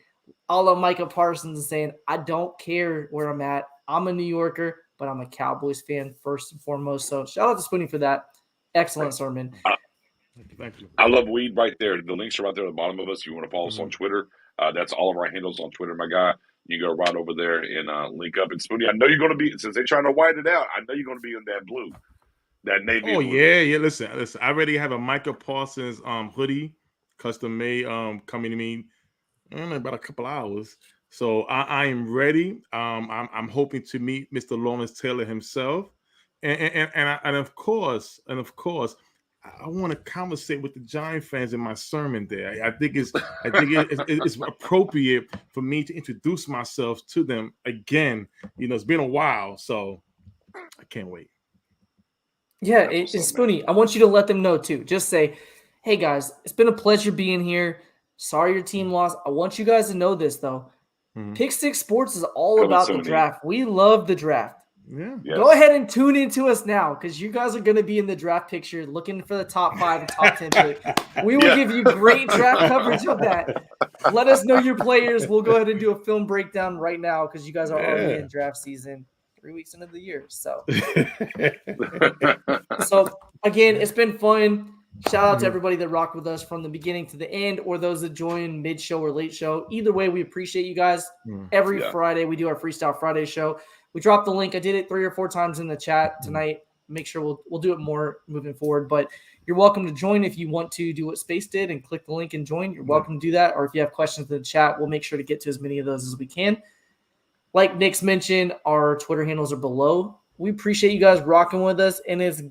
[SPEAKER 6] a la Micah Parsons, and saying, I don't care where I'm at. I'm a New Yorker, but I'm a Cowboys fan first and foremost. So shout out to Spoonie for that. Excellent sermon.
[SPEAKER 2] Thank you.
[SPEAKER 4] I love weed right there. The links are right there at the bottom of us. If you want to follow us on Twitter, that's all of our handles on Twitter, my guy. You go right over there and link up. And Spoonie, I know you're going to be, since they're trying to whiten it out, I know you're going to be in that blue, that navy.
[SPEAKER 2] Oh,
[SPEAKER 4] blue.
[SPEAKER 2] yeah. Listen. I already have a Michael Parsons hoodie, custom made, coming to me in about a couple hours. So I am ready. I'm hoping to meet Mr. Lawrence Taylor himself, and of course, I want to conversate with the Giant fans in my sermon there. I think it's appropriate for me to introduce myself to them again. You know, it's been a while, so I can't wait.
[SPEAKER 6] Yeah, it's Spoonie. I want you to let them know too. Just say, hey guys, it's been a pleasure being here. Sorry your team lost. I want you guys to know this though. Pick Six Sports is all about the draft. We love the draft.
[SPEAKER 2] Yeah.
[SPEAKER 4] Yes.
[SPEAKER 6] Go ahead and tune into us now because you guys are going to be in the draft picture looking for the top 5 and top 10 pick. We will give you great draft coverage of that. Let us know your players. We'll go ahead and do a film breakdown right now because you guys are already in draft season 3 weeks into the year. So again, it's been fun. Shout out to everybody that rocked with us from the beginning to the end, or those that join mid-show or late show. Either way, we appreciate you guys. Every Friday, we do our Freestyle Friday show. We dropped the link. I did it 3 or 4 times in the chat tonight. Make sure we'll do it more moving forward. But you're welcome to join if you want to do what Space did and click the link and join. You're welcome to do that. Or if you have questions in the chat, we'll make sure to get to as many of those as we can. Like Nick's mentioned, our Twitter handles are below. We appreciate you guys rocking with us. And it's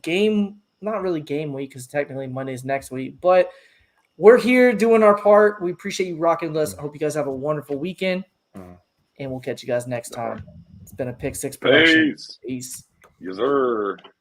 [SPEAKER 6] not really game week because technically Monday's next week. But we're here doing our part. We appreciate you rocking with us. I hope you guys have a wonderful weekend. and we'll catch you guys next time. It's been a Pick Six production.
[SPEAKER 4] Peace.
[SPEAKER 6] Peace.
[SPEAKER 4] Yes, sir.